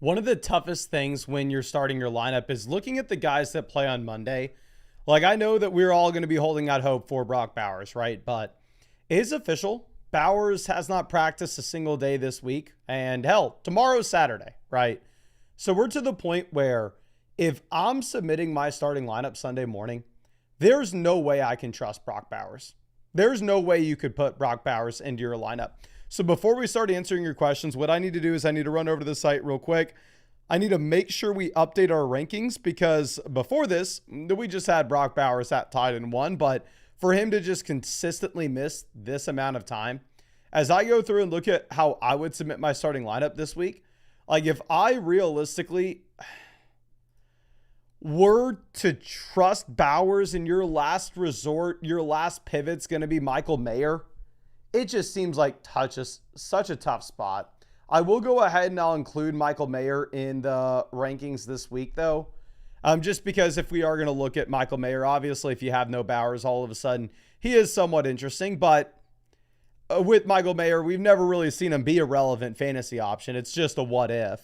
One of the toughest things when you're starting your lineup is looking at the guys that play on Monday. Like, I know that we're all going to be holding out hope for Brock Bowers, right? But it is official. Bowers has not practiced a single day this week. And hell, tomorrow's Saturday, right? So we're to the point where if I'm submitting my starting lineup Sunday morning, there's no way I can trust Brock Bowers. There's no way you could put Brock Bowers into your lineup. So before we start answering your questions, what I need to do is I need to run over to the site real quick. I need to make sure we update our rankings because before this, we just had Brock Bowers at tied in one. But for him to just consistently miss this amount of time, as I go through and look at how I would submit my starting lineup this week, like if I realistically were to trust Bowers in your last resort, your last pivot's going to be Michael Mayer, it just seems like such a tough spot. I will go ahead and I'll include Michael Mayer in the rankings this week, though. Just because if we are going to look at Michael Mayer, obviously, if you have no Bowers, all of a sudden, he is somewhat interesting. But with Michael Mayer, we've never really seen him be a relevant fantasy option. It's just a what if.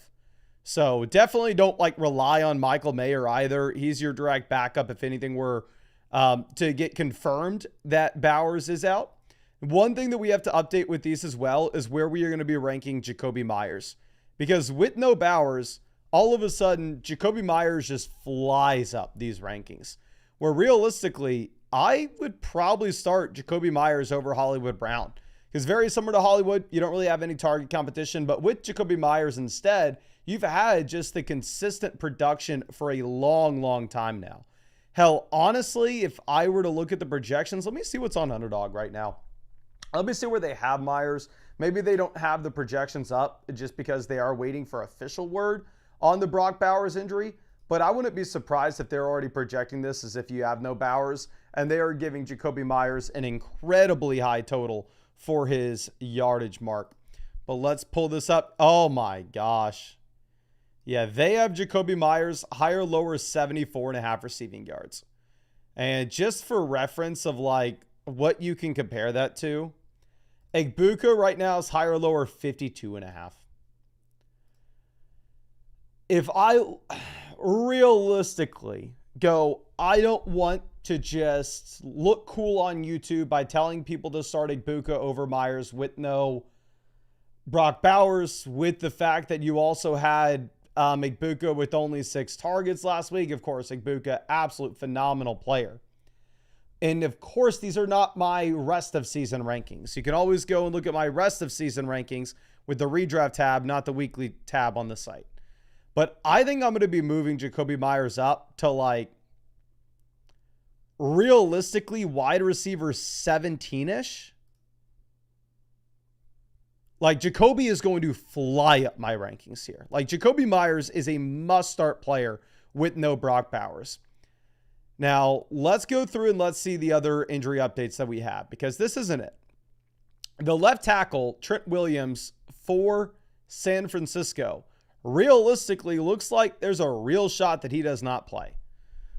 So definitely don't rely on Michael Mayer either. He's your direct backup if anything were to get confirmed that Bowers is out. One thing that we have to update with these as well is where we are going to be ranking Jacoby Myers. Because with no Bowers, all of a sudden, Jacoby Myers just flies up these rankings. Where realistically, I would probably start Jacoby Myers over Hollywood Brown. Because very similar to Hollywood, you don't really have any target competition. But with Jacoby Myers instead, you've had just the consistent production for a long, long time now. Hell, honestly, if I were to look at the projections, let me see what's on Underdog right now. Let me see where they have Myers. Maybe they don't have the projections up just because they are waiting for official word on the Brock Bowers injury. But I wouldn't be surprised if they're already projecting this as if you have no Bowers. And they are giving Jacoby Myers an incredibly high total for his yardage mark. But let's pull this up. Oh my gosh. Yeah, they have Jacoby Myers higher, lower 74.5 receiving yards. And just for reference of what you can compare that to, Egbuka right now is higher, lower 52.5. If I realistically go, I don't want to just look cool on YouTube by telling people to start Egbuka over Myers with no Brock Bowers, with the fact that you also had Egbuka with only 6 targets last week. Of course, Egbuka, absolute phenomenal player. And of course, these are not my rest of season rankings. You can always go and look at my rest of season rankings with the redraft tab, not the weekly tab on the site. But I think I'm going to be moving Jacoby Myers up to realistically wide receiver 17-ish. Jacoby is going to fly up my rankings here. Jacoby Myers is a must-start player with no Brock Bowers. Now, let's go through and let's see the other injury updates that we have, because this isn't it. The left tackle, Trent Williams, for San Francisco, realistically looks like there's a real shot that he does not play.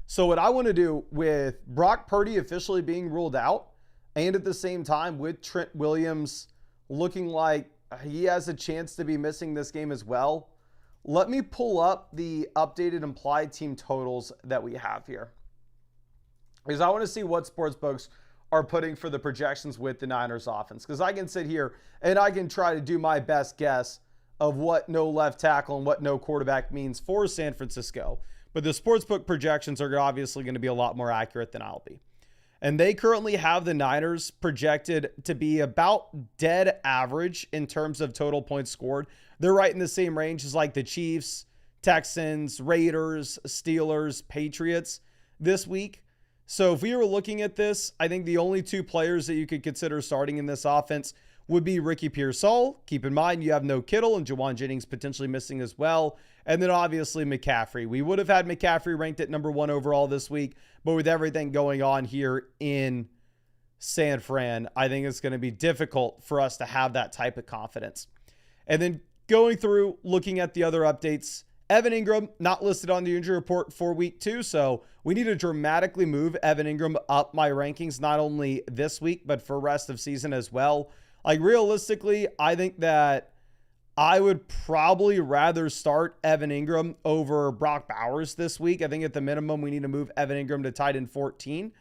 So what I want to do with Brock Purdy officially being ruled out, and at the same time with Trent Williams looking like he has a chance to be missing this game as well, let me pull up the updated implied team totals that we have here. Because I want to see what sportsbooks are putting for the projections with the Niners offense. Because I can sit here and I can try to do my best guess of what no left tackle and what no quarterback means for San Francisco. But the sportsbook projections are obviously going to be a lot more accurate than I'll be. And they currently have the Niners projected to be about dead average in terms of total points scored. They're right in the same range as the Chiefs, Texans, Raiders, Steelers, Patriots this week. So if we were looking at this, I think the only 2 players that you could consider starting in this offense would be Ricky Pearsall. Keep in mind, you have no Kittle and Jawan Jennings potentially missing as well. And then obviously McCaffrey. We would have had McCaffrey ranked at number 1 overall this week, but with everything going on here in San Fran, I think it's going to be difficult for us to have that type of confidence. And then going through, looking at the other updates, Evan Ingram, not listed on the injury report for week 2, so we need to dramatically move Evan Ingram up my rankings, not only this week, but for rest of season as well. Realistically, I think that I would probably rather start Evan Ingram over Brock Bowers this week. I think at the minimum, we need to move Evan Ingram to tight end 14.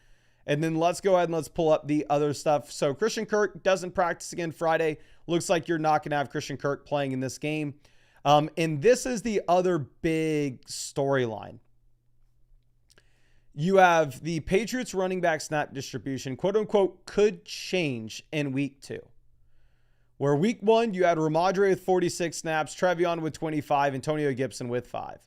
And then let's go ahead and let's pull up the other stuff. So Christian Kirk doesn't practice again Friday. Looks like you're not going to have Christian Kirk playing in this game. And this is the other big storyline. You have the Patriots running back snap distribution, quote unquote, could change in week 2. Where week 1, you had Ramadre with 46 snaps, Trevion with 25, Antonio Gibson with 5.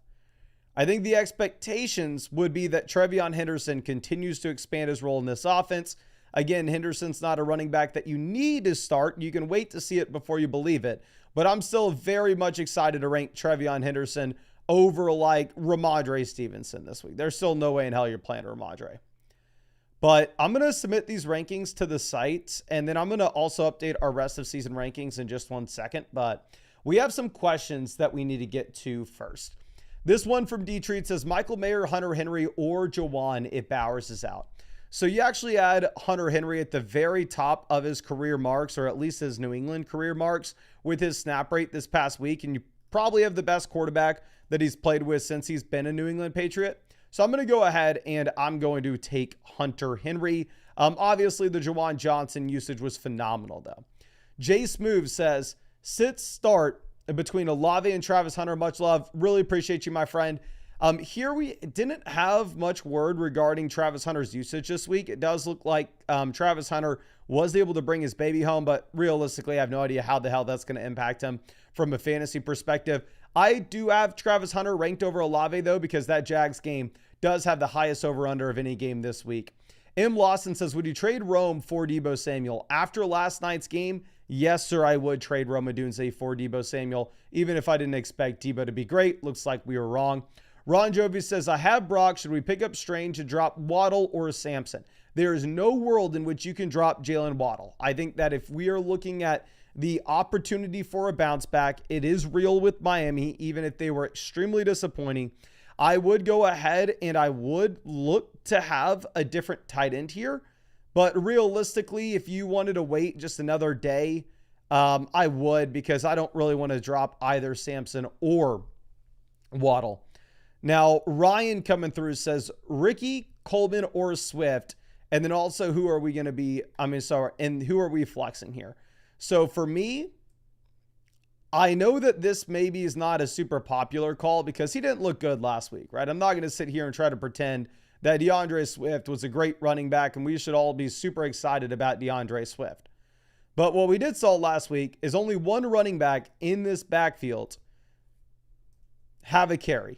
I think the expectations would be that Trevion Henderson continues to expand his role in this offense. Again, Henderson's not a running back that you need to start. You can wait to see it before you believe it. But I'm still very much excited to rank Trevion Henderson over like Ramadre Stevenson this week. There's still no way in hell you're playing Ramadre. But I'm going to submit these rankings to the site, and then I'm going to also update our rest of season rankings in just 1 second. But we have some questions that we need to get to first. This one from D-Treat says, Michael Mayer, Hunter Henry, or Jawan if Bowers is out. So you actually had Hunter Henry at the very top of his career marks, or at least his New England career marks, with his snap rate this past week. And you probably have the best quarterback that he's played with since he's been a New England Patriot. So I'm going to go ahead and I'm going to take Hunter Henry. Obviously, the Jawan Johnson usage was phenomenal, though. Jay Smooth says, sit start between Olave and Travis Hunter. Much love. Really appreciate you, my friend. Here we didn't have much word regarding Travis Hunter's usage this week. It does look like Travis Hunter was able to bring his baby home, but realistically, I have no idea how the hell that's going to impact him from a fantasy perspective. I do have Travis Hunter ranked over Olave, though, because that Jags game does have the highest over-under of any game this week. M. Lawson says, would you trade Rome for Deebo Samuel? After last night's game, yes, sir, I would trade Rome Odunze for Deebo Samuel, even if I didn't expect Deebo to be great. Looks like we were wrong. Ron Jovi says, I have Brock. Should we pick up Strange to drop Waddle or Sampson? There is no world in which you can drop Jalen Waddle. I think that if we are looking at the opportunity for a bounce back, it is real with Miami, even if they were extremely disappointing. I would go ahead and I would look to have a different tight end here. But realistically, if you wanted to wait just another day, I would, because I don't really want to drop either Sampson or Waddle. Now, Ryan coming through says, Ricky, Coleman, or Swift. And then also, who are we going to be? And who are we flexing here? So for me, I know that this maybe is not a super popular call because he didn't look good last week, right? I'm not going to sit here and try to pretend that DeAndre Swift was a great running back and we should all be super excited about DeAndre Swift. But what we did saw last week is only one running back in this backfield have a carry,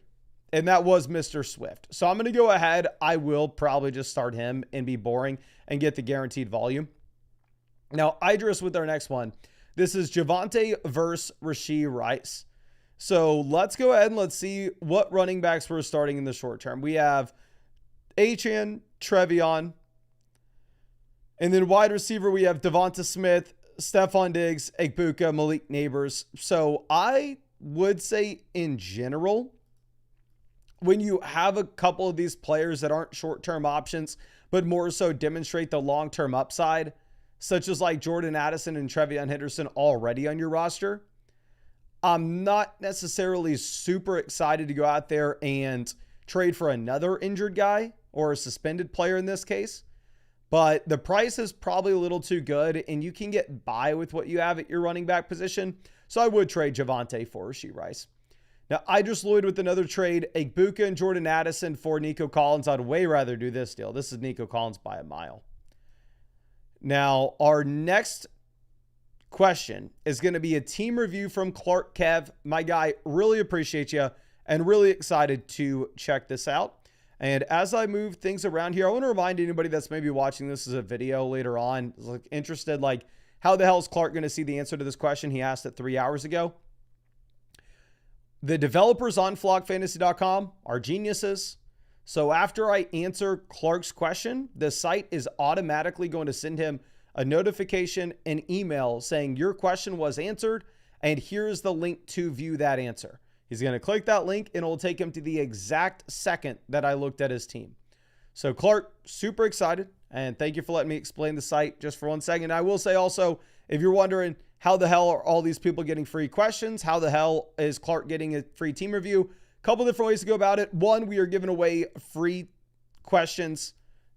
and that was Mr. Swift. So I'm going to go ahead. I will probably just start him and be boring and get the guaranteed volume. Now, Idris with our next one. This is Javonte versus Rashee Rice. So let's go ahead and let's see what running backs we're starting in the short term. We have Achane, Trevion. And then wide receiver, we have Devonta Smith, Stephon Diggs, Egbuka, Malik Neighbors. So I would say in general, when you have a couple of these players that aren't short-term options, but more so demonstrate the long-term upside, such as like Jordan Addison and Trevion Henderson already on your roster, I'm not necessarily super excited to go out there and trade for another injured guy or a suspended player in this case. But the price is probably a little too good, and you can get by with what you have at your running back position. So I would trade Javonte for Rashee Rice. Now, Idris Lloyd with another trade, Egbuka and Jordan Addison for Nico Collins. I'd way rather do this deal. This is Nico Collins by a mile. Now, our next question is going to be a team review from Clark Kev. My guy, really appreciate you and really excited to check this out. And as I move things around here, I want to remind anybody that's maybe watching this as a video later on, like interested, like how the hell is Clark going to see the answer to this question? He asked it 3 hours ago. The developers on flockfantasy.com are geniuses. So after I answer Clark's question, the site is automatically going to send him a notification and email saying your question was answered, and here's the link to view that answer. He's going to click that link and it will take him to the exact second that I looked at his team. So Clark, super excited, and thank you for letting me explain the site just for 1 second. I will say also, if you're wondering, How the hell are all these people getting free questions? How the hell is Clark getting a free team review? Couple different ways to go about it. One, we are giving away free questions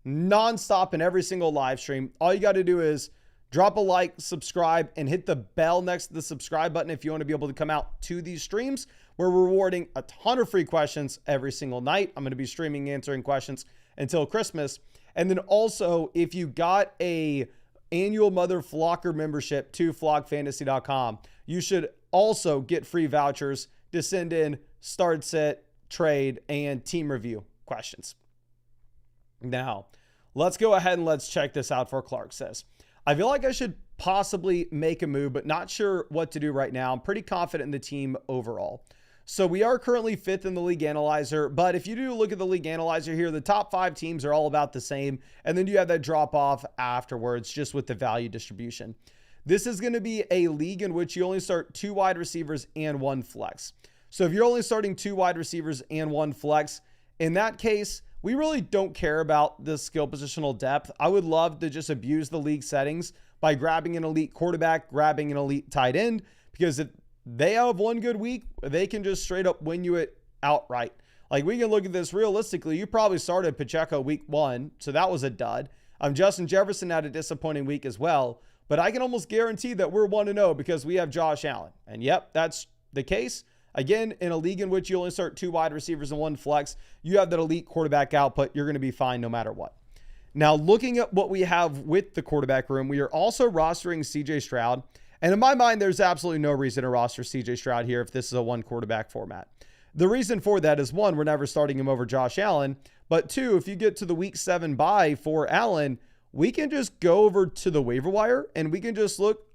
nonstop in every single live stream. All you got to do is drop a like, subscribe, and hit the bell next to the subscribe button if you want to be able to come out to these streams. We're rewarding a ton of free questions every single night. I'm going to be streaming answering questions until Christmas. And then also, if you got a annual Mother Flocker membership to flockfantasy.com, you should also get free vouchers to send in start, sit, trade, and team review questions. Now, let's go ahead and let's check this out for Clark says. I feel like I should possibly make a move, but not sure what to do right now. I'm pretty confident in the team overall. So we are currently 5th in the league analyzer, but if you do look at the league analyzer here, the top 5 teams are all about the same. And then you have that drop off afterwards, just with the value distribution. This is going to be a league in which you only start 2 wide receivers and 1 flex. So if you're only starting 2 wide receivers and 1 flex, in that case, we really don't care about the skill positional depth. I would love to just abuse the league settings by grabbing an elite quarterback, grabbing an elite tight end, because if they have one good week, they can just straight up win you it outright. Like, we can look at this realistically. You probably started Pacheco week 1, so that was a dud. Justin Jefferson had a disappointing week as well, but I can almost guarantee that we're 1-0 because we have Josh Allen. And yep, that's the case. Again, in a league in which you only start 2 wide receivers and 1 flex, you have that elite quarterback output. You're going to be fine no matter what. Now, looking at what we have with the quarterback room, we are also rostering CJ Stroud. And in my mind, there's absolutely no reason to roster CJ Stroud here if this is a 1 quarterback format. The reason for that is, 1, we're never starting him over Josh Allen. But 2, if you get to the week 7 bye for Allen, we can just go over to the waiver wire and we can just look,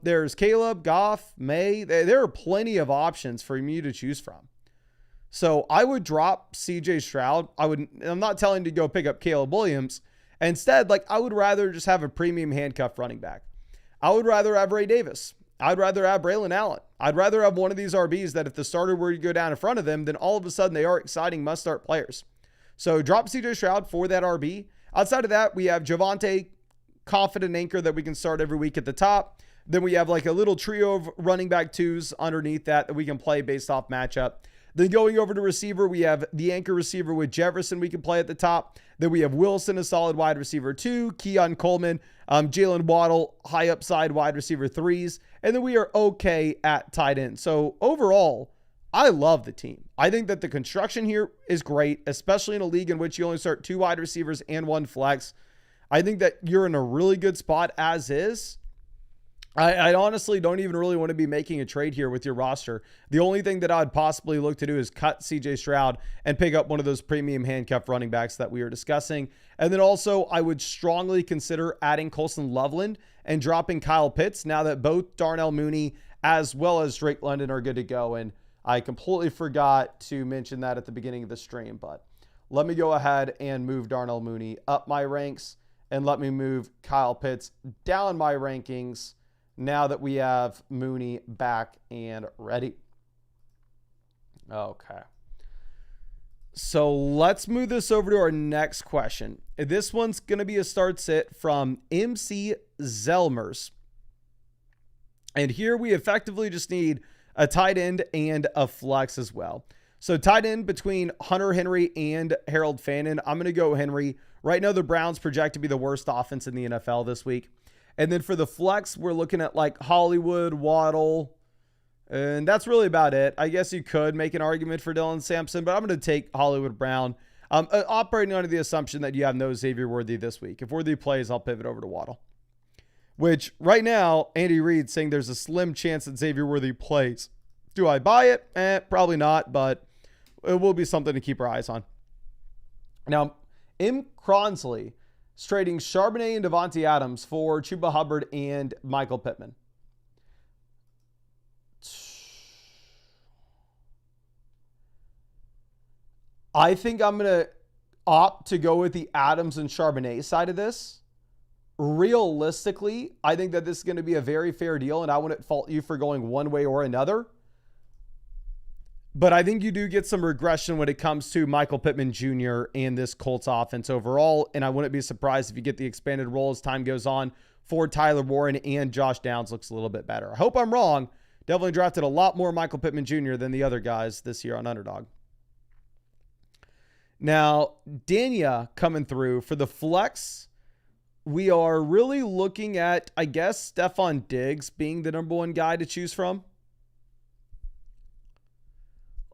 there's Caleb, Goff, May. There are plenty of options for you to choose from. So I would drop CJ Stroud. I'm not telling you to go pick up Caleb Williams. Instead, I would rather just have a premium handcuff running back. I would rather have Ray Davis. I'd rather have Braylon Allen. I'd rather have one of these RBs that if the starter were to go down in front of them, then all of a sudden they are exciting must-start players. So drop CJ Stroud for that RB. Outside of that, we have Javonte, confident anchor that we can start every week at the top. Then we have a little trio of running back 2s underneath that we can play based off matchup. Then going over to receiver, we have the anchor receiver with Jefferson we can play at the top. Then we have Wilson, a solid wide receiver 2, Keon Coleman, Jalen Waddle, high upside wide receiver 3s. And then we are okay at tight end. So overall, I love the team. I think that the construction here is great, especially in a league in which you only start 2 wide receivers and 1 flex. I think that you're in a really good spot as is. I honestly don't even really want to be making a trade here with your roster. The only thing that I'd possibly look to do is cut CJ Stroud and pick up one of those premium handcuff running backs that we were discussing. And then also I would strongly consider adding Colson Loveland and dropping Kyle Pitts now that both Darnell Mooney as well as Drake London are good to go. And I completely forgot to mention that at the beginning of the stream, but let me go ahead and move Darnell Mooney up my ranks and let me move Kyle Pitts down my rankings now that we have Mooney back and ready. Okay. So let's move this over to our next question. This one's going to be a start sit from MC Zelmers. And here we effectively just need a tight end and a flex as well. So tight end between Hunter Henry and Harold Fannin. I'm going to go Henry. Right now, the Browns project to be the worst offense in the NFL this week. And then for the flex, we're looking at Hollywood, Waddle, and that's really about it. I guess you could make an argument for Dylan Sampson, but I'm going to take Hollywood Brown. Operating under the assumption that you have no Xavier Worthy this week. If Worthy plays, I'll pivot over to Waddle. Which, right now, Andy Reid's saying there's a slim chance that Xavier Worthy plays. Do I buy it? Probably not, but it will be something to keep our eyes on. Now, M. Cronsley is trading Charbonnet and Devontae Adams for Chuba Hubbard and Michael Pittman. I think I'm going to opt to go with the Adams and Charbonnet side of this. Realistically, I think that this is going to be a very fair deal, and I wouldn't fault you for going one way or another. But I think you do get some regression when it comes to Michael Pittman Jr. and this Colts offense overall, and I wouldn't be surprised if you get the expanded role as time goes on for Tyler Warren, and Josh Downs looks a little bit better. I hope I'm wrong. Definitely drafted a lot more Michael Pittman Jr. than the other guys this year on Underdog. Now, Dania coming through for the flex. We are really looking at, I guess, Stephon Diggs being the number one guy to choose from.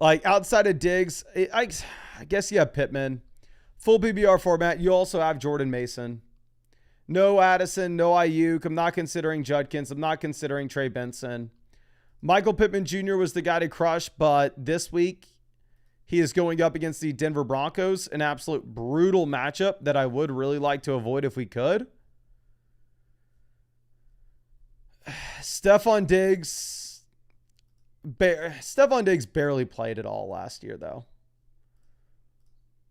Like, outside of Diggs, I guess you have Pittman. Full PBR format, you also have Jordan Mason. No Addison, no Ayuk. I'm not considering Judkins. I'm not considering Trey Benson. Michael Pittman Jr. was the guy to crush, but this week he is going up against the Denver Broncos, an absolute brutal matchup that I would really like to avoid if we could. Stephon Diggs barely played at all last year, though.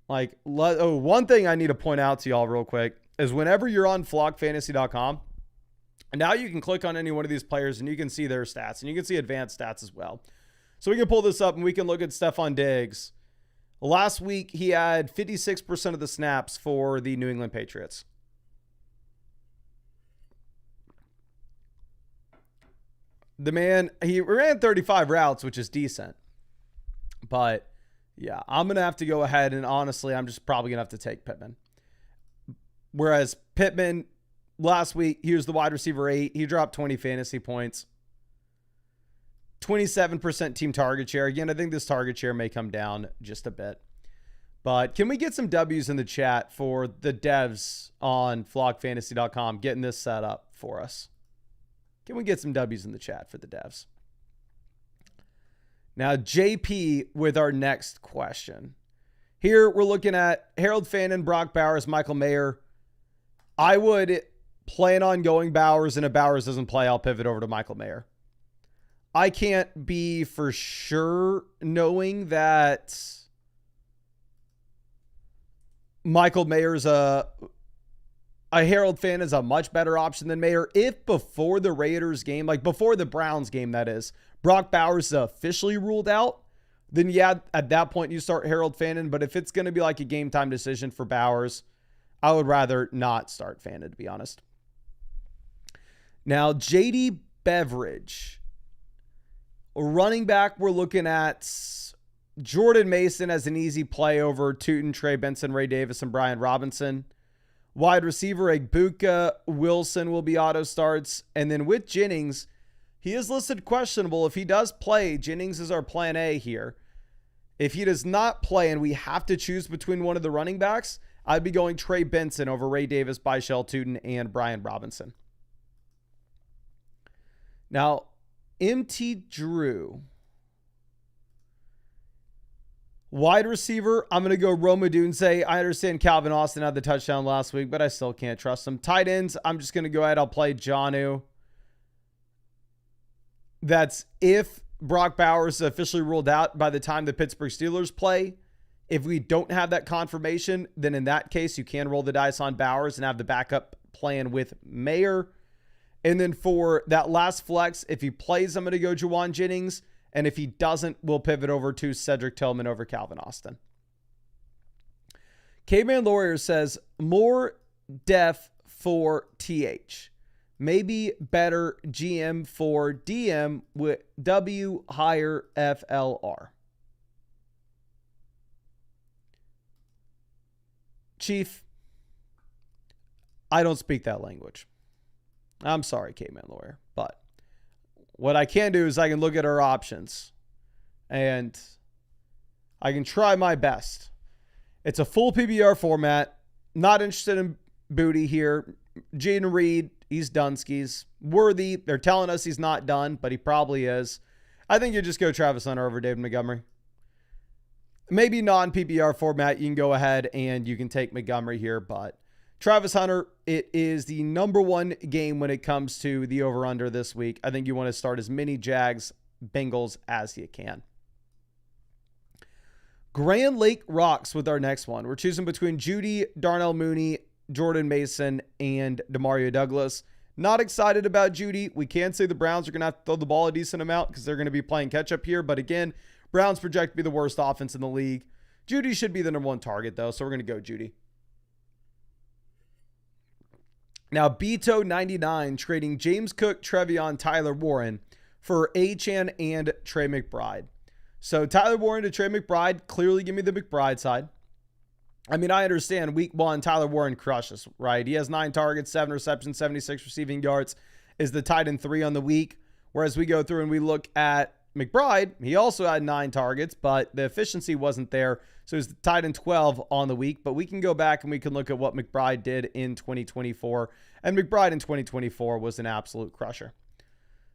Like, one thing I need to point out to y'all real quick is whenever you're on flockfantasy.com, now you can click on any one of these players and you can see their stats and you can see advanced stats as well. So we can pull this up and we can look at Stephon Diggs. Last week, he had 56% of the snaps for the New England Patriots. The man, he ran 35 routes, which is decent. But yeah, I'm going to have to go ahead and honestly, I'm just probably going to have to take Pittman. Whereas Pittman, last week, he was the wide receiver 8. He dropped 20 fantasy points. 27% team target share. Again, I think this target share may come down just a bit. But can we get some W's in the chat for the devs on flockfantasy.com getting this set up for us? Can we get some W's in the chat for the devs? Now, JP with our next question. Here we're looking at Harold Fannin, Brock Bowers, Michael Mayer. I would plan on going Bowers, and if Bowers doesn't play, I'll pivot over to Michael Mayer. I can't be for sure knowing that Michael Mayer's a Harold Fannin is a much better option than Mayer. If before the Raiders game, like before the Browns game, that is, Brock Bowers is officially ruled out, then yeah, at that point you start Harold Fannin. But if it's going to be like a game time decision for Bowers, I would rather not start Fannin, to be honest. Now, JD Beveridge. Running back, we're looking at Jordan Mason as an easy play over Tootin, Trey Benson, Ray Davis, and Brian Robinson. Wide receiver, Egbuka Wilson will be auto starts. And then with Jennings, he is listed questionable. If he does play, Jennings is our plan A here. If he does not play and we have to choose between one of the running backs, I'd be going Trey Benson over Ray Davis, Byshell Tootin, and Brian Robinson. Now, MT Drew. Wide receiver, I'm going to go Rome Odunze. I understand Calvin Austin had the touchdown last week, but I still can't trust him. Tight ends, I'm just going to go ahead. I'll play Jonnu. That's if Brock Bowers is officially ruled out by the time the Pittsburgh Steelers play. If we don't have that confirmation, then in that case, you can roll the dice on Bowers and have the backup plan with Mayer. And then for that last flex, if he plays, I'm going to go Juwan Jennings. And if he doesn't, we'll pivot over to Cedric Tillman over Calvin Austin. Caveman Lawyer says, more def for TH. Maybe better GM for DM with W higher FLR. Chief, I don't speak that language. I'm sorry, Caveman Lawyer, but what I can do is I can look at our options and I can try my best. It's a full PBR format. Not interested in Booty here. Jaden Reed, he's Dunskies. Worthy, they're telling us he's not done, but he probably is. I think you just go Travis Hunter over David Montgomery. Maybe non-PPR format, you can go ahead and you can take Montgomery here, but Travis Hunter, it is the number one game when it comes to the over-under this week. I think you want to start as many Jags, Bengals as you can. Grand Lake rocks with our next one. We're choosing between Judy, Darnell Mooney, Jordan Mason, and Demario Douglas. Not excited about Judy. We can say the Browns are going to have to throw the ball a decent amount because they're going to be playing catch-up here. But again, Browns project to be the worst offense in the league. Judy should be the number one target, though, so we're going to go Judy. Now, Beto99 trading James Cook, Trevion, Tyler Warren for Achane and Trey McBride. So Tyler Warren to Trey McBride, clearly give me the McBride side. I mean, I understand week 1, Tyler Warren crushes, right? He has 9 targets, 7 receptions, 76 receiving yards, is the tight end 3 on the week. Whereas we go through and we look at McBride, he also had 9 targets, but the efficiency wasn't there. So he's the tight end 12 on the week. But we can go back and we can look at what McBride did in 2024. And McBride in 2024 was an absolute crusher.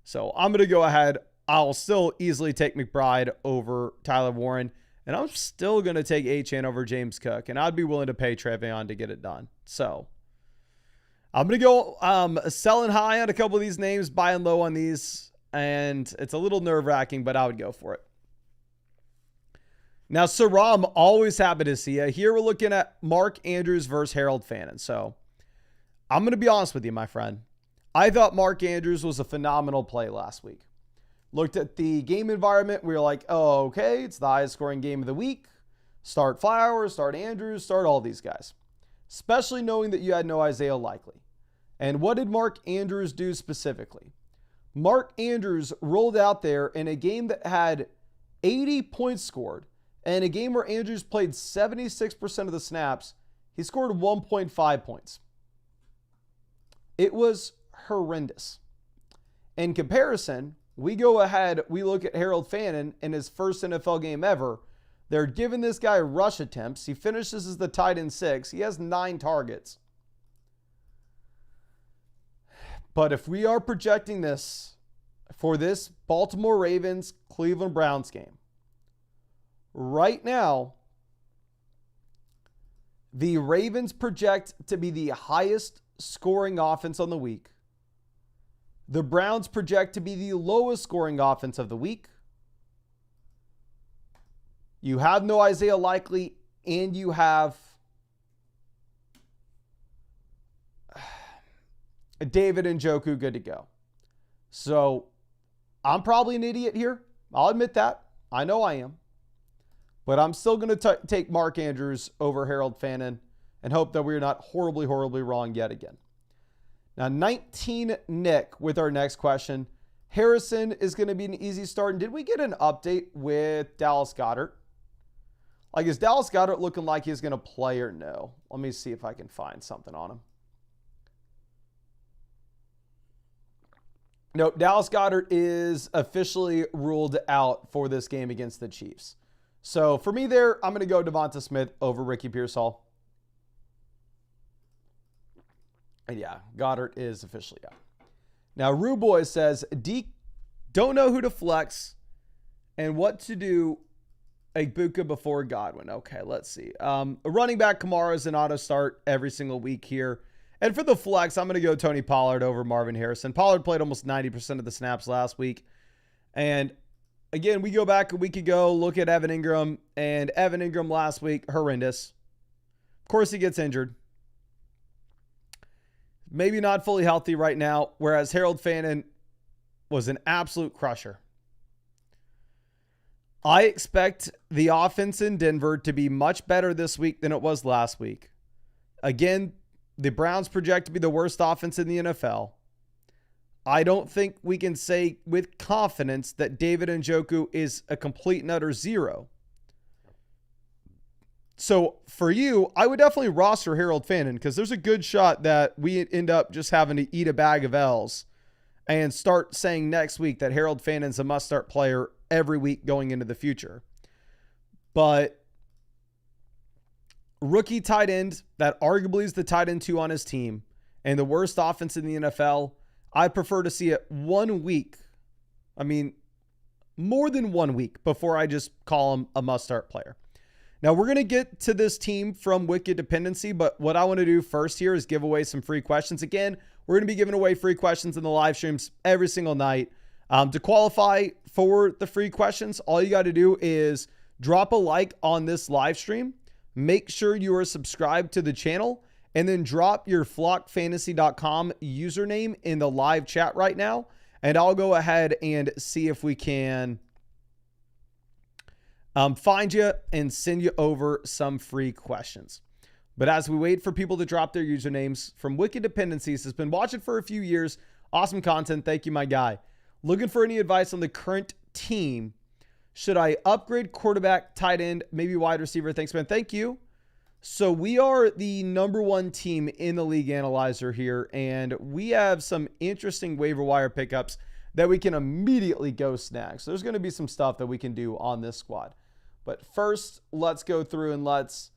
So I'm going to go ahead. I'll still easily take McBride over Tyler Warren. And I'm still going to take Achane over James Cook. And I'd be willing to pay Trevion to get it done. So I'm going to go selling high on a couple of these names, buying low on these. And it's a little nerve-wracking, but I would go for it. Now, Saram, always happy to see you. Here we're looking at Mark Andrews versus Harold Fannin. So I'm going to be honest with you, my friend. I thought Mark Andrews was a phenomenal play last week. Looked at the game environment. We were like, oh, okay, it's the highest scoring game of the week. Start Flowers, start Andrews, start all these guys. Especially knowing that you had no Isaiah Likely. And what did Mark Andrews do specifically? Mark Andrews rolled out there in a game that had 80 points scored. And a game where Andrews played 76% of the snaps, he scored 1.5 points. It was horrendous. In comparison, we go ahead, we look at Harold Fannin in his first NFL game ever. They're giving this guy rush attempts. He finishes as the tight end 6. He has 9 targets. But if we are projecting this for this Baltimore Ravens Cleveland Browns game, right now, the Ravens project to be the highest scoring offense on the week. The Browns project to be the lowest scoring offense of the week. You have no Isaiah Likely, and you have David Njoku good to go. So I'm probably an idiot here. I'll admit that. I know I am. But I'm still going to take Mark Andrews over Harold Fannin and hope that we're not horribly, horribly wrong yet again. Now, 19 Nick with our next question. Harrison is going to be an easy start. And did we get an update with Dallas Goedert? Like, is Dallas Goedert looking like he's going to play or no? Let me see if I can find something on him. Nope, Dallas Goedert is officially ruled out for this game against the Chiefs. So for me there, I'm going to go Devonta Smith over Ricky Pearsall. And yeah, Goddard is officially out. Now, Rue Boy says, don't know who to flex and what to do Ibuka before Godwin. Okay, let's see. A running back Kamara is an auto start every single week here. And for the flex, I'm going to go Tony Pollard over Marvin Harrison. Pollard played almost 90% of the snaps last week. And again, we go back a week ago, look at Evan Ingram. And Evan Ingram last week, horrendous. Of course, he gets injured. Maybe not fully healthy right now, whereas Harold Fannin was an absolute crusher. I expect the offense in Denver to be much better this week than it was last week. Again, the Browns project to be the worst offense in the NFL. I don't think we can say with confidence that David Njoku is a complete and utter zero. So for you, I would definitely roster Harold Fannin because there's a good shot that we end up just having to eat a bag of L's and start saying next week that Harold Fannin's a must-start player every week going into the future. But rookie tight end that arguably is the tight end 2 on his team and the worst offense in the NFL, I prefer to see it 1 week. I mean, more than 1 week before I just call him a must-start player. Now, we're going to get to this team from Wicked Dependency, but what I want to do first here is give away some free questions. Again, we're going to be giving away free questions in the live streams every single night. To qualify for the free questions, all you got to do is drop a like on this live stream. Make sure you are subscribed to the channel, and then drop your flockfantasy.com username in the live chat right now, and I'll go ahead and see if we can find you and send you over some free questions. But as we wait for people to drop their usernames, from Wicked Dependencies has been watching for a few years. Awesome content. Thank you, my guy. Looking for any advice on the current team? Should I upgrade quarterback, tight end, maybe wide receiver? Thanks, man. Thank you. So we are the #1 team in the league analyzer here, and we have some interesting waiver wire pickups that we can immediately go snag. So there's going to be some stuff that we can do on this squad. But first, let's go through and let's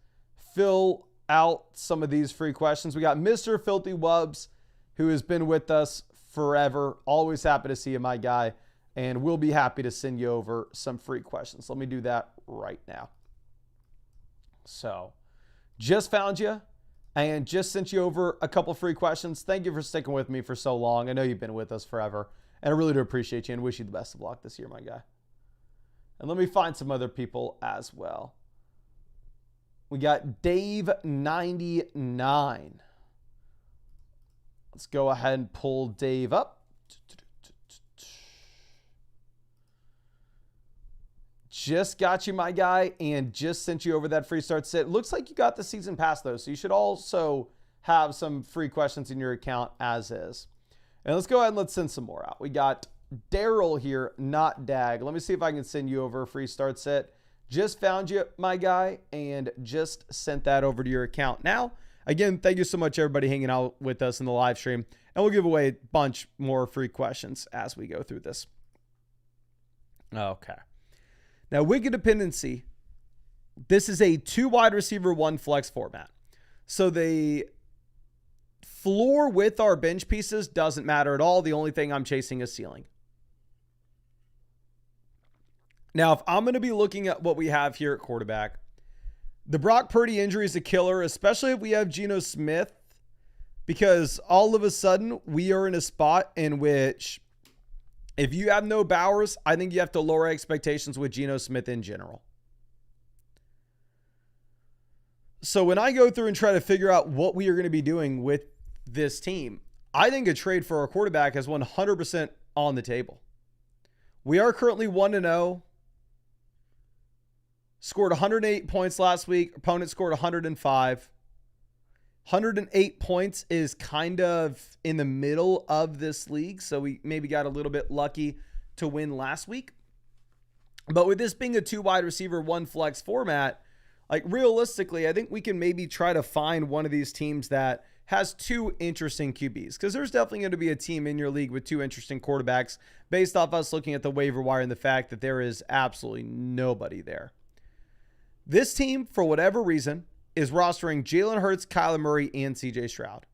fill out some of these free questions. We got Mr. Filthy Wubs, who has been with us forever. Always happy to see you, my guy. And we'll be happy to send you over some free questions. Let me do that right now. So, just found you and just sent you over a couple free questions. Thank you for sticking with me for so long. I know you've been with us forever. And I really do appreciate you and wish you the best of luck this year, my guy. And let me find some other people as well. We got Dave99. Let's go ahead and pull Dave up. Just got you, my guy, and just sent you over that free start sit. Looks like you got the season pass, though, so you should also have some free questions in your account as is. And let's go ahead and let's send some more out. We got Daryl here, not Dag. Let me see if I can send you over a free start set. Just found you, my guy, and just sent that over to your account. Now, again, thank you so much, everybody, hanging out with us in the live stream. And we'll give away a bunch more free questions as we go through this. Okay. Now, Wicked Dependency, this is a 2 wide receiver, 1 flex format. So the floor with our bench pieces doesn't matter at all. The only thing I'm chasing is ceiling. Now, if I'm going to be looking at what we have here at quarterback, the Brock Purdy injury is a killer, especially if we have Geno Smith, because all of a sudden we are in a spot in which if you have no Bowers, I think you have to lower expectations with Geno Smith in general. So when I go through and try to figure out what we are going to be doing with this team, I think a trade for our quarterback is 100% on the table. We are currently 1-0. Scored 108 points last week. Opponent scored 105. 108 points is kind of in the middle of this league, so we maybe got a little bit lucky to win last week. But with this being a 2 wide receiver, 1 flex format, like realistically, I think we can maybe try to find one of these teams that has 2 interesting QBs, because there's definitely going to be a team in your league with 2 interesting quarterbacks based off us looking at the waiver wire and the fact that there is absolutely nobody there. This team, for whatever reason, is rostering Jalen Hurts, Kyler Murray, and CJ Stroud.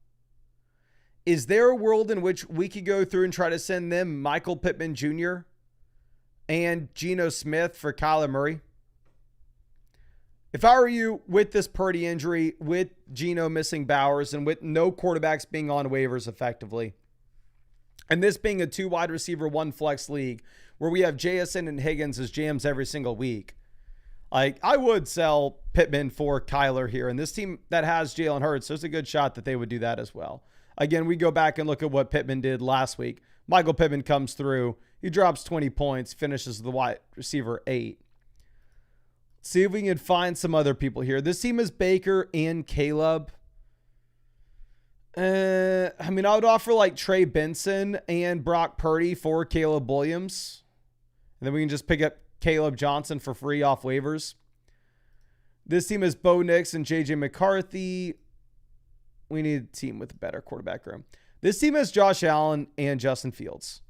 Is there a world in which we could go through and try to send them Michael Pittman Jr. and Geno Smith for Kyler Murray? If I were you, with this Purdy injury, with Geno missing Bowers, and with no quarterbacks being on waivers effectively, and this being a 2 wide receiver, 1 flex league where we have JSN and Higgins as jams every single week, like, I would sell Pittman for Kyler here. And this team that has Jalen Hurts, there's a good shot that they would do that as well. Again, we go back and look at what Pittman did last week. Michael Pittman comes through. He drops 20 points, finishes the wide receiver 8. Let's see if we can find some other people here. This team is Baker and Caleb. I would offer like Trey Benson and Brock Purdy for Caleb Williams. And then we can just pick up Caleb Johnson for free off waivers. This team is Bo Nix and JJ McCarthy. We need a team with a better quarterback room. This team has Josh Allen and Justin Fields.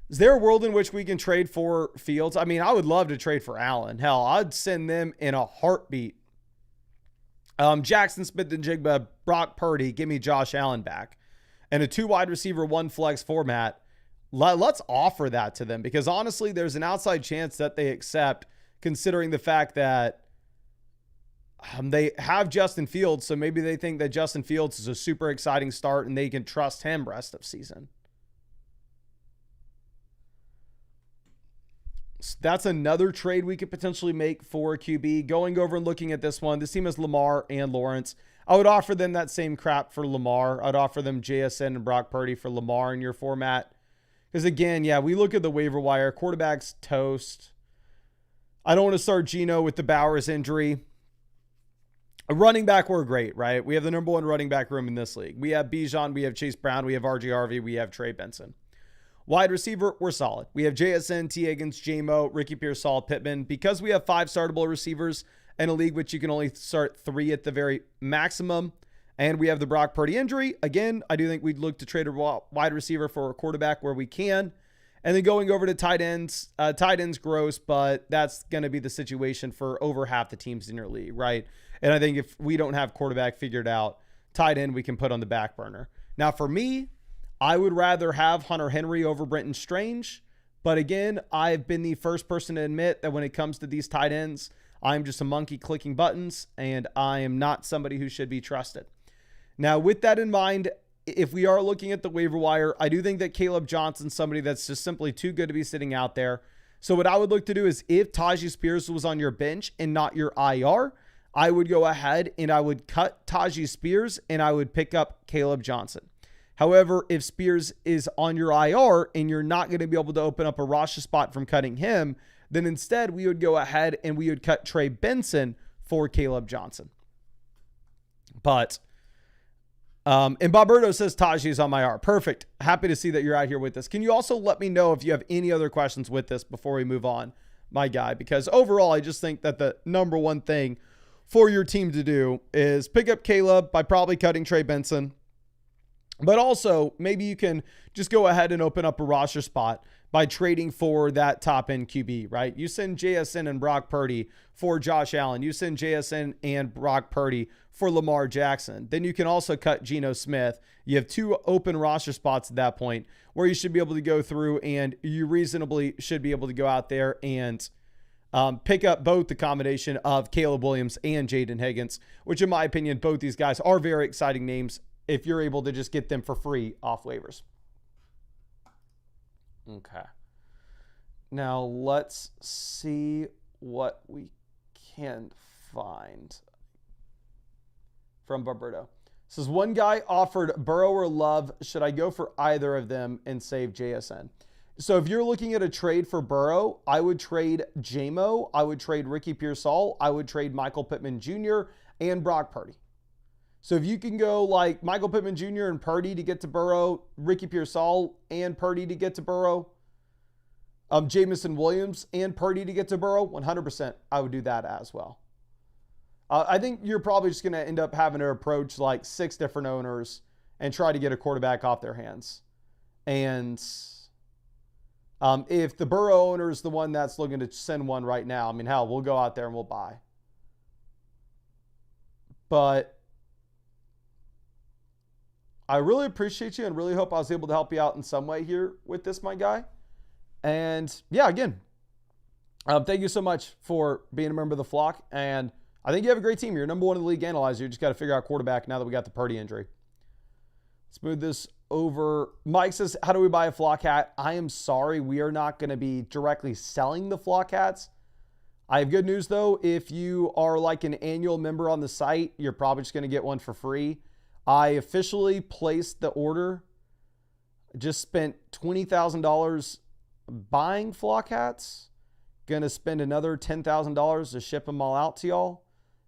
Is there a world in which we can trade for Fields? I mean, I would love to trade for Allen. Hell, I'd send them in a heartbeat. Jackson Smith and Jigba, Brock Purdy, give me Josh Allen back. And a 2 wide receiver, 1 flex format. Let's offer that to them, because honestly, there's an outside chance that they accept, considering the fact that they have Justin Fields. So maybe they think that Justin Fields is a super exciting start and they can trust him rest of season. So that's another trade we could potentially make for a QB. Going over and looking at this one, this team is Lamar and Lawrence. I would offer them that same crap for Lamar. I'd offer them JSN and Brock Purdy for Lamar in your format. Because again, yeah, we look at the waiver wire. Quarterback's toast. I don't want to start Geno with the Bowers injury. A running back, we're great, right? We have the number one running back room in this league. We have Bijan, we have Chase Brown, we have RJ Harvey, we have Trey Benson. Wide receiver, we're solid. We have JSN, T. Higgins, J-Mo, Ricky Pearsall, Pittman. Because we have 5 startable receivers in a league which you can only start 3 at the very maximum, and we have the Brock Purdy injury, again, I do think we'd look to trade a wide receiver for a quarterback where we can. And then going over to tight ends gross, but that's going to be the situation for over half the teams in your league, right? And I think if we don't have quarterback figured out, tight end we can put on the back burner. Now for me, I would rather have Hunter Henry over Brenton Strange. But again, I've been the first person to admit that when it comes to these tight ends, I'm just a monkey clicking buttons, and I am not somebody who should be trusted. Now, with that in mind, if we are looking at the waiver wire, I do think that Caleb Johnson's somebody that's just simply too good to be sitting out there. So what I would look to do is if Tajee Spears was on your bench and not your IR, I would go ahead and I would cut Tajee Spears and I would pick up Caleb Johnson. However, if Spears is on your IR and you're not going to be able to open up a roster spot from cutting him, then instead we would go ahead and we would cut Trey Benson for Caleb Johnson. But, and Boberto says Tajee is on my IR. Perfect. Happy to see that you're out here with us. Can you also let me know if you have any other questions with this before we move on, my guy? Because overall, I just think that the number one thing for your team to do is pick up Caleb by probably cutting Trey Benson. But also, maybe you can just go ahead and open up a roster spot by trading for that top end QB, right? You send JSN and Brock Purdy for Josh Allen. You send JSN and Brock Purdy for Lamar Jackson. Then you can also cut Geno Smith. You have 2 open roster spots at that point where you should be able to go through, and you reasonably should be able to go out there and pick up both the combination of Caleb Williams and Jaden Higgins, which in my opinion, both these guys are very exciting names if you're able to just get them for free off waivers. Okay. Now let's see what we can find from Barberto. Says, one guy offered Burrow or Love. Should I go for either of them and save JSN? So if you're looking at a trade for Burrow, I would trade J-Mo. I would trade Ricky Pearsall. I would trade Michael Pittman Jr. and Brock Purdy. So if you can go like Michael Pittman Jr. and Purdy to get to Burrow, Ricky Pearsall and Purdy to get to Burrow, Jamison Williams and Purdy to get to Burrow, 100% I would do that as well. I think you're probably just going to end up having to approach like 6 different owners and try to get a quarterback off their hands. And if the Burrow owner is the one that's looking to send one right now, I mean, hell, we'll go out there and we'll buy. But I really appreciate you and really hope I was able to help you out in some way here with this, my guy. And yeah, again, thank you so much for being a member of the flock. And I think you have a great team. You're number 1 in the league analyzer. You just got to figure out quarterback now that we got the Purdy injury. Let's move this over. Mike says, how do we buy a flock hat? I am sorry. We are not going to be directly selling the flock hats. I have good news though. If you are like an annual member on the site, you're probably just going to get one for free. I officially placed the order. Just spent $20,000 buying flock hats. Gonna spend another $10,000 to ship them all out to y'all.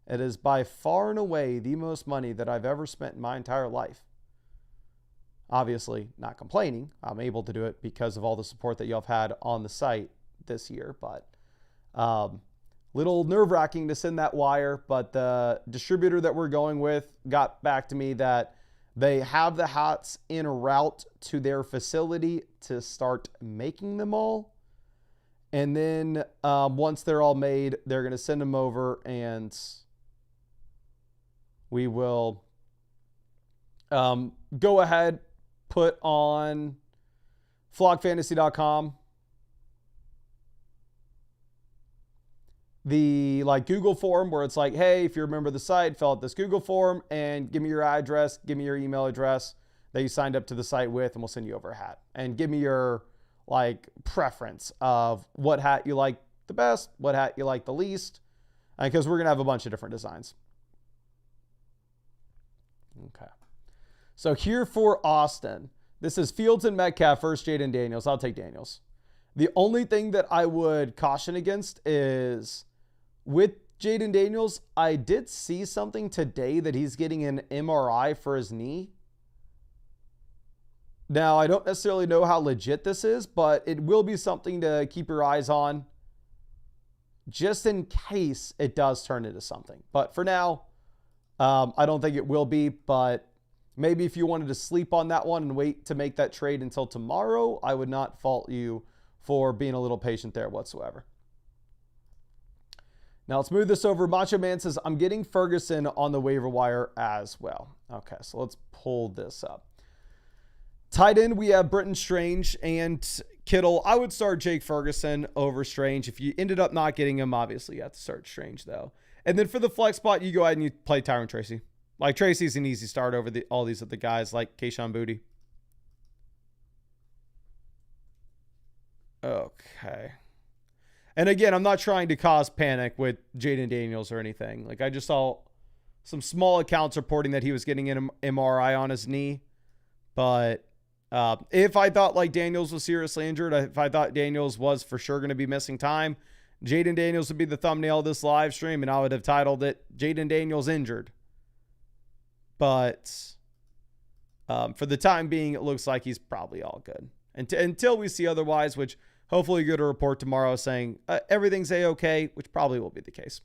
It is by far and away the most money that I've ever spent in my entire life. Obviously, not complaining. I'm able to do it because of all the support that y'all have had on the site this year. But little nerve-wracking to send that wire, but the distributor that we're going with got back to me that they have the hats en route to their facility to start making them all. And then once they're all made, they're going to send them over and we will go ahead, put on flockfantasy.com the like Google form where it's like, hey, if you're a member of the site, fill out this Google form and give me your address, give me your email address that you signed up to the site with, and we'll send you over a hat. And give me your like preference of what hat you like the best, what hat you like the least, because we're going to have a bunch of different designs. Okay. So here for Austin, this is Fields and Metcalf versus Jaden Daniels. I'll take Daniels. The only thing that I would caution against is with Jaden Daniels, I did see something today that he's getting an MRI for his knee. Now, I don't necessarily know how legit this is, but it will be something to keep your eyes on just in case it does turn into something. But for now, I don't think it will be, but maybe if you wanted to sleep on that one and wait to make that trade until tomorrow, I would not fault you for being a little patient there whatsoever. Now let's move this over. Macho Man says, I'm getting Ferguson on the waiver wire as well. Okay, so let's pull this up. Tight end, we have Britton Strange and Kittle. I would start Jake Ferguson over Strange. If you ended up not getting him, obviously you have to start Strange though. And then for the flex spot, you go ahead and you play Tyron Tracy. Like Tracy's an easy start over all these other guys like Kayshon Boutte. Okay. And again, I'm not trying to cause panic with Jaden Daniels or anything. Like I just saw some small accounts reporting that he was getting an MRI on his knee. But if I thought like Daniels was seriously injured, if I thought Daniels was for sure going to be missing time, Jaden Daniels would be the thumbnail of this live stream, and I would have titled it Jaden Daniels injured. But for the time being, it looks like he's probably all good. Until we see otherwise, which hopefully you get a report tomorrow saying everything's A-okay, which probably will be the case.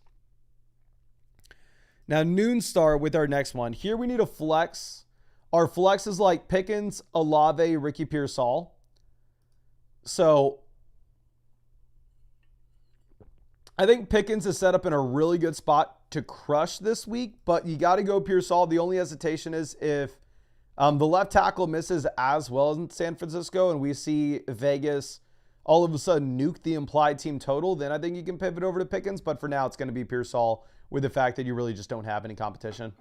Now, Noon Star with our next one. Here we need a flex. Our flex is like Pickens, Olave, Ricky Pearsall. So I think Pickens is set up in a really good spot to crush this week, but you got to go Pearsall. The only hesitation is if the left tackle misses as well in San Francisco and we see Vegas all of a sudden nuke the implied team total, then I think you can pivot over to Pickens. But for now, it's going to be Pearsall with the fact that you really just don't have any competition.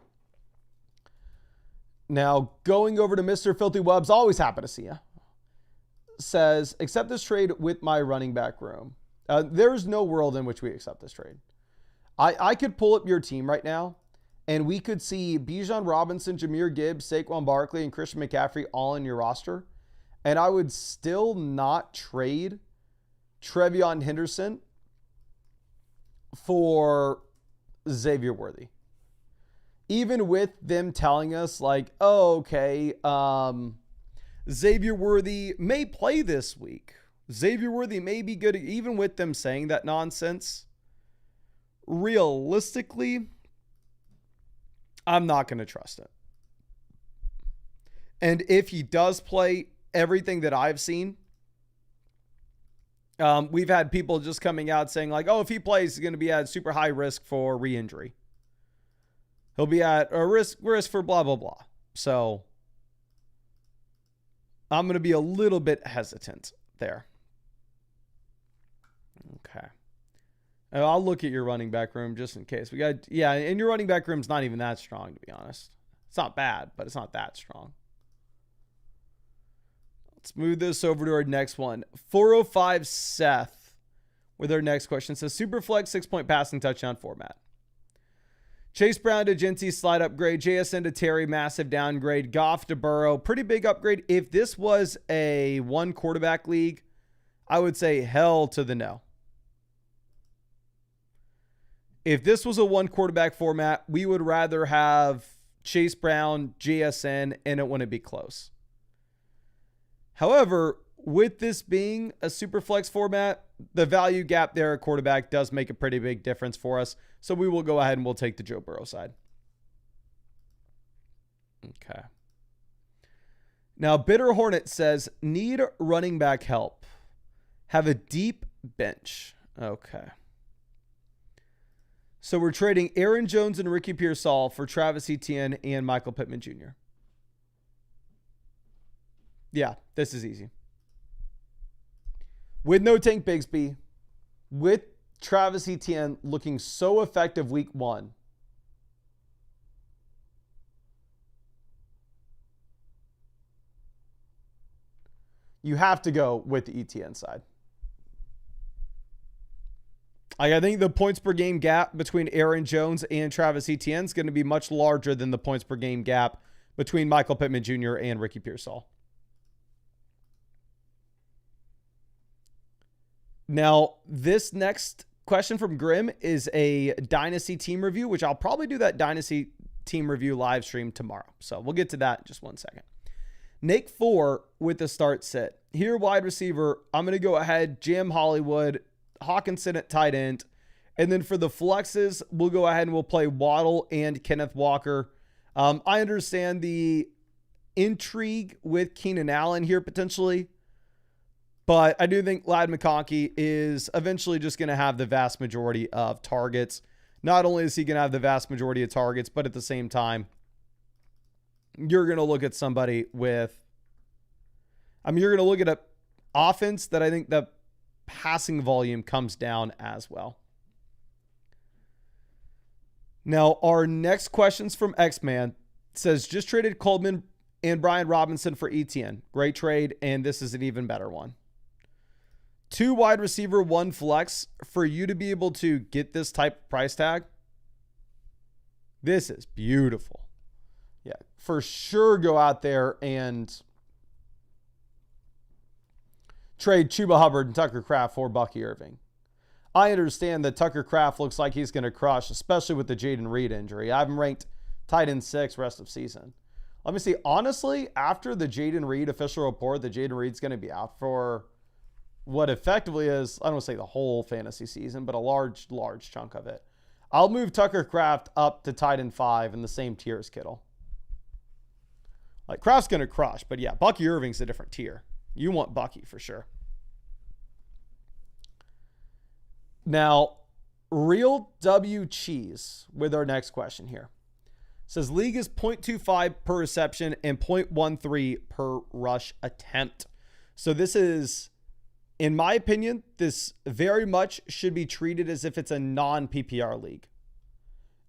Now, going over to Mr. Filthy Webs, always happy to see you. Says, accept this trade with my running back room. There's no world in which we accept this trade. I could pull up your team right now, and we could see Bijan Robinson, Jahmyr Gibbs, Saquon Barkley, and Christian McCaffrey all in your roster. And I would still not trade Trevion Henderson for Xavier Worthy. Even with them telling us like, oh, okay, Xavier Worthy may play this week. Xavier Worthy may be good. Even with them saying that nonsense, realistically, I'm not going to trust it. And if he does play everything that I've seen, we've had people just coming out saying like, oh, if he plays, he's going to be at super high risk for re-injury. He'll be at a risk for blah, blah, blah. So I'm going to be a little bit hesitant there. Okay. And I'll look at your running back room just in case. And your running back room's not even that strong, to be honest. It's not bad, but it's not that strong. Let's move this over to our next one. 405 Seth with our next question. It says, Superflex 6-point passing touchdown format. Chase Brown to Genty, slight upgrade. JSN to Terry, massive downgrade. Goff to Burrow, pretty big upgrade. If this was a one quarterback league, I would say hell to the no. If this was a one quarterback format, we would rather have Chase Brown, JSN, and it wouldn't be close. However, with this being a super flex format, the value gap there at quarterback does make a pretty big difference for us. So we will go ahead and we'll take the Joe Burrow side. Okay. Now, Bitter Hornet says, need running back help. Have a deep bench. Okay. So we're trading Aaron Jones and Ricky Pearsall for Travis Etienne and Michael Pittman Jr. Yeah, this is easy. With no Tank Bigsby, with Travis Etienne looking so effective week one, you have to go with the Etienne side. I think the points per game gap between Aaron Jones and Travis Etienne is going to be much larger than the points per game gap between Michael Pittman Jr. and Ricky Pearsall. Now, this next question from Grim is a Dynasty team review, which I'll probably do that Dynasty team review live stream tomorrow. So we'll get to that in just 1 second. Nick 4 with the start sit. Here, wide receiver, I'm going to go ahead, jam Hollywood, Hawkinson at tight end. And then for the flexes, we'll go ahead and we'll play Waddle and Kenneth Walker. I understand the intrigue with Keenan Allen here potentially, but I do think Ladd McConkey is eventually just going to have the vast majority of targets. Not only is he going to have the vast majority of targets, but at the same time, you're going to look at somebody with, you're going to look at an offense that I think the passing volume comes down as well. Now, our next questions from X-Man says, just traded Coleman and Brian Robinson for ETN. Great trade, and this is an even better one. 2 wide receiver, 1 flex. For you to be able to get this type of price tag, this is beautiful. Yeah, for sure go out there and trade Chuba Hubbard and Tucker Kraft for Bucky Irving. I understand that Tucker Kraft looks like he's going to crush, especially with the Jaden Reed injury. I have him ranked tight end 6 rest of season. Let me see. Honestly, after the Jaden Reed official report that Jaden Reed's going to be out for what effectively is, I don't want to say the whole fantasy season, but a large chunk of it, I'll move Tucker Kraft up to tight end 5 in the same tier as Kittle. Like, Kraft's going to crush, but yeah, Bucky Irving's a different tier. You want Bucky for sure. Now, Real W Cheese with our next question here. Says league is 0.25 per reception and 0.13 per rush attempt. So this is, in my opinion, this very much should be treated as if it's a non-PPR league.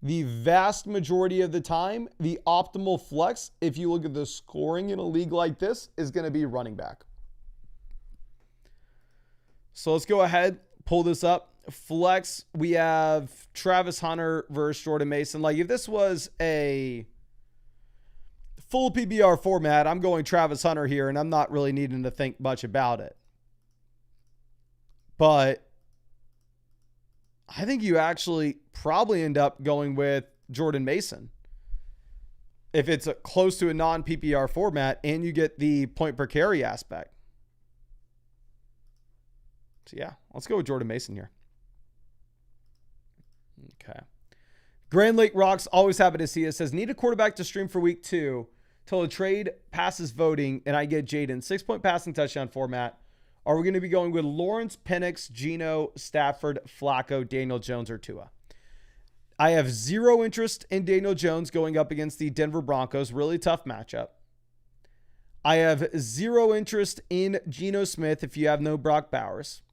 The vast majority of the time, the optimal flex, if you look at the scoring in a league like this, is going to be running back. So let's go ahead, pull this up. Flex, we have Travis Hunter versus Jordan Mason. Like, if this was a full PBR format, I'm going Travis Hunter here, and I'm not really needing to think much about it. But I think you actually probably end up going with Jordan Mason if it's close to a non-PPR format and you get the point per carry aspect. So yeah, let's go with Jordan Mason here. Okay. Grand Lake Rocks, always happy to see it. Says, need a quarterback to stream for week 2 till a trade passes voting and I get Jaden. 6-point passing touchdown format. Are we going to be going with Lawrence, Penix, Geno, Stafford, Flacco, Daniel Jones, or Tua? I have zero interest in Daniel Jones going up against the Denver Broncos. Really tough matchup. I have zero interest in Geno Smith if you have no Brock Bowers.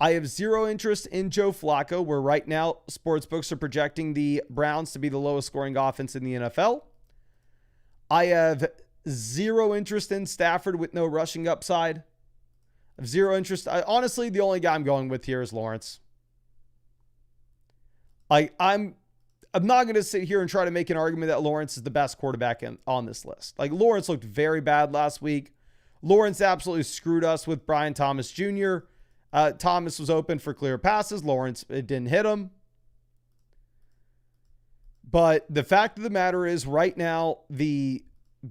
I have zero interest in Joe Flacco, where right now sportsbooks are projecting the Browns to be the lowest scoring offense in the NFL. I have zero interest in Stafford with no rushing upside. I have zero interest. Honestly, the only guy I'm going with here is Lawrence. I'm not going to sit here and try to make an argument that Lawrence is the best quarterback on this list. Like, Lawrence looked very bad last week. Lawrence absolutely screwed us with Brian Thomas Jr. Thomas was open for clear passes. Lawrence, it didn't hit him. But the fact of the matter is, right now, the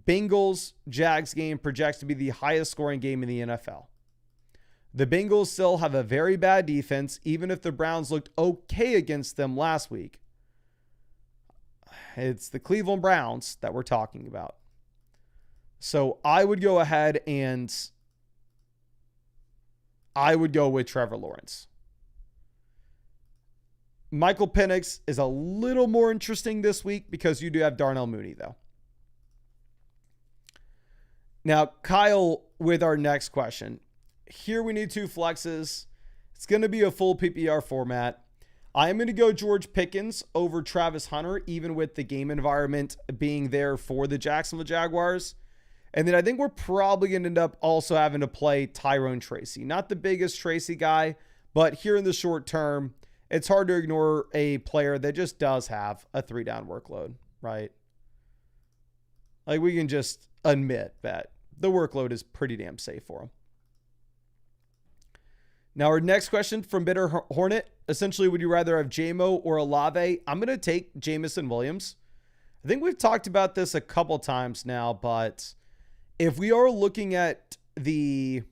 Bengals-Jags game projects to be the highest scoring game in the NFL. The Bengals still have a very bad defense, even if the Browns looked okay against them last week. It's the Cleveland Browns that we're talking about. So I would go ahead and I would go with Trevor Lawrence. Michael Penix is a little more interesting this week because you do have Darnell Mooney, though. Now, Kyle, with our next question. Here we need 2 flexes. It's going to be a full PPR format. I'm going to go George Pickens over Travis Hunter, even with the game environment being there for the Jacksonville Jaguars. And then I think we're probably going to end up also having to play Tyrone Tracy. Not the biggest Tracy guy, but here in the short term, it's hard to ignore a player that just does have a 3-down workload, right? Like, we can just admit that the workload is pretty damn safe for him. Now, our next question from Bitter Hornet. Essentially, would you rather have JMO or Olave? I'm going to take Jamison Williams. I think we've talked about this a couple times now, but if we are looking at the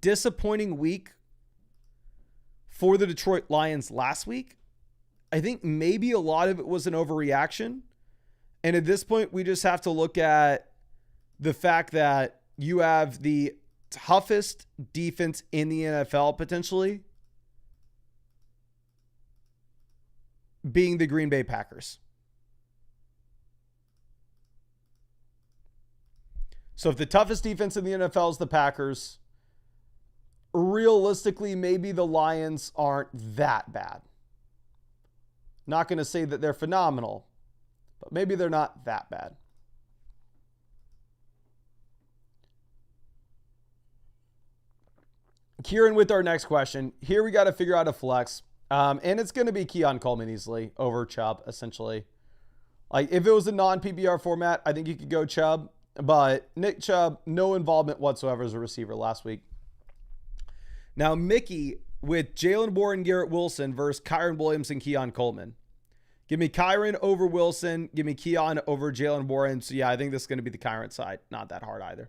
disappointing week for the Detroit Lions last week, I think maybe a lot of it was an overreaction. And at this point, we just have to look at the fact that you have the toughest defense in the NFL potentially being the Green Bay Packers. So if the toughest defense in the NFL is the Packers, realistically, maybe the Lions aren't that bad. Not going to say that they're phenomenal, but maybe they're not that bad. Kieran with our next question. Here we got to figure out a flex. And it's going to be Keon Coleman easily over Chubb, essentially. Like, if it was a non-PPR format, I think you could go Chubb. But Nick Chubb, no involvement whatsoever as a receiver last week. Now, Mickey with Jalen Warren, Garrett Wilson versus Kyron Williams and Keon Coleman. Give me Kyron over Wilson. Give me Keon over Jalen Warren. So, yeah, I think this is going to be the Kyron side. Not that hard either.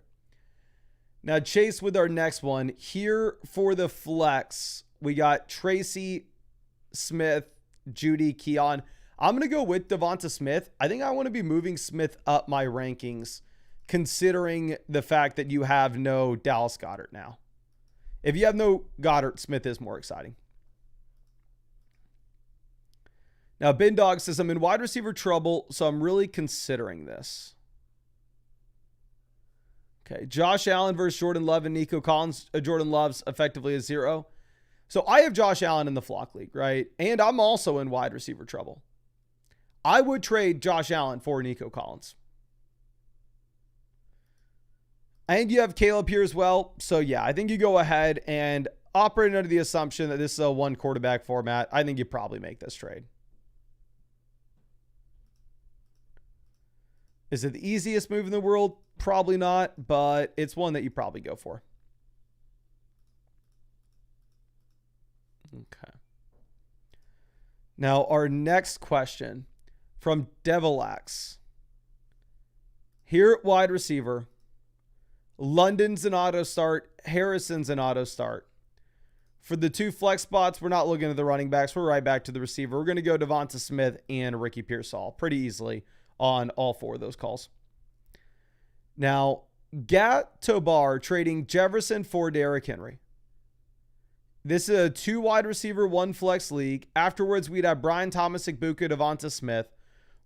Now, Chase with our next one. Here for the flex, we got Tracy, Smith, Judy, Keon. I'm going to go with Devonta Smith. I think I want to be moving Smith up my rankings, considering the fact that you have no Dallas Goedert now. If you have no Goddard, Smith is more exciting. Now, Ben Dog says, I'm in wide receiver trouble, so I'm really considering this. Okay, Josh Allen versus Jordan Love and Nico Collins. Jordan Love's effectively a 0. So I have Josh Allen in the flock league, right? And I'm also in wide receiver trouble. I would trade Josh Allen for Nico Collins. And you have Caleb here as well. So yeah, I think you go ahead and operate under the assumption that this is a one quarterback format. I think you probably make this trade. Is it the easiest move in the world? Probably not, but it's one that you probably go for. Okay. Now, our next question from Devilax. Here at wide receiver, London's an auto start, Harrison's an auto start. For the two flex spots, we're not looking at the running backs. We're right back to the receiver. We're going to go Devonta Smith and Ricky Pearsall pretty easily on all four of those calls. Now, Gat Tobar trading Jefferson for Derrick Henry. This is a 2 wide receiver, 1 flex league. Afterwards, we'd have Brian Thomas, Igbuka, Devonta Smith.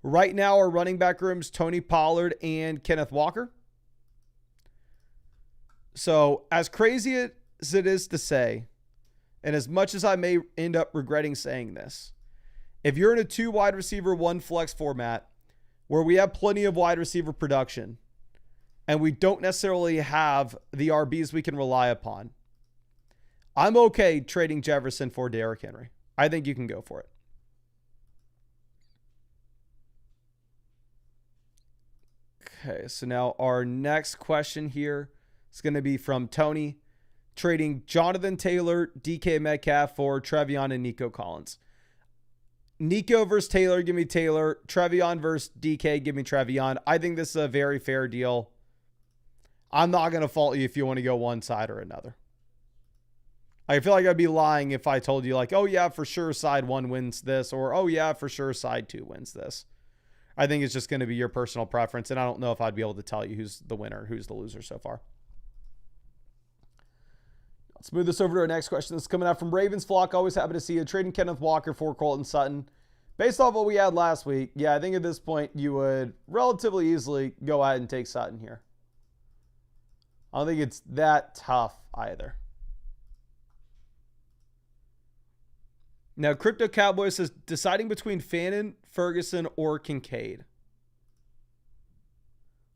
Right now, our running back room's Tony Pollard and Kenneth Walker. So, as crazy as it is to say, and as much as I may end up regretting saying this, if you're in a 2 wide receiver, 1 flex format where we have plenty of wide receiver production and we don't necessarily have the RBs we can rely upon, I'm okay trading Jefferson for Derrick Henry. I think you can go for it. Okay, so now our next question here is going to be from Tony, trading Jonathan Taylor, DK Metcalf for Trevion and Nico Collins. Nico versus Taylor, give me Taylor. Trevion versus DK, give me Trevion. I think this is a very fair deal. I'm not going to fault you if you want to go one side or another. I feel like I'd be lying if I told you like, oh yeah, for sure side 1 wins this, or oh yeah, for sure side 2 wins this. I think it's just going to be your personal preference, and I don't know if I'd be able to tell you who's the winner, who's the loser so far. Let's move this over to our next question. This is coming out from Ravens Flock. Always happy to see you. Trading Kenneth Walker for Colton Sutton. Based off what we had last week, yeah, I think at this point you would relatively easily go ahead and take Sutton here. I don't think it's that tough either. Now, Crypto Cowboy says, deciding between Fannin, Ferguson, or Kincaid.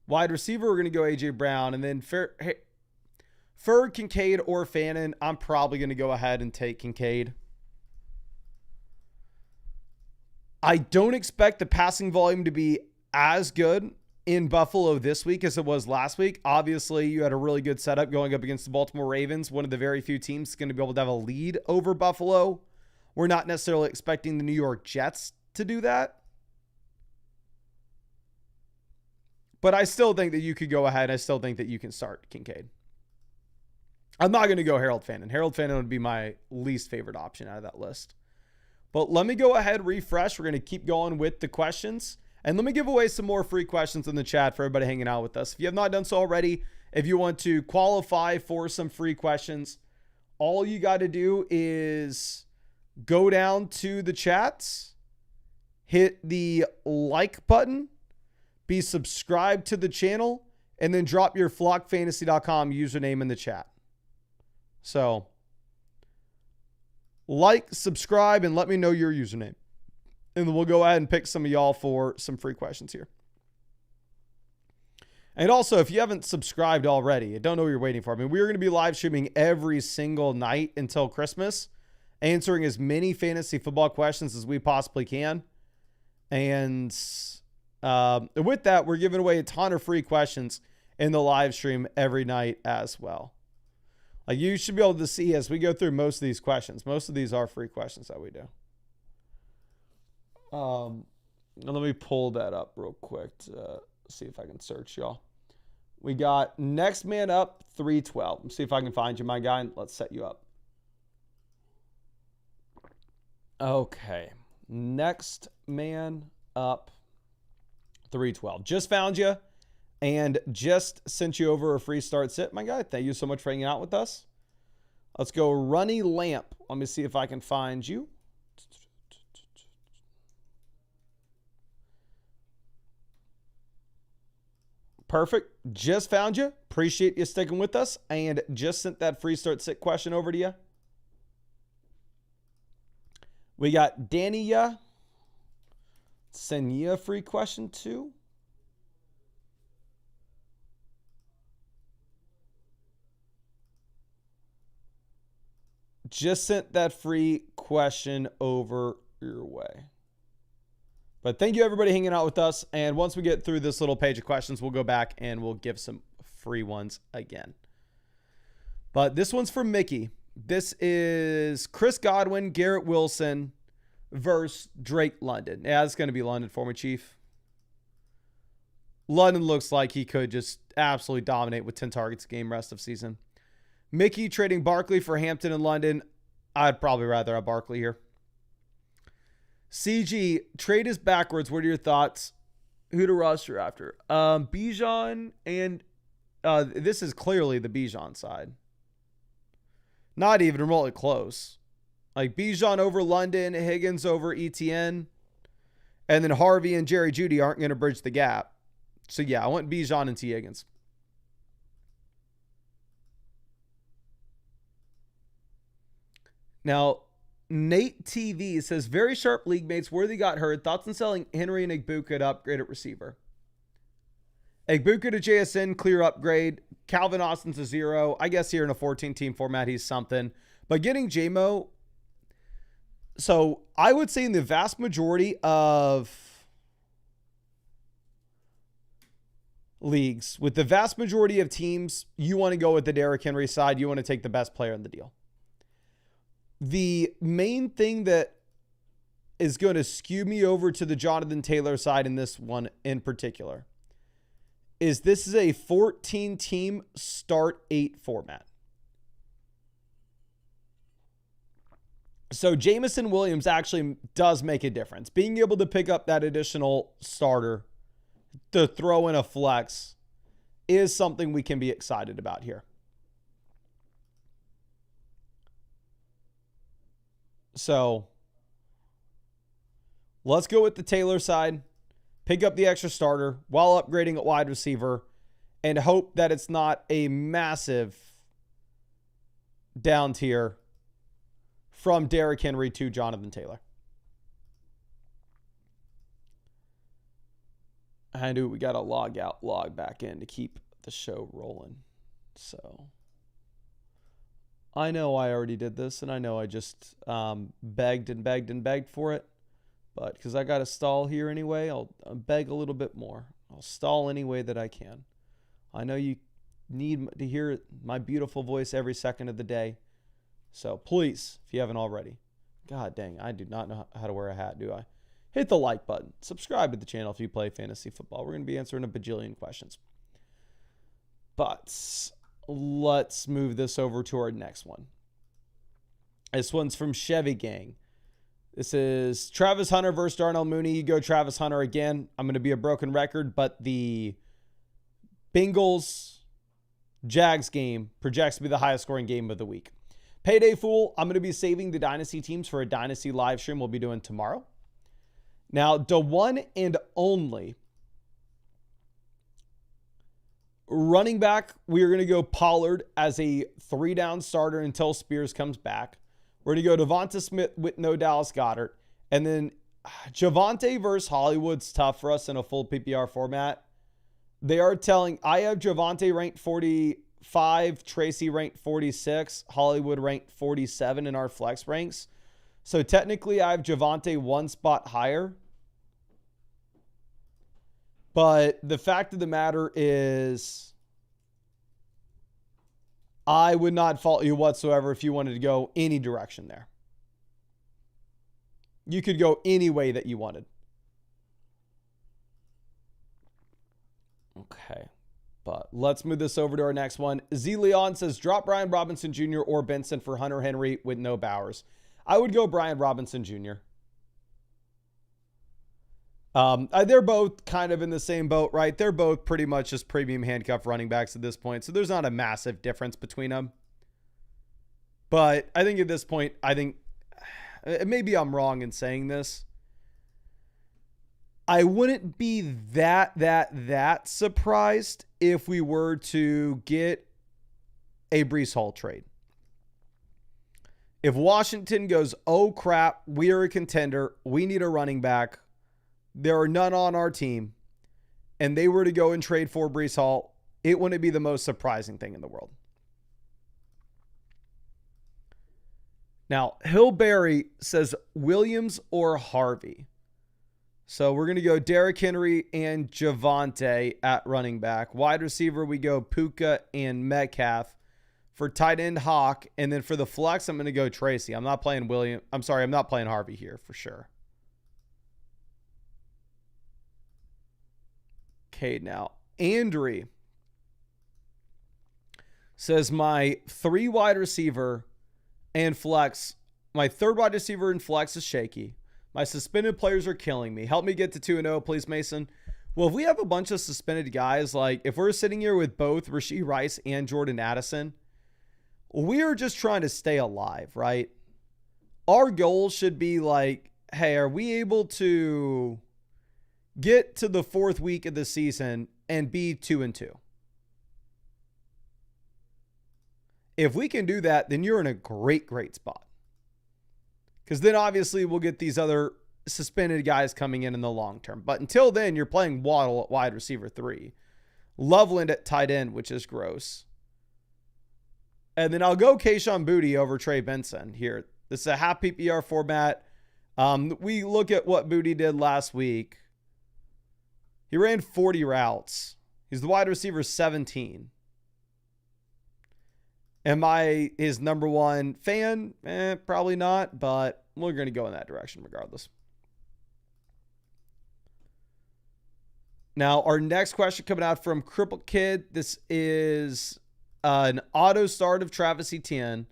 Wide receiver, we're going to go A.J. Brown. And then Ferg, Kincaid, or Fannin, I'm probably going to go ahead and take Kincaid. I don't expect the passing volume to be as good in Buffalo this week as it was last week. Obviously, you had a really good setup going up against the Baltimore Ravens, one of the very few teams going to be able to have a lead over Buffalo. We're not necessarily expecting the New York Jets to do that. But I still think that you could go ahead. I still think that you can start Kincaid. I'm not going to go Harold Fannin. Harold Fannin would be my least favorite option out of that list. But let me go ahead, refresh. We're going to keep going with the questions. And let me give away some more free questions in the chat for everybody hanging out with us. If you have not done so already, if you want to qualify for some free questions, all you got to do is go down to the chats, hit the like button, be subscribed to the channel, and then drop your flockfantasy.com username in the chat. So, like, subscribe, and let me know your username. And then we'll go ahead and pick some of y'all for some free questions here. And also, if you haven't subscribed already, I don't know what you're waiting for. I mean, we're going to be live streaming every single night until Christmas, answering as many fantasy football questions as we possibly can. And with that, we're giving away a ton of free questions in the live stream every night as well. Like, you should be able to see as we go through most of these questions. Most of these are free questions that we do. Let me pull that up real quick to see if I can search y'all. We got Next Man Up 312. Let's see if I can find you, my guy, and let's set you up. Okay. Next Man Up 312. Just found you and just sent you over a free start sit, my guy. Thank you so much for hanging out with us. Let's go Runny Lamp. Let me see if I can find you. Perfect. Just found you. Appreciate you sticking with us and just sent that free start sit question over to you. We got Dania. Send you a free question too. Just sent that free question over your way. But thank you, everybody, hanging out with us. And once we get through this little page of questions, we'll go back and we'll give some free ones again. But this one's from Mickey. This is Chris Godwin, Garrett Wilson versus Drake London. Yeah, it's going to be London for me, Chief. London looks like he could just absolutely dominate with 10 targets a game rest of season. Mickey trading Barkley for Hampton and London. I'd probably rather have Barkley here. CG, trade is backwards. What are your thoughts? Who to roster after? Bijan and this is clearly the Bijan side. Not even remotely close. Like Bijan over London, Higgins over ETN, and then Harvey and Jerry Jeudy aren't going to bridge the gap. So yeah, I want Bijan and T. Higgins. Now, Nate TV says, very sharp league mates. Worthy got hurt. Thoughts on selling Henry and Igbuka to upgrade at receiver? Igbuka to JSN, clear upgrade. Calvin Austin's a 0. I guess here in a 14-team format, he's something. But getting JMO, so I would say in the vast majority of leagues, with the vast majority of teams, you want to go with the Derrick Henry side. You want to take the best player in the deal. The main thing that is going to skew me over to the Jonathan Taylor side in this one in particular is this is a 14-team start 8 format. So Jamison Williams actually does make a difference. Being able to pick up that additional starter to throw in a flex is something we can be excited about here. So let's go with the Taylor side, pick up the extra starter while upgrading at wide receiver, and hope that it's not a massive down tier from Derrick Henry to Jonathan Taylor. And we got to log out, log back in to keep the show rolling. So I know I already did this, and I know I just begged for it. But because I got a stall here anyway, I'll beg a little bit more. I'll stall any way that I can. I know you need to hear my beautiful voice every second of the day. So please, if you haven't already, God dang, I do not know how to wear a hat, do I? Hit the like button. Subscribe to the channel if you play fantasy football. We're going to be answering a bajillion questions. But let's move this over to our next one. This one's from Chevy Gang. This is Travis Hunter versus Darnell Mooney. You go Travis Hunter again. I'm going to be a broken record, but the Bengals-Jags game projects to be the highest scoring game of the week. Payday Fool, I'm going to be saving the Dynasty teams for a Dynasty live stream we'll be doing tomorrow. Now, the one and only running back, we are going to go Pollard as a 3-down starter until Spears comes back. We're going to go Devonta Smith with no Dallas Goedert. And then Javonte versus Hollywood's tough for us in a full PPR format. They are telling, I have Javonte ranked 45, Tracy ranked 46, Hollywood ranked 47 in our flex ranks. So technically I have Javonte one spot higher. But the fact of the matter is, I would not fault you whatsoever if you wanted to go any direction there. You could go any way that you wanted. Okay. But let's move this over to our next one. Z Leon says, drop Brian Robinson Jr. or Benson for Hunter Henry with no Bowers. I would go Brian Robinson Jr. They're both kind of in the same boat, right? They're both pretty much just premium handcuff running backs at this point. So there's not a massive difference between them. But I think at this point, maybe I'm wrong in saying this. I wouldn't be that surprised if we were to get a Breece Hall trade. If Washington goes, oh crap, we are a contender, we need a running back, there are none on our team, and they were to go and trade for Breece Hall, it wouldn't be the most surprising thing in the world. Now, Hillberry says Williams or Harvey. So we're going to go Derrick Henry and Javonte at running back. Wide receiver, we go Puka and Metcalf. For tight end, Hawk. And then for the flex, I'm going to go Tracy. I'm not playing Harvey here for sure. Okay, now, Andrew says my 3 wide receiver and flex. My 3rd wide receiver and flex is shaky. My suspended players are killing me. Help me get to 2-0, please, Mason. Well, if we have a bunch of suspended guys, like if we're sitting here with both Rashee Rice and Jordan Addison, we are just trying to stay alive, right? Our goal should be like, hey, are we able to get to the 4th week of the season and be 2-2? If we can do that, then you're in a great spot. Because then obviously we'll get these other suspended guys coming in the long term. But until then, you're playing Waddle at wide receiver 3. Loveland at tight end, which is gross. And then I'll go Kayshon Boutte over Trey Benson here. This is a half PPR format. We look at what Boutte did last week. He ran 40 routes. He's the wide receiver 17. Am I his number one fan? Probably not, but we're going to go in that direction regardless. Now, our next question coming out from Crippled Kid. This is an auto start of Travis Etienne.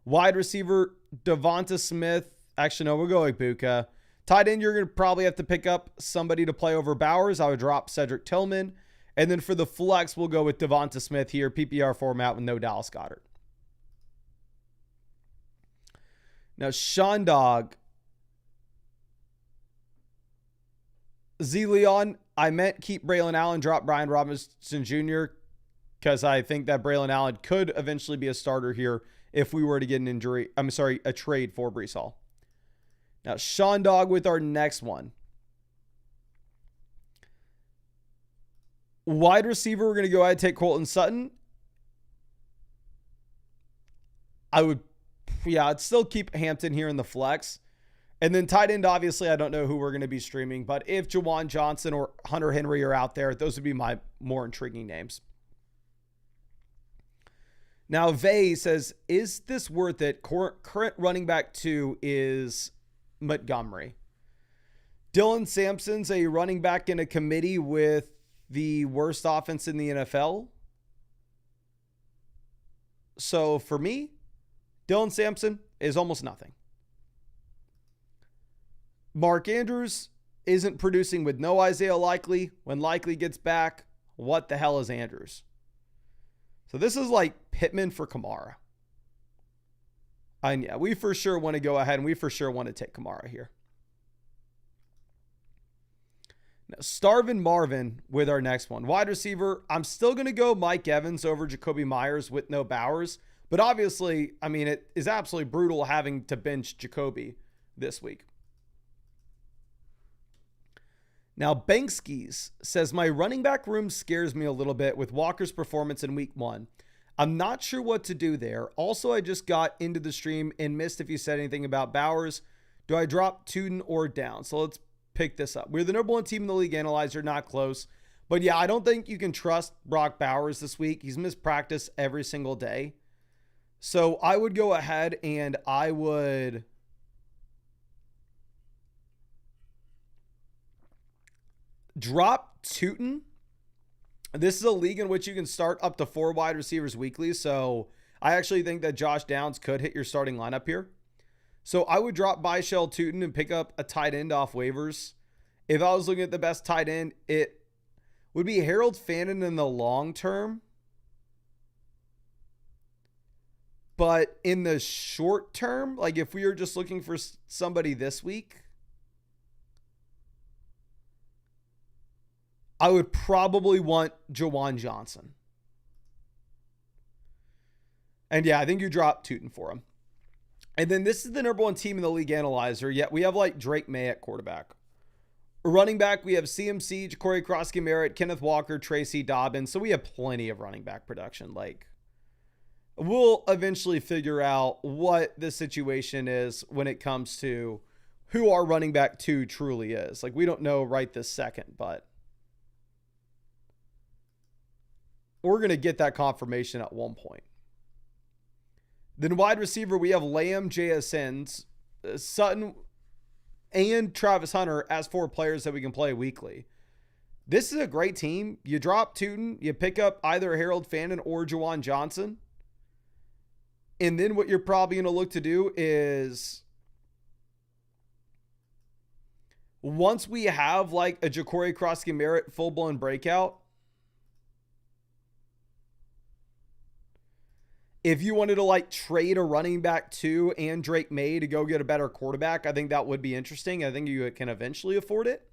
Wide receiver, Devonta Smith. Actually, no, we'll go with Buka. Tight end, you're going to probably have to pick up somebody to play over Bowers. I would drop Cedric Tillman. And then for the flex, we'll go with Devonta Smith here, PPR format with no Dallas Goedert. Now, Sean Dog. Z Leon, I meant keep Braylon Allen, drop Brian Robinson Jr. because I think that Braylon Allen could eventually be a starter here if we were to get a trade for Breece Hall. Now, Sean Dog with our next one. Wide receiver, we're going to go ahead and take Courtland Sutton. I'd still keep Hampton here in the flex. And then tight end, obviously, I don't know who we're going to be streaming, but if Juwan Johnson or Hunter Henry are out there, those would be my more intriguing names. Now, Vay says, is this worth it? Current running back 2 is Montgomery. Dylan Sampson's a running back in a committee with the worst offense in the NFL. So for me, Dylan Sampson is almost nothing. Mark Andrews isn't producing with no Isaiah Likely. When Likely gets back, what the hell is Andrews? So this is like Pittman for Kamara. And yeah, we for sure want to go ahead and we for sure want to take Kamara here. Now, Starvin Marvin with our next one. Wide receiver, I'm still going to go Mike Evans over Jacoby Myers with no Bowers. But obviously, I mean, it is absolutely brutal having to bench Jacoby this week. Now, Bankskis says, my running back room scares me a little bit with Walker's performance in week 1. I'm not sure what to do there. Also, I just got into the stream and missed if you said anything about Bowers. Do I drop Tuden or down? So let's pick this up. We're the number 1 team in the league analyzer, not close. But yeah, I don't think you can trust Brock Bowers this week. He's missed practice every single day. So I would go ahead and I would drop Tuten. This is a league in which you can start up to 4 wide receivers weekly. So I actually think that Josh Downs could hit your starting lineup here. So I would drop Byshell Tuten and pick up a tight end off waivers. If I was looking at the best tight end, it would be Harold Fannin in the long term. But in the short term, like if we were just looking for somebody this week, I would probably want Juwan Johnson. And yeah, I think you drop Tuten for him. And then this is the number 1 team in the league analyzer. Yet we have like Drake May at quarterback. Running back, we have CMC, Ja'Cory Crosky-Merritt, Kenneth Walker, Tracy Dobbins. So we have plenty of running back production. Like, we'll eventually figure out what the situation is when it comes to who our running back 2 truly is. Like, we don't know right this second, but we're going to get that confirmation at one point. Then wide receiver, we have Lamb, JSNs, Sutton, and Travis Hunter as 4 players that we can play weekly. This is a great team. You drop Tuten, you pick up either Harold Fannin or Juwan Johnson. And then what you're probably going to look to do is, once we have like a Ja'Cory Crosky-Merritt full-blown breakout, if you wanted to like trade a running back 2 and Drake May to go get a better quarterback, I think that would be interesting. I think you can eventually afford it.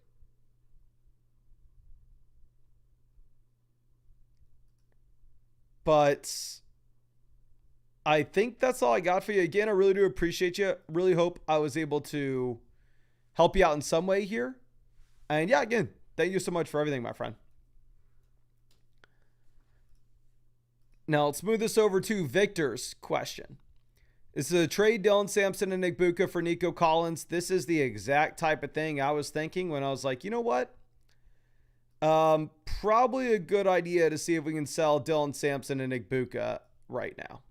But I think that's all I got for you. Again, I really do appreciate you. Really hope I was able to help you out in some way here. And yeah, again, thank you so much for everything, my friend. Now, let's move this over to Victor's question. This is a trade Dylan Sampson and Nick Buka for Nico Collins. This is the exact type of thing I was thinking when I was like, you know what? Probably a good idea to see if we can sell Dylan Sampson and Nick Buka right now.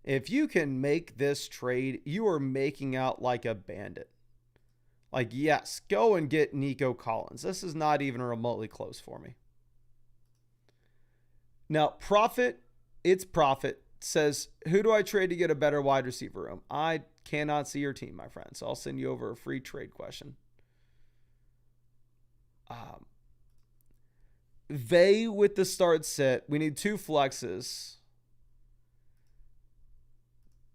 If you can make this trade, you are making out like a bandit. Like, yes, go and get Nico Collins. This is not even remotely close for me. Now, Profit says, who do I trade to get a better wide receiver room? I cannot see your team, my friend, so I'll send you over a free trade question. They with the start set, we need 2 flexes.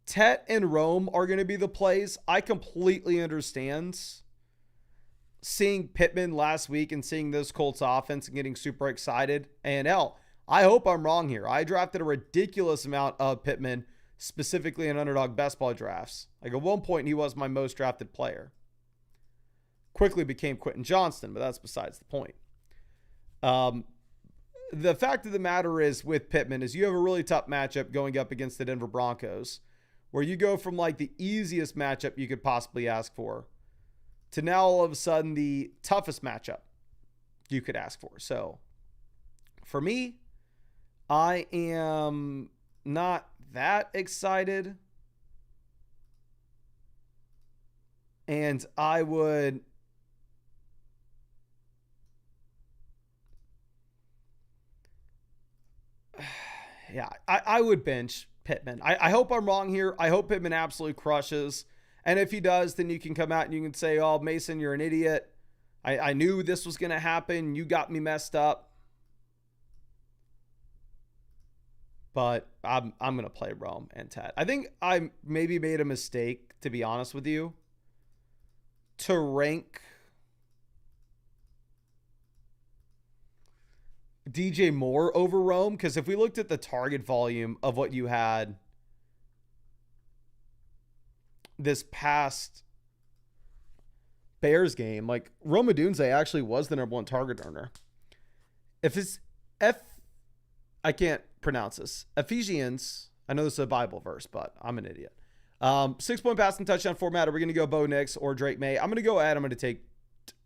Tet and Rome are going to be the plays. I completely understand seeing Pittman last week and seeing this Colts offense and getting super excited. And hell, I hope I'm wrong here. I drafted a ridiculous amount of Pittman, specifically in Underdog Best Ball drafts. Like at one point, he was my most drafted player. Quickly became Quentin Johnston, but that's besides the point. The fact of the matter is with Pittman is you have a really tough matchup going up against the Denver Broncos, where you go from like the easiest matchup you could possibly ask for to now all of a sudden the toughest matchup you could ask for. So for me, I am not that excited. And I would I would bench Pittman. I hope I'm wrong here. I hope Pittman absolutely crushes. And if he does, then you can come out and you can say, oh, Mason, you're an idiot. I knew this was going to happen. You got me messed up. But I'm going to play Rome and Ted. I think I maybe made a mistake, to be honest with you, to rank DJ Moore over Rome, because if we looked at the target volume of what you had this past Bears game, like Rome Odunze actually was the number one target earner. If it's I can't pronounce this. Ephesians, I know this is a Bible verse, but I'm an idiot. 6-point passing touchdown format. Are we going to go Bo Nix or Drake May? I'm going to go ahead. I'm going to take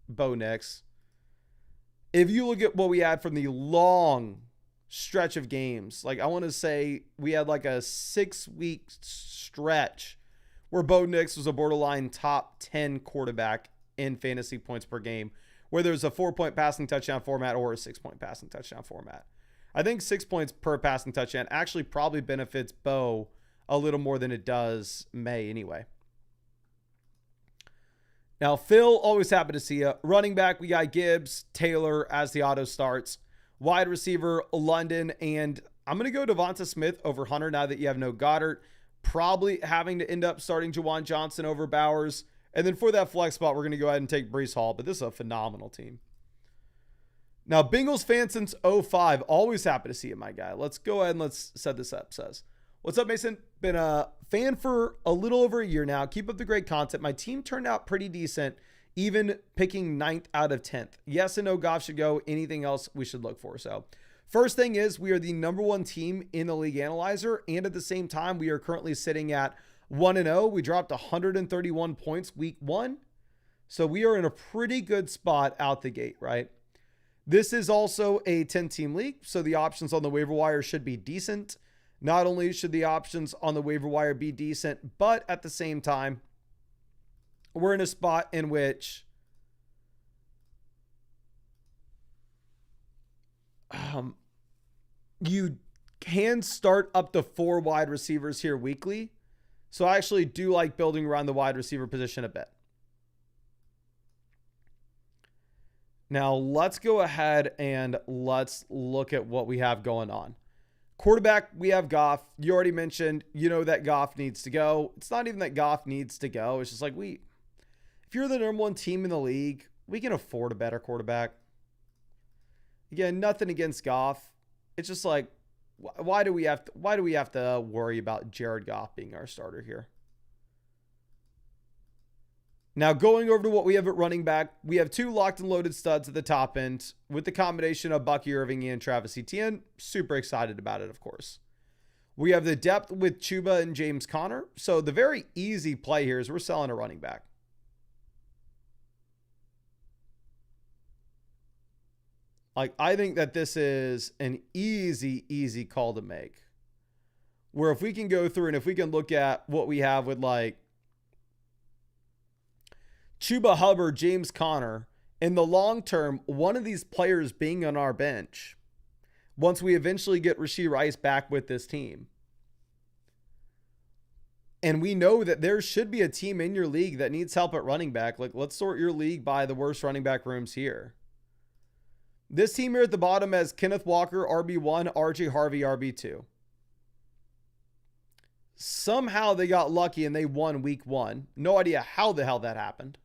Bo Nix. If you look at what we had from the long stretch of games, like I want to say we had like a 6-week stretch where Bo Nix was a borderline top 10 quarterback in fantasy points per game, where there's a 4-point passing touchdown format or a 6-point passing touchdown format. I think 6 points per passing touchdown actually probably benefits Bo a little more than it does May anyway. Now, Phil, always happy to see you. Running back, we got Gibbs, Taylor as the auto starts. Wide receiver, London, and I'm going to go Devonta Smith over Hunter now that you have no Goddard. Probably having to end up starting Juwan Johnson over Bowers. And then for that flex spot, we're going to go ahead and take Breece Hall, but this is a phenomenal team. Now, Bengals fan since 05. Always happy to see you, my guy. Let's go ahead and let's set this up, says. What's up, Mason? Been a fan for a little over a year now. Keep up the great content. My team turned out pretty decent, even picking 9th out of 10th. Yes and no Goff should go. Anything else we should look for. So first thing is we are the number one team in the league analyzer. And at the same time, we are currently sitting at 1-0. We dropped 131 points week 1. So we are in a pretty good spot out the gate, right? This is also a 10-team league. So the options on the waiver wire should be decent. Not only should the options on the waiver wire be decent, but at the same time, we're in a spot in which you can start up to 4 wide receivers here weekly. So I actually do like building around the wide receiver position a bit. Now let's go ahead and let's look at what we have going on. Quarterback, we have Goff. You already mentioned, you know that Goff needs to go. It's not even that Goff needs to go. It's just like if you're the number one team in the league, we can afford a better quarterback. Again, nothing against Goff. It's just like, why do we have to worry about Jared Goff being our starter here? Now, going over to what we have at running back, we have 2 locked and loaded studs at the top end with the combination of Bucky Irving and Travis Etienne. Super excited about it, of course. We have the depth with Chuba and James Conner. So the very easy play here is we're selling a running back. Like, I think that this is an easy call to make. Where if we can go through and if we can look at what we have with like Chuba Hubbard, James Conner, in the long term, one of these players being on our bench, once we eventually get Rashee Rice back with this team. And we know that there should be a team in your league that needs help at running back. Like, let's sort your league by the worst running back rooms here. This team here at the bottom has Kenneth Walker, RB1, RJ Harvey, RB2. Somehow they got lucky and they won week 1. No idea how the hell that happened.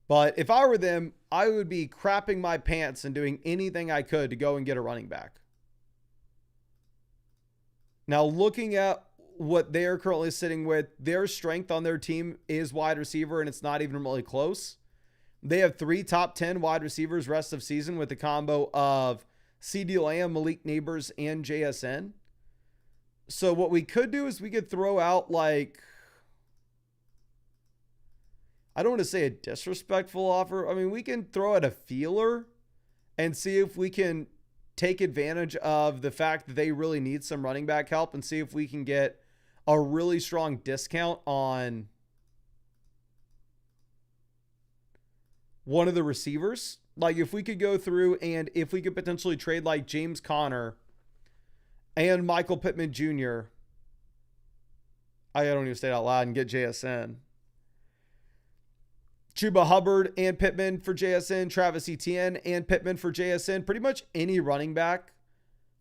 But if I were them, I would be crapping my pants and doing anything I could to go and get a running back. Now, looking at what they are currently sitting with, their strength on their team is wide receiver, and it's not even really close. They have 3 top 10 wide receivers rest of season with the combo of CeeDee Lamb, Malik Neighbors, and JSN. So what we could do is we could throw out like, I don't want to say a disrespectful offer. I mean, we can throw out a feeler and see if we can take advantage of the fact that they really need some running back help and see if we can get a really strong discount on one of the receivers. Like if we could go through and if we could potentially trade like James Conner and Michael Pittman Jr. I don't even say it out loud and get JSN. Chuba Hubbard and Pittman for JSN, Travis Etienne and Pittman for JSN. Pretty much any running back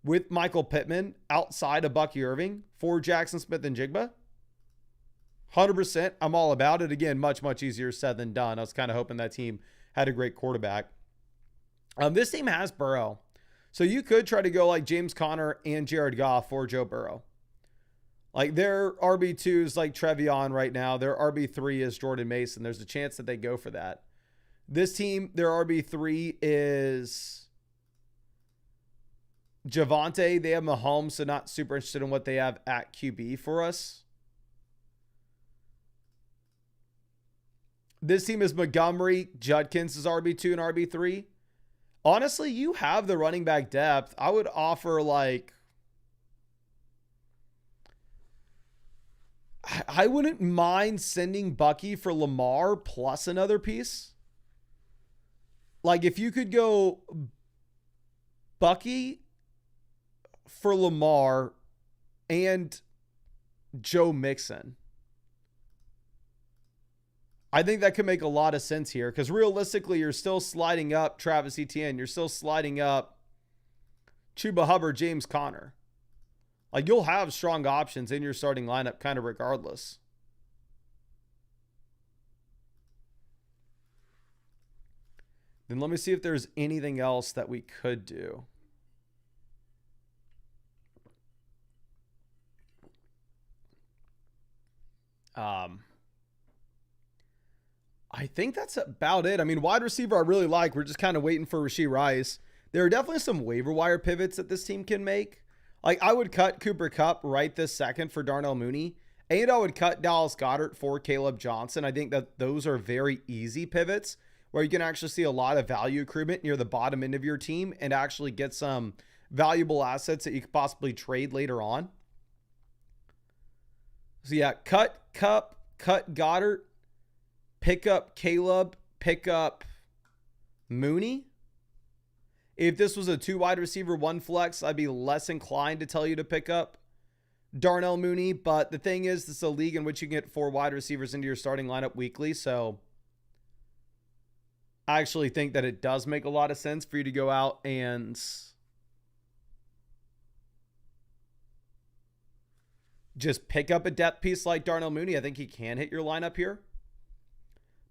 with Michael Pittman outside of Bucky Irving for Jackson Smith and Jigba. 100%. I'm all about it. Again, much, much easier said than done. I was kind of hoping that team had a great quarterback. This team has Burrow. So you could try to go like James Conner and Jared Goff for Joe Burrow. Like their RB2 is like Trevion right now. Their RB3 is Jordan Mason. There's a chance that they go for that. This team, their RB3 is Javonte. They have Mahomes, so not super interested in what they have at QB for us. This team is Montgomery. Judkins is RB2 and RB3. Honestly, you have the running back depth. I would offer like, I wouldn't mind sending Bucky for Lamar plus another piece. Like if you could go Bucky for Lamar and Joe Mixon, I think that could make a lot of sense here because realistically, you're still sliding up Travis Etienne. You're still sliding up Chuba Hubbard, James Conner. Like you'll have strong options in your starting lineup kind of regardless. Then let me see if there's anything else that we could do. I think that's about it. I mean, wide receiver I really like. We're just kind of waiting for Rashee Rice. There are definitely some waiver wire pivots that this team can make. Like I would cut Cooper Kupp right this second for Darnell Mooney. And I would cut Dallas Goedert for Caleb Johnson. I think that those are very easy pivots where you can actually see a lot of value accruement near the bottom end of your team and actually get some valuable assets that you could possibly trade later on. So yeah, cut Kupp, cut Goddard, pick up Caleb, pick up Mooney. If this was a 2 wide receiver, 1 flex, I'd be less inclined to tell you to pick up Darnell Mooney. But the thing is, this is a league in which you can get 4 wide receivers into your starting lineup weekly. So I actually think that it does make a lot of sense for you to go out and just pick up a depth piece like Darnell Mooney. I think he can hit your lineup here.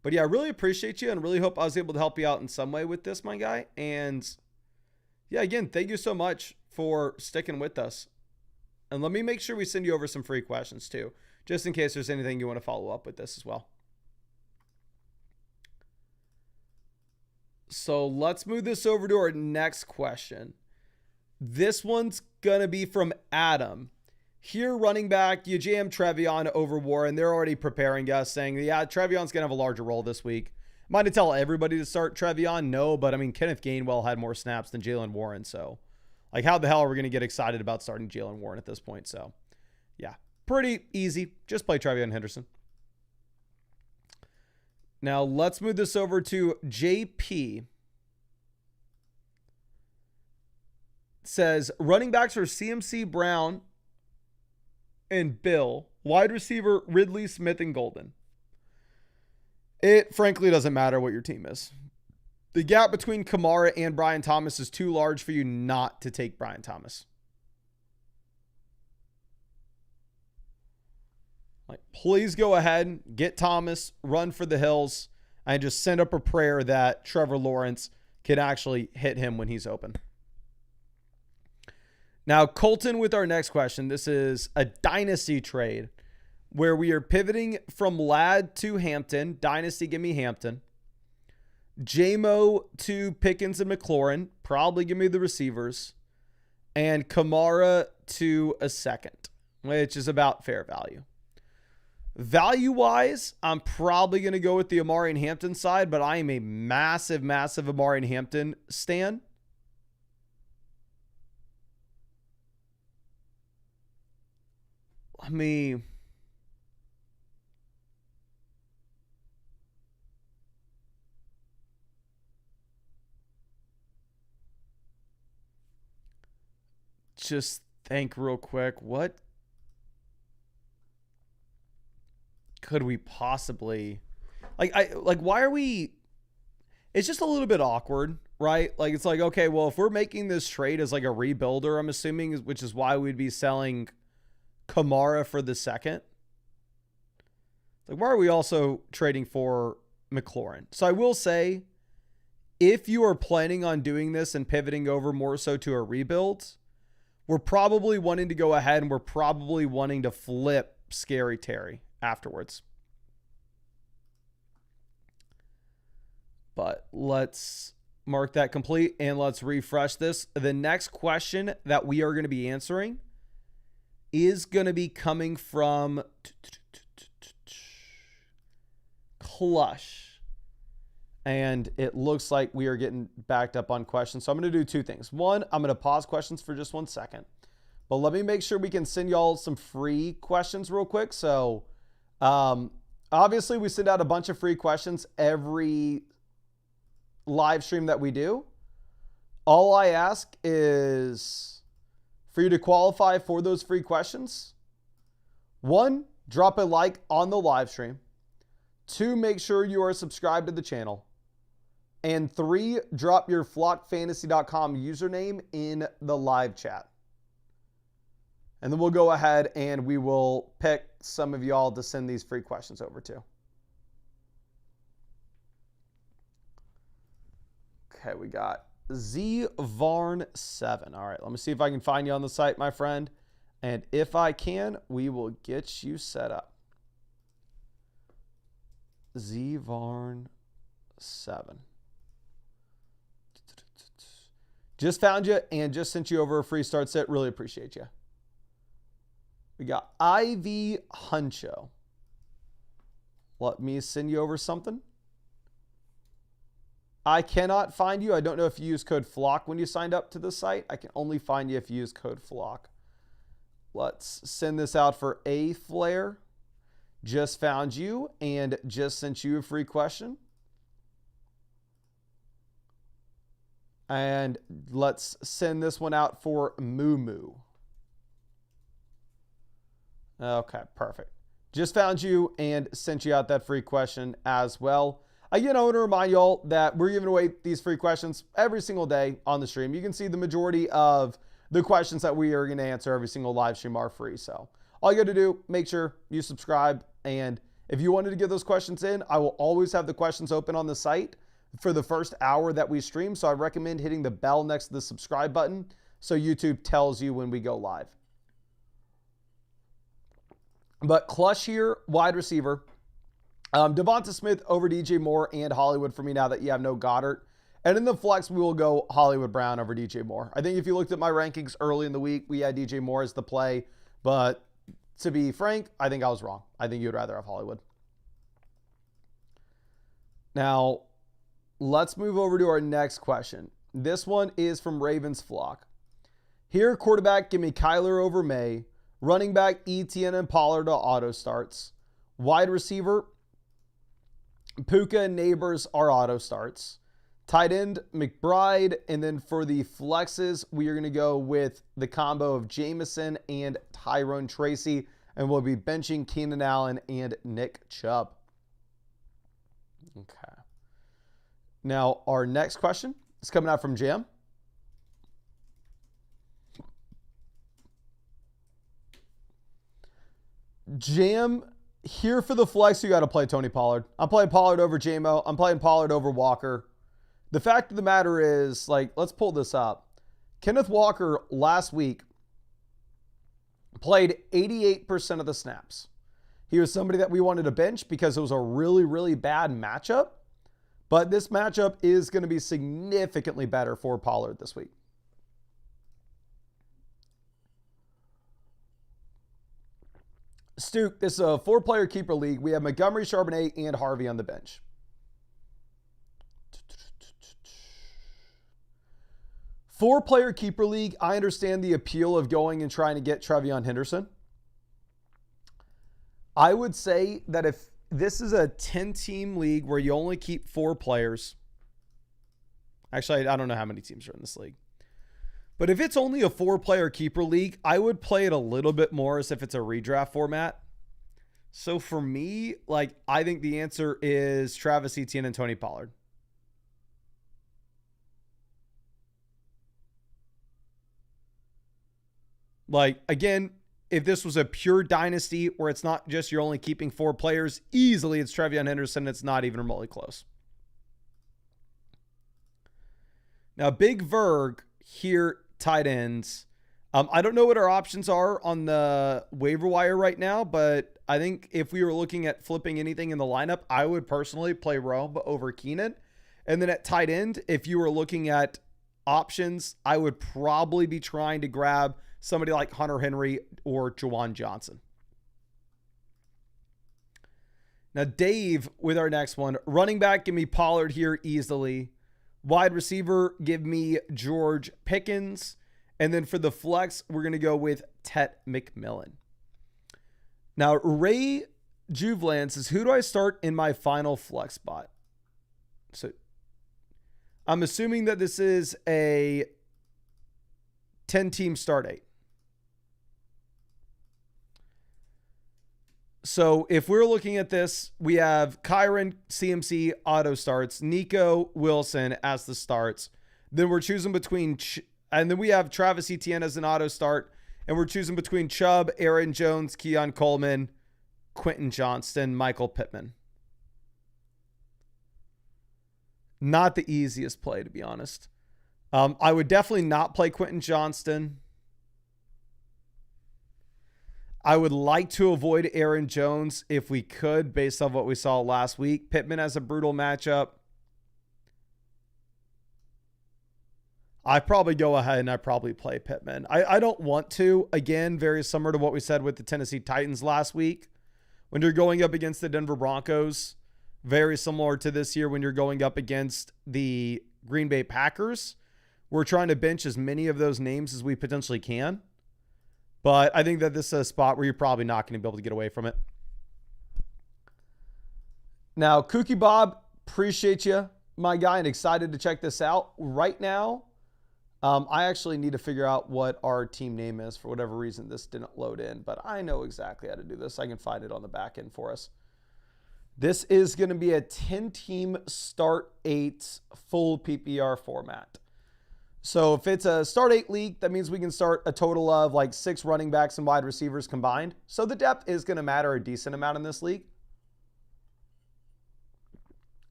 But yeah, I really appreciate you and really hope I was able to help you out in some way with this, my guy. And yeah, again, thank you so much for sticking with us. And let me make sure we send you over some free questions too, just in case there's anything you want to follow up with this as well. So let's move this over to our next question. This one's going to be from Adam. Here, running back, you jam Trevion over Warren. They're already preparing us, saying, yeah, Trevion's going to have a larger role this week. Am I to tell everybody to start Trevion? No, but I mean, Kenneth Gainwell had more snaps than Jalen Warren. So, like, how the hell are we going to get excited about starting Jalen Warren at this point? So, yeah, pretty easy. Just play Trevion Henderson. Now, let's move this over to JP. Says, running backs are CMC Brown and Bill, wide receiver Ridley, Smith, and Golden. It frankly doesn't matter what your team is. The gap between Kamara and Brian Thomas is too large for you not to take Brian Thomas. Like, please go ahead, get Thomas, run for the hills, and just send up a prayer that Trevor Lawrence can actually hit him when he's open. Now, Colton with our next question. This is a dynasty trade where we are pivoting from Ladd to Hampton. Dynasty, give me Hampton. JMO to Pickens and McLaurin. Probably give me the receivers. And Kamara to a second. which is about fair value. Value-wise, I'm probably going to go with the Amari and Hampton side, but I am a massive, massive Amari and Hampton stan. Let me... just think real quick. What could we possibly... why are we... It's just a little bit awkward, right? Like, it's like, okay, well, if we're making this trade as like a rebuilder, I'm assuming, which is why we'd be selling Kamara for the second. Like, why are we also trading for McLaurin? So I will say, if you are planning on doing this and pivoting over more so to a rebuild, we're probably wanting to go ahead and we're probably wanting to flip Scary Terry afterwards. But let's mark that complete and let's refresh this. The next question that we are going to be answering is going to be coming from Clush. And it looks like we are getting backed up on questions. So I'm going to do two things. One, I'm going to pause questions for just 1 second. But let me make sure we can send y'all some free questions real quick. So obviously we send out a bunch of free questions every live stream that we do. All I ask is for you to qualify for those free questions. 1, drop a like on the live stream. 2, make sure you are subscribed to the channel. And 3, drop your flockfantasy.com username in the live chat. And then we'll go ahead and we will pick some of y'all to send these free questions over to. Okay, we got ZVarn7. All right, let me see if I can find you on the site, my friend. And if I can, we will get you set up. ZVarn7. Just found you and just sent you over a free start set. Really appreciate you. We got Ivy Huncho. Let me send you over something. I cannot find you. I don't know if you use code FLOCK when you signed up to the site. I can only find you if you use code FLOCK. Let's send this out for A Flare. Just found you and just sent you a free question. And let's send this one out for Moo Moo. Okay, perfect. Just found you and sent you out that free question as well. Again, I want to remind y'all that we're giving away these free questions every single day on the stream. You can see the majority of the questions that we are going to answer every single live stream are free. So all you got to do, make sure you subscribe. And if you wanted to get those questions in, I will always have the questions open on the site for the first hour that we stream. So I recommend hitting the bell next to the subscribe button so YouTube tells you when we go live. But Clush here, wide receiver. Devonta Smith over DJ Moore and Hollywood for me now that you have no Goddard. And in the flex, we will go Hollywood Brown over DJ Moore. I think if you looked at my rankings early in the week, we had DJ Moore as the play. But to be frank, I think I was wrong. I think you'd rather have Hollywood. Now, let's move over to our next question. This one is from Ravens Flock. Here, quarterback, give me Kyler over May. Running back, Etienne and Pollard to auto starts. Wide receiver, Puka and Neighbors are auto starts. Tight end, McBride. And then for the flexes, we are going to go with the combo of Jameson and Tyrone Tracy. And we'll be benching Keenan Allen and Nick Chubb. Okay. Now, our next question is coming out from Jam. Jam, here for the flex, you got to play Tony Pollard. I'm playing Pollard over JMO. I'm playing Pollard over Walker. The fact of the matter is, like, let's pull this up. Kenneth Walker last week played 88% of the snaps. He was somebody that we wanted to bench because it was a really, really bad matchup. But this matchup is going to be significantly better for Pollard this week. Stu, this is a 4-player keeper league. We have Montgomery, Charbonnet, and Harvey on the bench. 4-player keeper league. I understand the appeal of going and trying to get Trevion Henderson. I would say that if this is a 10-team league where you only keep 4 players, actually, I don't know how many teams are in this league. But if it's only a 4-player keeper league, I would play it a little bit more as if it's a redraft format. So for me, like, I think the answer is Travis Etienne and Tony Pollard. Like, again, if this was a pure dynasty where it's not just you're only keeping 4 players, easily it's Trevion Henderson. It's not even remotely close. Now, Big Verg here, tight ends. I don't know what our options are on the waiver wire right now, but I think if we were looking at flipping anything in the lineup, I would personally play Rome over Keenan. And then at tight end, if you were looking at options, I would probably be trying to grab somebody like Hunter Henry or Juwan Johnson. Now, Dave, with our next one, running back, give me Pollard here easily. Wide receiver, give me George Pickens. And then for the flex, we're going to go with Tet McMillan. Now, Ray Juveland says, who do I start in my final flex spot? So I'm assuming that this is a 10-team start 8. So if we're looking at this, we have Kyron, CMC, auto starts, Nico Wilson as the starts. Then we're choosing between, and then we have Travis Etienne as an auto start. And we're choosing between Chubb, Aaron Jones, Keon Coleman, Quentin Johnston, Michael Pittman. Not the easiest play, to be honest. I would definitely not play Quentin Johnston. I would like to avoid Aaron Jones if we could, based on what we saw last week. Pittman has a brutal matchup. I probably go ahead and I probably play Pittman. I don't want to. Again, very similar to what we said with the Tennessee Titans last week. When you're going up against the Denver Broncos, very similar to this year when you're going up against the Green Bay Packers. We're trying to bench as many of those names as we potentially can. But I think that this is a spot where you're probably not going to be able to get away from it. Now, Kookie Bob, appreciate you, my guy, and excited to check this out. Right now, I actually need to figure out what our team name is. For whatever reason, this didn't load in, but I know exactly how to do this. I can find it on the back end for us. This is going to be a 10-team start 8 full PPR format. So if it's a start 8 league, that means we can start a total of like 6 running backs and wide receivers combined. So the depth is going to matter a decent amount in this league.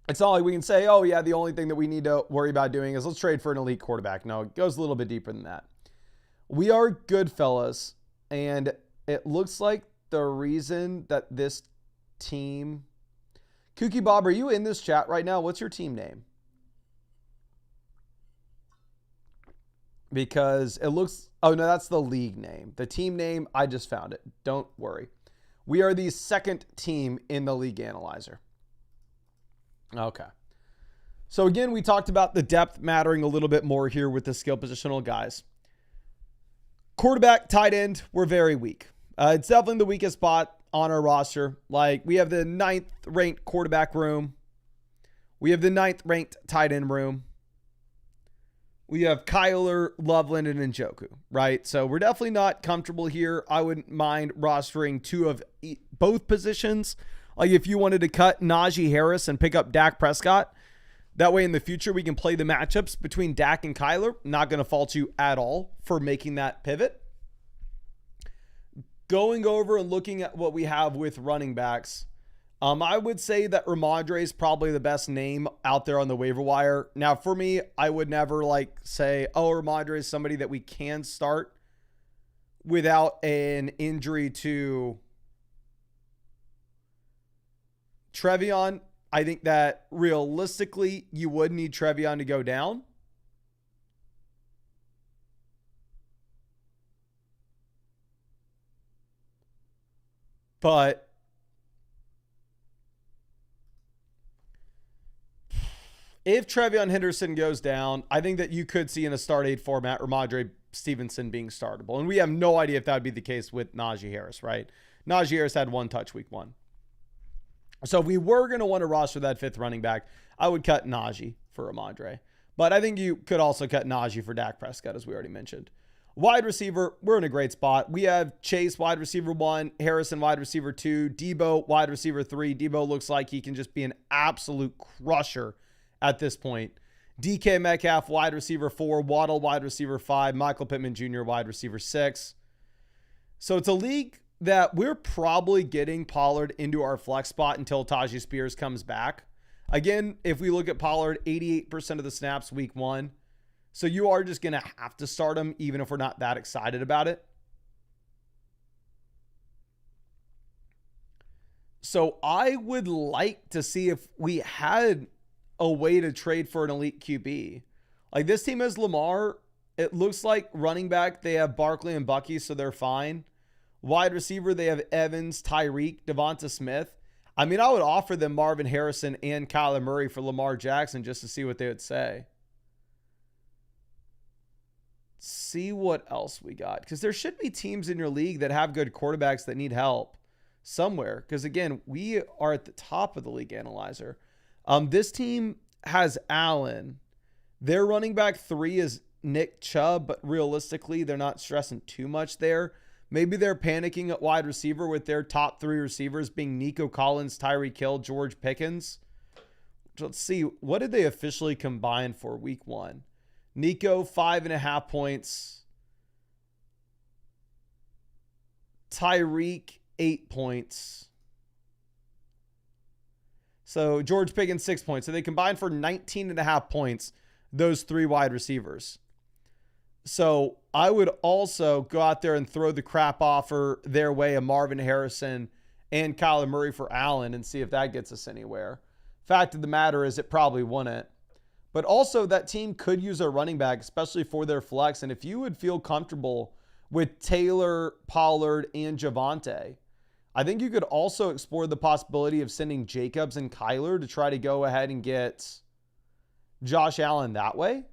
It's not like we can say, oh yeah, the only thing that we need to worry about doing is let's trade for an elite quarterback. No, it goes a little bit deeper than that. We are good fellas, and it looks like the reason that this team... Kookie Bob, are you in this chat right now? What's your team name? Because it looks... Oh, no, that's the league name. The team name, I just found it. Don't worry. We are the second team in the league analyzer. Okay. So, again, we talked about the depth mattering a little bit more here with the skill positional guys. Quarterback, tight end, we're very weak. It's definitely the weakest spot on our roster. Like, we have the 9th ranked quarterback room. We have the 9th ranked tight end room. We have Kyler, Loveland, and Njoku, right? So we're definitely not comfortable here. I wouldn't mind rostering 2 of both positions. Like if you wanted to cut Najee Harris and pick up Dak Prescott, that way in the future we can play the matchups between Dak and Kyler. Not going to fault you at all for making that pivot. Going over and looking at what we have with running backs, I would say that Ramondre is probably the best name out there on the waiver wire. Now, for me, I would never like say, oh, Ramondre is somebody that we can start without an injury to Trevion. I think that realistically, you would need Trevion to go down. But if Trevion Henderson goes down, I think that you could see in a start 8 format Ramondre Stevenson being startable. And we have no idea if that would be the case with Najee Harris, right? Najee Harris had 1 touch week 1. So if we were going to want to roster that 5th running back, I would cut Najee for Ramondre. But I think you could also cut Najee for Dak Prescott, as we already mentioned. Wide receiver, we're in a great spot. We have Chase, wide receiver 1, Harrison, wide receiver 2, Debo, wide receiver 3. Debo looks like he can just be an absolute crusher at this point. DK Metcalf, wide receiver 4, Waddle, wide receiver 5, Michael Pittman Jr., wide receiver 6. So it's a league that we're probably getting Pollard into our flex spot until Tajay Spears comes back. Again, if we look at Pollard, 88% of the snaps week 1. So you are just going to have to start him even if we're not that excited about it. So I would like to see if we had a way to trade for an elite QB. Like this team has Lamar. It looks like running back, they have Barkley and Bucky, so they're fine. Wide receiver, they have Evans, Tyreek, Devonta Smith. I mean, I would offer them Marvin Harrison and Kyler Murray for Lamar Jackson just to see what they would say. See what else we got. Because there should be teams in your league that have good quarterbacks that need help somewhere. Because again, we are at the top of the league analyzer. This team has Allen. Their running back 3 is Nick Chubb, but realistically, they're not stressing too much there. Maybe they're panicking at wide receiver with their top 3 receivers being Nico Collins, Tyreek Hill, George Pickens. Let's see. What did they officially combine for week 1? Nico, 5.5 points. Tyreek, 8 points. So George Pickens, 6 points. So they combined for 19.5 points, those 3 wide receivers. So I would also go out there and throw the crap offer their way of Marvin Harrison and Kyler Murray for Allen and see if that gets us anywhere. Fact of the matter is it probably wouldn't. But also that team could use a running back, especially for their flex. And if you would feel comfortable with Taylor, Pollard, and Javonte, I think you could also explore the possibility of sending Jacobs and Kyler to try to go ahead and get Josh Allen that way.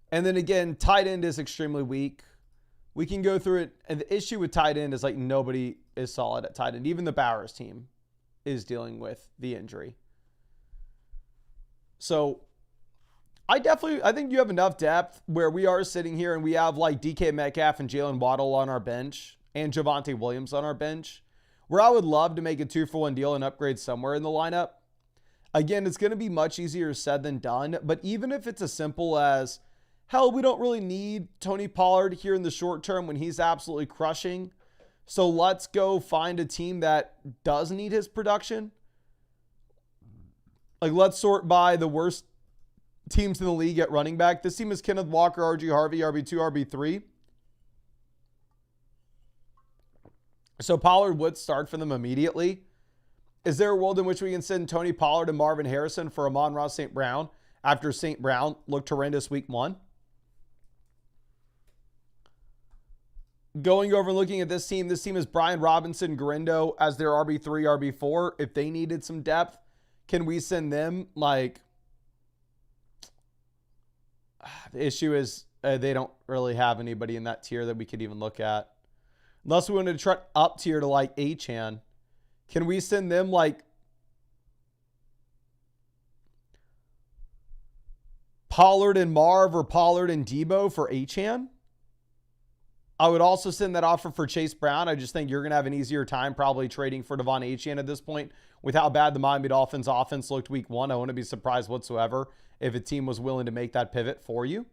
And then again, tight end is extremely weak. We can go through it. And the issue with tight end is like nobody is solid at tight end. Even the Bowers team is dealing with the injury. So I think you have enough depth where we are sitting here and we have like DK Metcalf and Jalen Waddle on our bench and Javonte Williams on our bench, where I would love to make a 2-for-1 deal and upgrade somewhere in the lineup. Again, it's going to be much easier said than done. But even if it's as simple as, hell, we don't really need Tony Pollard here in the short term when he's absolutely crushing. So let's go find a team that does need his production. Like, let's sort by the worst teams in the league at running back. This team is Kenneth Walker, RG Harvey, RB2, RB3. So Pollard would start for them immediately. Is there a world in which we can send Tony Pollard and Marvin Harrison for Amon-Ra St. Brown after St. Brown looked horrendous week 1? Going over and looking at this team is Brian Robinson, Garindo as their RB3, RB4. If they needed some depth, can we send them? Like, the issue is they don't really have anybody in that tier that we could even look at. Unless we wanted to try up tier to like Achane. Can we send them like Pollard and Marv or Pollard and Debo for Achane? I would also send that offer for Chase Brown. I just think you're going to have an easier time probably trading for Devon Achane at this point with how bad the Miami Dolphins offense looked week 1. I wouldn't be surprised whatsoever if a team was willing to make that pivot for you.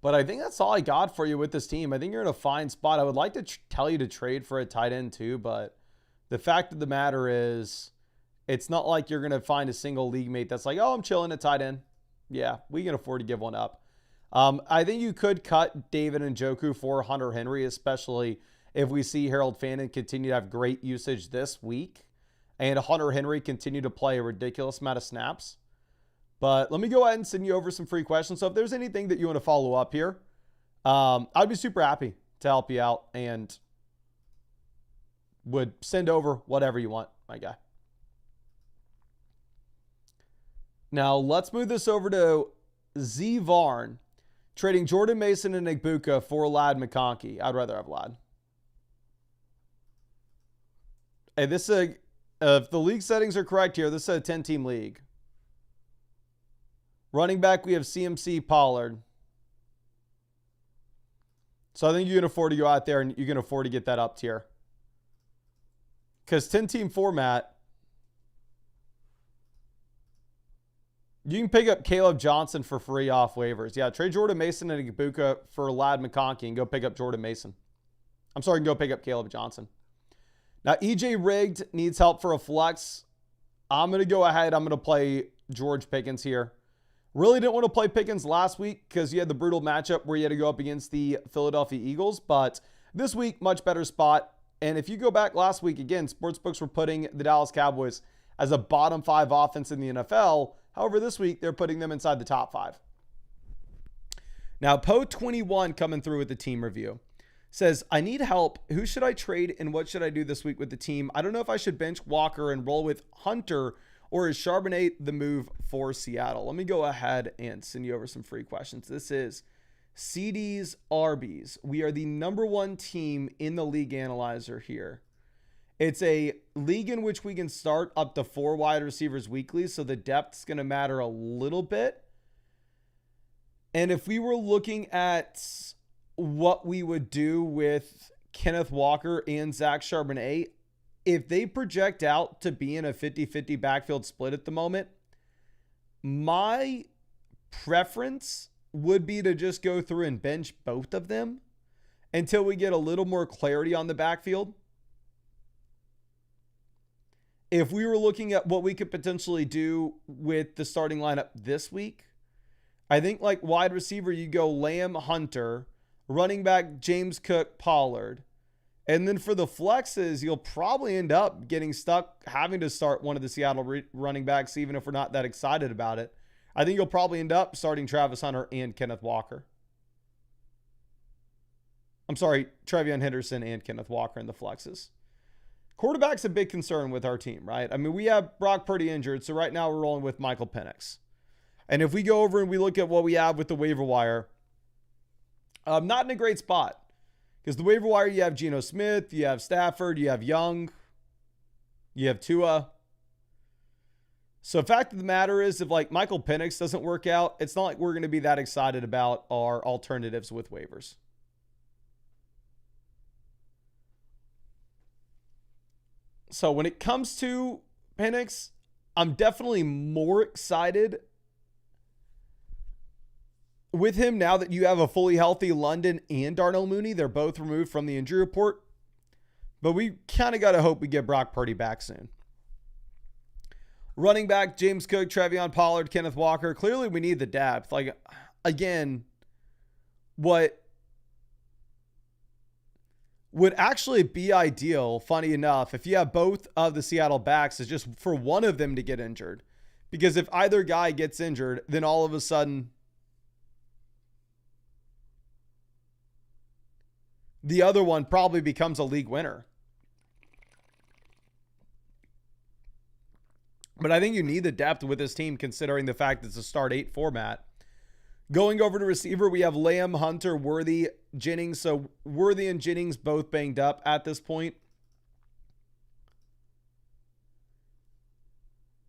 But I think that's all I got for you with this team. I think you're in a fine spot. I would like to tell you to trade for a tight end too, but the fact of the matter is it's not like you're going to find a single league mate that's like, oh, I'm chilling at tight end. Yeah, we can afford to give one up. I think you could cut David Njoku for Hunter Henry, especially if we see Harold Fannin continue to have great usage this week and Hunter Henry continue to play a ridiculous amount of snaps. But let me go ahead and send you over some free questions. So if there's anything that you want to follow up here, I'd be super happy to help you out and would send over whatever you want, my guy. Now, let's move this over to Z Varn, trading Jordan Mason and Igbuka for Ladd McConkey. I'd rather have Ladd. Hey, this is if the league settings are correct here, this is a 10-team league. Running back, we have CMC Pollard. So I think you can afford to go out there and you can afford to get that up tier. Because 10-team format, you can pick up Caleb Johnson for free off waivers. Yeah, trade Jordan Mason and Igbuka for Ladd McConkey and go pick up Jordan Mason. I'm sorry, and go pick up Caleb Johnson. Now, EJ Rigged needs help for a flex. I'm going to go ahead. I'm going to play George Pickens here. Really didn't want to play Pickens last week because you had the brutal matchup where you had to go up against the Philadelphia Eagles. But this week, much better spot. And if you go back last week, again, sportsbooks were putting the Dallas Cowboys as a bottom 5 offense in the NFL. However, this week, they're putting them inside the top 5. Now, Poe21 coming through with the team review. Says, I need help. Who should I trade and what should I do this week with the team? I don't know if I should bench Walker and roll with Hunter, or is Charbonnet the move for Seattle? Let me go ahead and send you over some free questions. This is CD's Arby's. We are the number 1 team in the league analyzer here. It's a league in which we can start up to 4 wide receivers weekly, so the depth's going to matter a little bit. And if we were looking at what we would do with Kenneth Walker and Zach Charbonnet, if they project out to be in a 50-50 backfield split at the moment, my preference would be to just go through and bench both of them until we get a little more clarity on the backfield. If we were looking at what we could potentially do with the starting lineup this week, I think like wide receiver, you go Lamb, Hunter, running back, James Cook, Pollard. And then for the flexes, you'll probably end up getting stuck having to start one of the Seattle running backs, even if we're not that excited about it. I think you'll probably end up starting Travis Hunter and Kenneth Walker. I'm sorry, Trevion Henderson and Kenneth Walker in the flexes. Quarterback's a big concern with our team, right? I mean, we have Brock Purdy injured, so right now we're rolling with Michael Penix. And if we go over and we look at what we have with the waiver wire, not in a great spot. Because the waiver wire, you have Geno Smith, you have Stafford, you have Young, you have Tua. So the fact of the matter is, if like Michael Penix doesn't work out, it's not like we're going to be that excited about our alternatives with waivers. So when it comes to Penix, I'm definitely more excited with him now that you have a fully healthy London and Darnell Mooney. They're both removed from the injury report. But we kind of got to hope we get Brock Purdy back soon. Running back, James Cook, Trevion Pollard, Kenneth Walker. Clearly we need the depth. Like, again, what would actually be ideal, funny enough, if you have both of the Seattle backs, is just for one of them to get injured. Because if either guy gets injured, then all of a sudden the other one probably becomes a league winner. But I think you need the depth with this team considering the fact that it's a start 8 format. Going over to receiver, we have Lamb, Hunter, Worthy, Jennings. So Worthy and Jennings both banged up at this point.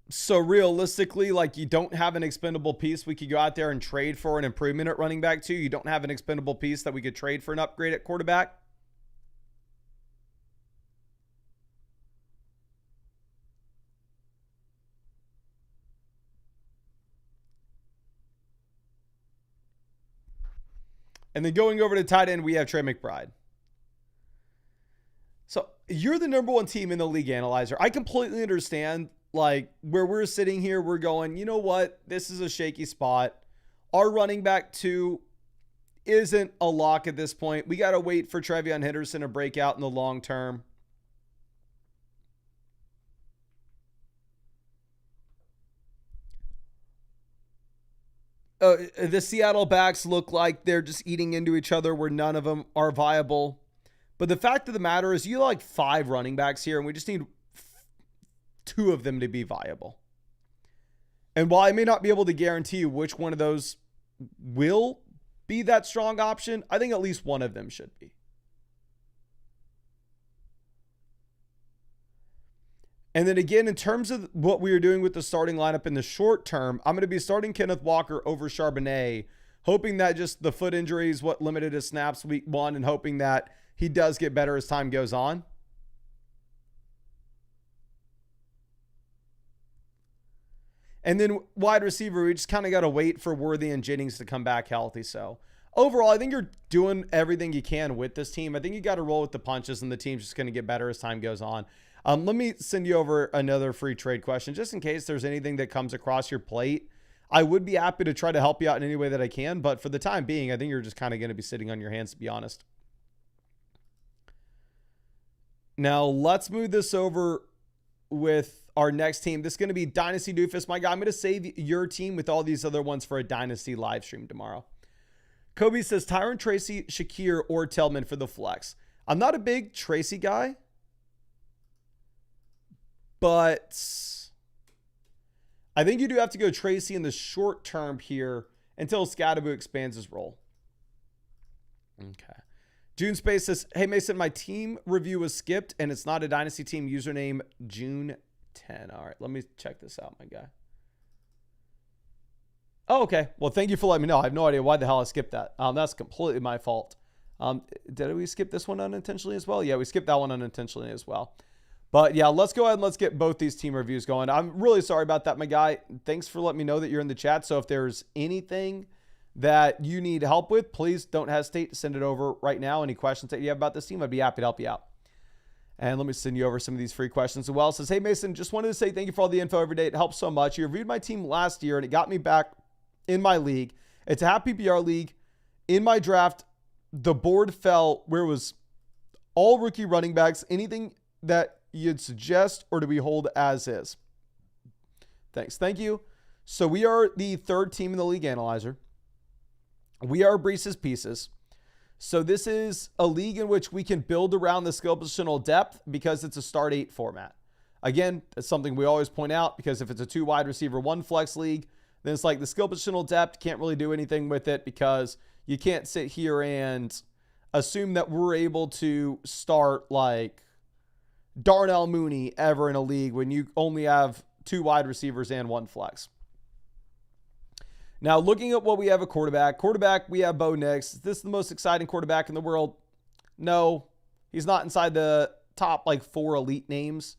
So realistically, like, you don't have an expendable piece we could go out there and trade for an improvement at running back 2. You don't have an expendable piece that we could trade for an upgrade at quarterback. And then going over to tight end, we have Trey McBride. So you're the number 1 team in the league analyzer. I completely understand, like, where we're sitting here, we're going, you know what? This is a shaky spot. Our running back 2 isn't a lock at this point. We got to wait for Trevion Henderson to break out in the long term. The Seattle backs look like they're just eating into each other where none of them are viable. But the fact of the matter is you like 5 running backs here, and we just need 2 of them to be viable. And while I may not be able to guarantee you which one of those will be that strong option, I think at least one of them should be. And then again, in terms of what we are doing with the starting lineup in the short term, I'm going to be starting Kenneth Walker over Charbonnet, hoping that just the foot injury is what limited his snaps week 1 and hoping that he does get better as time goes on. And then wide receiver, we just kind of got to wait for Worthy and Jennings to come back healthy. So overall, I think you're doing everything you can with this team. I think you got to roll with the punches, and the team's just going to get better as time goes on. Let me send you over another free trade question, just in case there's anything that comes across your plate. I would be happy to try to help you out in any way that I can, but for the time being, I think you're just kind of going to be sitting on your hands, to be honest. Now, let's move this over with our next team. This is going to be Dynasty Doofus. My guy, I'm going to save your team with all these other ones for a Dynasty live stream tomorrow. Kobe says, Tyron Tracy, Shakir, or Tillman for the flex. I'm not a big Tracy guy, but I think you do have to go Tracy in the short term here until Scadaboo expands his role. Okay. June Space says, hey, Mason, my team review was skipped, and it's not a Dynasty team username June 10. All right, let me check this out, my guy. Oh, okay. Well, thank you for letting me know. I have no idea why the hell I skipped that. That's completely my fault. Did we skip this one unintentionally as well? Yeah, we skipped that one unintentionally as well. But yeah, let's go ahead and let's get both these team reviews going. I'm really sorry about that, my guy. Thanks for letting me know that you're in the chat. So if there's anything that you need help with, please don't hesitate to send it over right now. Any questions that you have about this team, I'd be happy to help you out. And let me send you over some of these free questions as well. It says, hey, Mason, just wanted to say thank you for all the info every day. It helps so much. You reviewed my team last year, and it got me back in my league. It's a half PPR league. In my draft, the board fell where it was all rookie running backs. Anything that you'd suggest, or do we hold as is? Thanks. Thank you. So we are the 3rd team in the league analyzer. We are Brees's Pieces. So this is a league in which we can build around the skill positional depth because it's a start 8 format. Again, it's something we always point out, because if it's a 2 wide receiver, 1 flex league, then it's like the skill positional depth, can't really do anything with it because you can't sit here and assume that we're able to start like Darnell Mooney ever in a league when you only have 2 wide receivers and 1 flex. Now, looking at what we have at quarterback, we have Bo Nix. Is this the most exciting quarterback in the world? No, he's not inside the top like 4 elite names.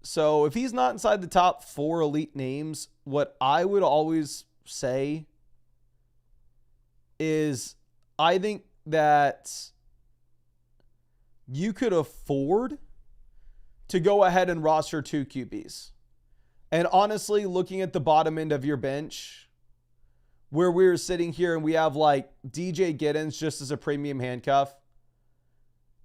So if he's not inside the top 4 elite names, what I would always say is I think that you could afford to go ahead and roster 2 QBs. And honestly, looking at the bottom end of your bench, where we're sitting here and we have like DJ Giddens just as a premium handcuff,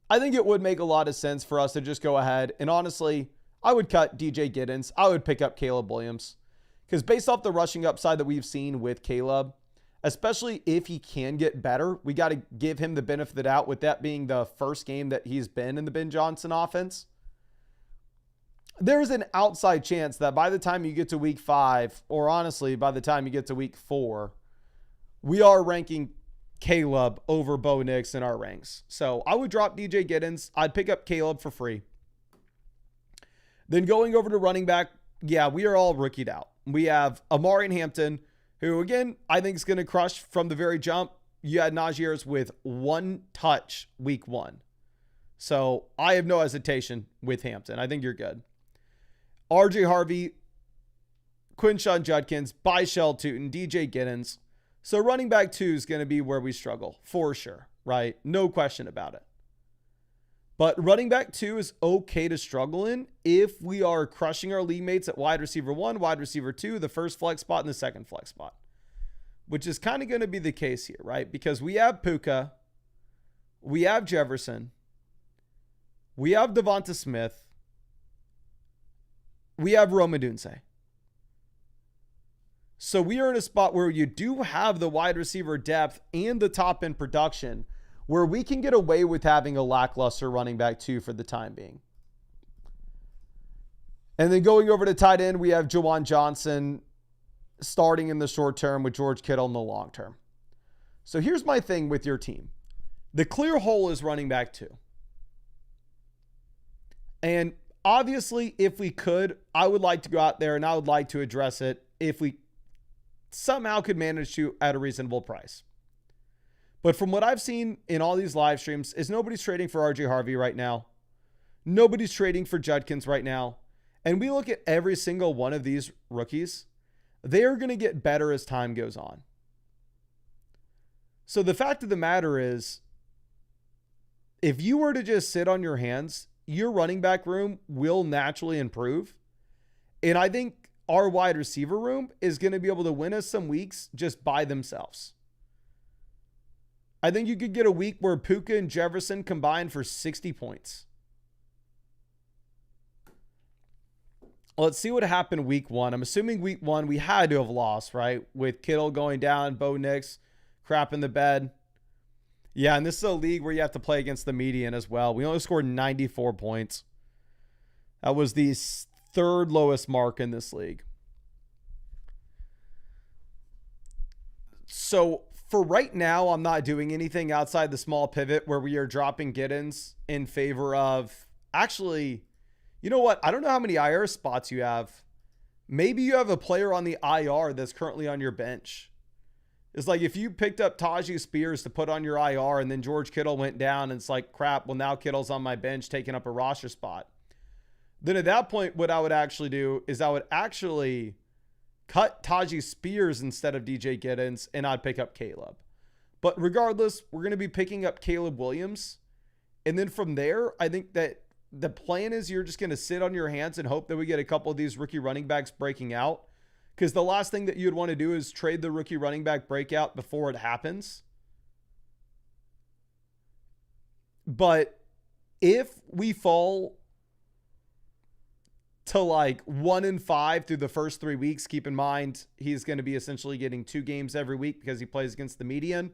I think it would make a lot of sense for us to just go ahead. And honestly, I would cut DJ Giddens. I would pick up Caleb Williams. Because based off the rushing upside that we've seen with Caleb, especially if he can get better, we got to give him the benefit of the doubt, with that being the first game that he's been in the Ben Johnson offense. There's an outside chance that by the time you get to week 5, or honestly, by the time you get to week 4, we are ranking Caleb over Bo Nix in our ranks. So I would drop DJ Giddens. I'd pick up Caleb for free. Then going over to running back, yeah, we are all rookied out. We have Amari and Hampton, who, again, I think is going to crush from the very jump. You had Najee Harris with 1 touch week 1. So I have no hesitation with Hampton. I think you're good. RJ Harvey, Quinshon Judkins, Byshell Tootin, DJ Giddens. So running back 2 is going to be where we struggle for sure, right? No question about it. But running back 2 is okay to struggle in if we are crushing our league mates at wide receiver 1, wide receiver 2, the first flex spot, and the second flex spot, which is kind of going to be the case here, right? Because we have Puka, we have Jefferson, we have Devonta Smith, we have Rome Odunze. So we are in a spot where you do have the wide receiver depth and the top end production where we can get away with having a lackluster running back 2 for the time being. And then going over to tight end, we have Juwan Johnson starting in the short term with George Kittle in the long term. So here's my thing with your team. The clear hole is running back 2. And obviously, if we could, I would like to go out there and I would like to address it if we somehow could manage to at a reasonable price. But from what I've seen in all these live streams is nobody's trading for RJ Harvey right now. Nobody's trading for Judkins right now. And we look at every single one of these rookies, they are going to get better as time goes on. So the fact of the matter is, if you were to just sit on your hands, your running back room will naturally improve. And I think our wide receiver room is going to be able to win us some weeks just by themselves. I think you could get a week where Puka and Jefferson combine for 60 points. Let's see what happened week 1. I'm assuming week 1 we had to have lost, right? With Kittle going down, Bo Nix crap in the bed. Yeah, and this is a league where you have to play against the median as well. We only scored 94 points. That was the 3rd lowest mark in this league. So for right now, I'm not doing anything outside the small pivot where we are dropping Giddens in favor of, actually, you know what? I don't know how many IR spots you have. Maybe you have a player on the IR that's currently on your bench. It's like if you picked up Tajee Spears to put on your IR and then George Kittle went down and it's like, crap, well now Kittle's on my bench taking up a roster spot. Then at that point, what I would actually do is I would actually cut Tajee Spears instead of DJ Giddens and I'd pick up Caleb. But regardless, we're going to be picking up Caleb Williams. And then from there, I think that the plan is you're just going to sit on your hands and hope that we get a couple of these rookie running backs breaking out. Because the last thing that you'd want to do is trade the rookie running back breakout before it happens. But if we fall to like 1-5 through the first 3 weeks, keep in mind, he's going to be essentially getting 2 games every week because he plays against the median.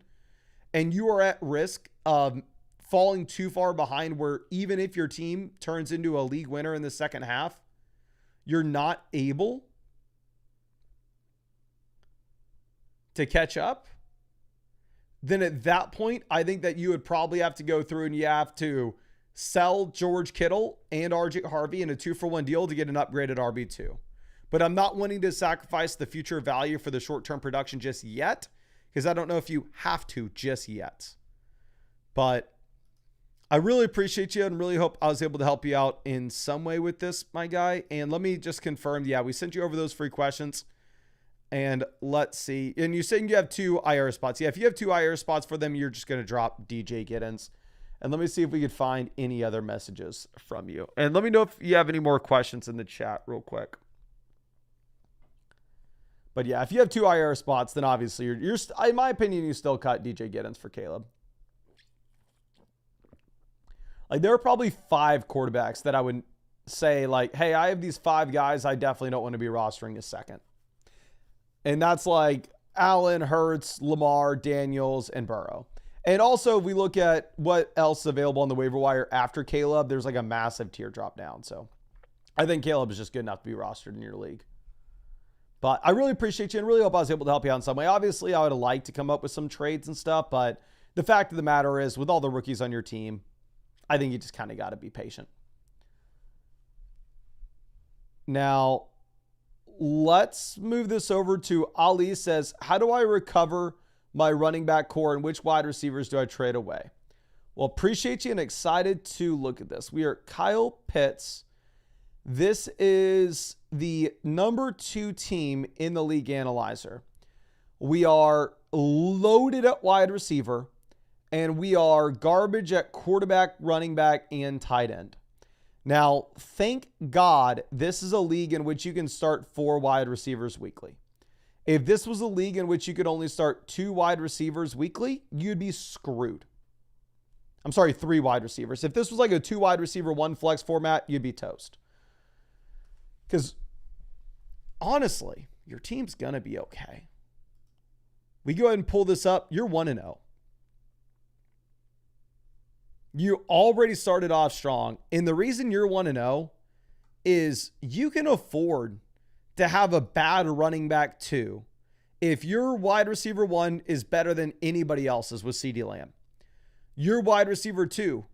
And you are at risk of falling too far behind where even if your team turns into a league winner in the second half, you're not able to catch up. Then at that point, I think that you would probably have to go through and you have to sell George Kittle and RJ Harvey in a 2-for-1 deal to get an upgraded RB2. But I'm not wanting to sacrifice the future value for the short-term production just yet, because I don't know if you have to just yet. But I really appreciate you and really hope I was able to help you out in some way with this, my guy. And let me just confirm, yeah, we sent you over those free questions. And let's see. And you're saying you have 2 IR spots. Yeah, if you have 2 IR spots for them, you're just going to drop DJ Giddens. And let me see if we could find any other messages from you. And let me know if you have any more questions in the chat real quick. But yeah, if you have 2 IR spots, then obviously you're in my opinion, you still cut DJ Giddens for Caleb. Like there are probably 5 quarterbacks that I would say like, hey, I have these 5 guys I definitely don't want to be rostering a second. And that's like Allen, Hurts, Lamar, Daniels, and Burrow. And also, if we look at what else is available on the waiver wire after Caleb, there's like a massive tier drop down. So I think Caleb is just good enough to be rostered in your league. But I really appreciate you and really hope I was able to help you out in some way. Obviously, I would have liked to come up with some trades and stuff, but the fact of the matter is, with all the rookies on your team, I think you just kind of got to be patient. Now, let's move this over to Ali says, how do I recover my running back core and which wide receivers do I trade away? Well, appreciate you and excited to look at this. We are Kyle Pitts. This is the number 2 team in the league analyzer. We are loaded at wide receiver and we are garbage at quarterback, running back, and tight end. Now, thank God this is a league in which you can start 4 wide receivers weekly. If this was a league in which you could only start 2 wide receivers weekly, you'd be screwed. I'm sorry, 3 wide receivers. If this was like a 2 wide receiver, 1 flex format, you'd be toast. Because honestly, your team's going to be okay. We go ahead and pull this up. You're 1-0. You already started off strong. And the reason you're 1-0 is you can afford to have a bad running back 2 if your wide receiver 1 is better than anybody else's with CeeDee Lamb. Your wide receiver 2,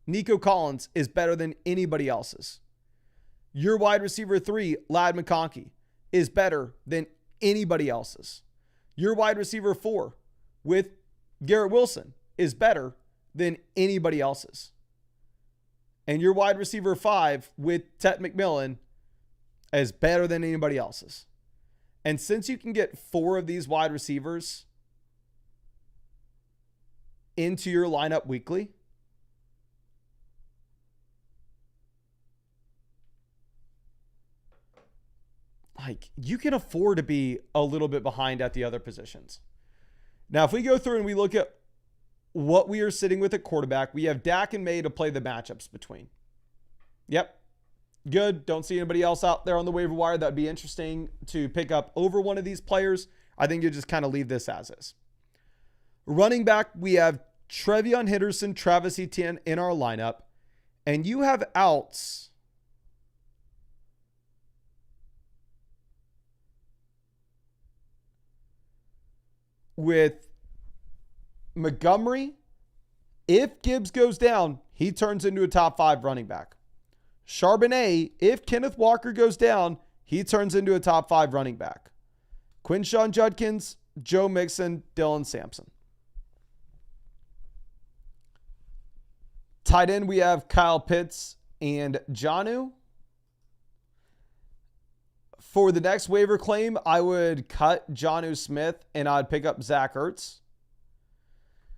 Nico Collins, is better than anybody else's. Your wide receiver 3, Ladd McConkey, is better than anybody else's. Your wide receiver 4 with Garrett Wilson is better than anybody else's. And your wide receiver 5 with Tet McMillan is better than anybody else's. And since you can get 4 of these wide receivers into your lineup weekly, like, you can afford to be a little bit behind at the other positions. Now, if we go through and we look at what we are sitting with at quarterback, we have Dak and May to play the matchups between. Yep. Good. Don't see anybody else out there on the waiver wire that would be interesting to pick up over one of these players. I think you just kind of leave this as is. Running back, we have Trevion Henderson, Travis Etienne in our lineup. And you have outs with Montgomery. If Gibbs goes down, he turns into a top 5 running back. Charbonnet, if Kenneth Walker goes down, he turns into a top 5 running back. Quinshon Judkins, Joe Mixon, Dylan Sampson. Tight end, we have Kyle Pitts and Jonnu. For the next waiver claim, I would cut Jonnu Smith and I'd pick up Zach Ertz.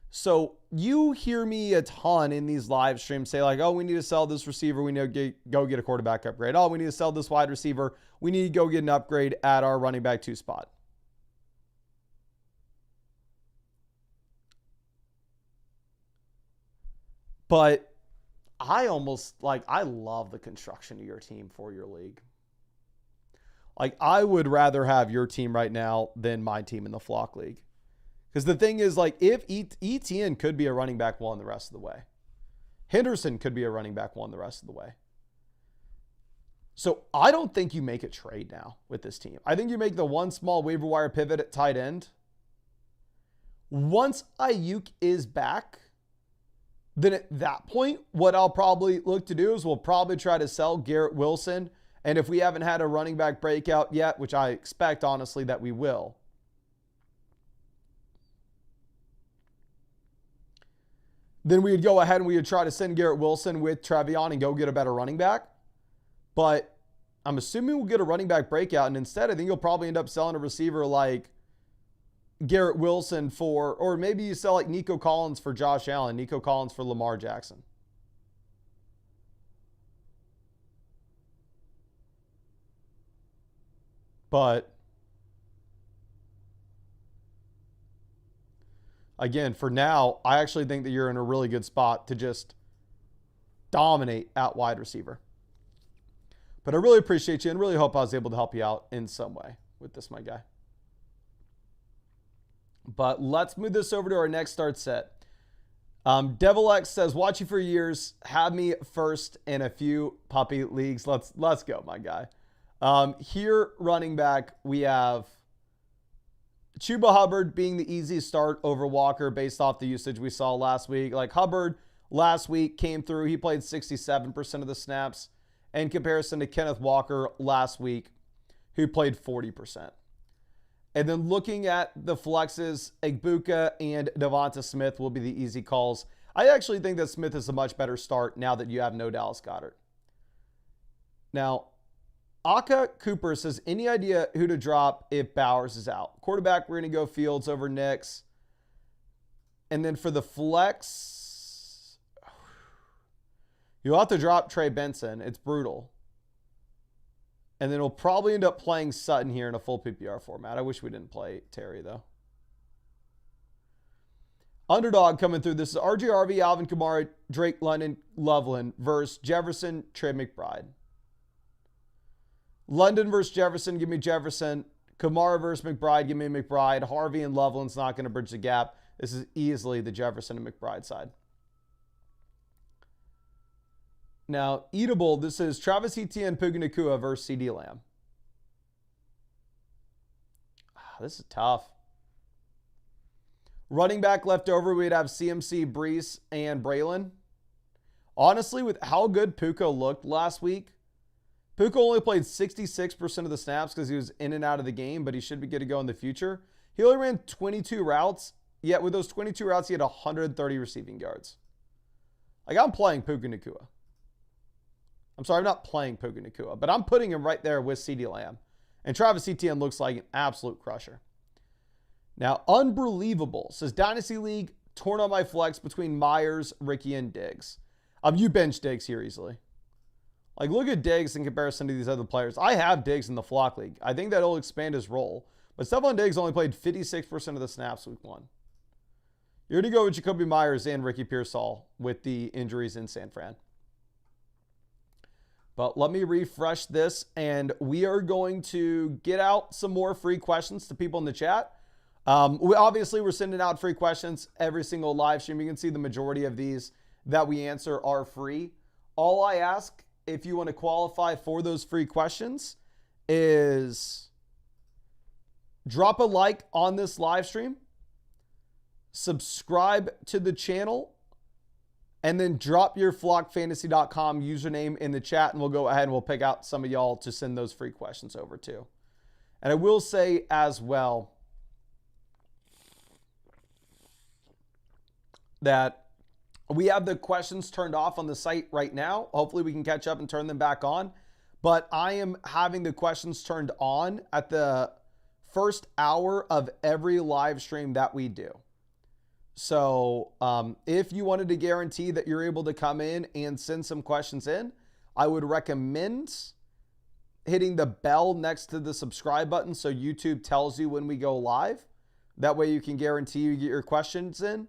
So you hear me a ton in these live streams say like, oh, we need to sell this receiver. We need to go get a quarterback upgrade. Oh, we need to sell this wide receiver. We need to go get an upgrade at our running back 2 spot. But I love the construction of your team for your league. Like, I would rather have your team right now than my team in the Flock League. Because the thing is, like, if Etienne could be a running back 1 the rest of the way. Henderson could be a running back 1 the rest of the way. So I don't think you make a trade now with this team. I think you make the one small waiver wire pivot at tight end. Once Ayuk is back, then at that point, what I'll probably look to do is we'll probably try to sell Garrett Wilson. And if we haven't had a running back breakout yet, which I expect, honestly, that we will, then we would go ahead and we would try to send Garrett Wilson with Trevion and go get a better running back. But I'm assuming we'll get a running back breakout. And instead, I think you'll probably end up selling a receiver like Garrett Wilson for, or maybe you sell like Nico Collins for Josh Allen, Nico Collins for Lamar Jackson. But again, for now, I actually think that you're in a really good spot to just dominate at wide receiver. But I really appreciate you and really hope I was able to help you out in some way with this, my guy. But let's move this over to our next start set. Devil X says, watch you for years. Have me first in a few puppy leagues. Let's go, my guy. Here, running back, we have Chuba Hubbard being the easy start over Walker based off the usage we saw last week. Like, Hubbard last week came through. He played 67% of the snaps in comparison to Kenneth Walker last week, who played 40%. And then looking at the flexes, Egbuka and Devonta Smith will be the easy calls. I actually think that Smith is a much better start now that you have no Dallas Goedert. Now, Aka Cooper says, any idea who to drop if Bowers is out? Quarterback, we're going to go Fields over Nix. And then for the flex, you'll have to drop Trey Benson. It's brutal. And then we'll probably end up playing Sutton here in a full PPR format. I wish we didn't play Terry, though. Underdog coming through. This is RJ Alvin Kamara, Drake London, Loveland versus Jefferson, Trey McBride. London versus Jefferson. Give me Jefferson. Kamara versus McBride. Give me McBride. Harvey and Loveland's not going to bridge the gap. This is easily the Jefferson and McBride side. Now, Eatable, this is Travis Etienne, Puka Nacua versus CeeDee Lamb. This is tough. Running back left over, we'd have CMC, Brees, and Braylon. Honestly, with how good Puka looked last week, Puka only played 66% of the snaps because he was in and out of the game, but he should be good to go in the future. He only ran 22 routes, yet with those 22 routes, he had 130 receiving yards. Like, I'm playing Puka Nacua. I'm sorry, I'm not playing Puka Nacua, but I'm putting him right there with CeeDee Lamb. And Travis Etienne looks like an absolute crusher. Now, Unbelievable says, Dynasty League, torn on my flex between Myers, Ricky, and Diggs. You bench Diggs here easily. Like, look at Diggs in comparison to these other players. I have Diggs in the Flock League. I think that'll expand his role. But Stephon Diggs only played 56% of the snaps week 1. You're going to go with Jacoby Myers and Ricky Pearsall with the injuries in San Fran. But let me refresh this, and we are going to get out some more free questions to people in the chat. We're sending out free questions every single live stream. You can see the majority of these that we answer are free. All I ask, if you want to qualify for those free questions, is drop a like on this live stream, subscribe to the channel, and then drop your flockfantasy.com username in the chat, and we'll go ahead and we'll pick out some of y'all to send those free questions over to. And I will say as well that we have the questions turned off on the site right now. Hopefully we can catch up and turn them back on. But I am having the questions turned on at the first hour of every live stream that we do. So if you wanted to guarantee that you're able to come in and send some questions in, I would recommend hitting the bell next to the subscribe button so YouTube tells you when we go live. That way you can guarantee you get your questions in.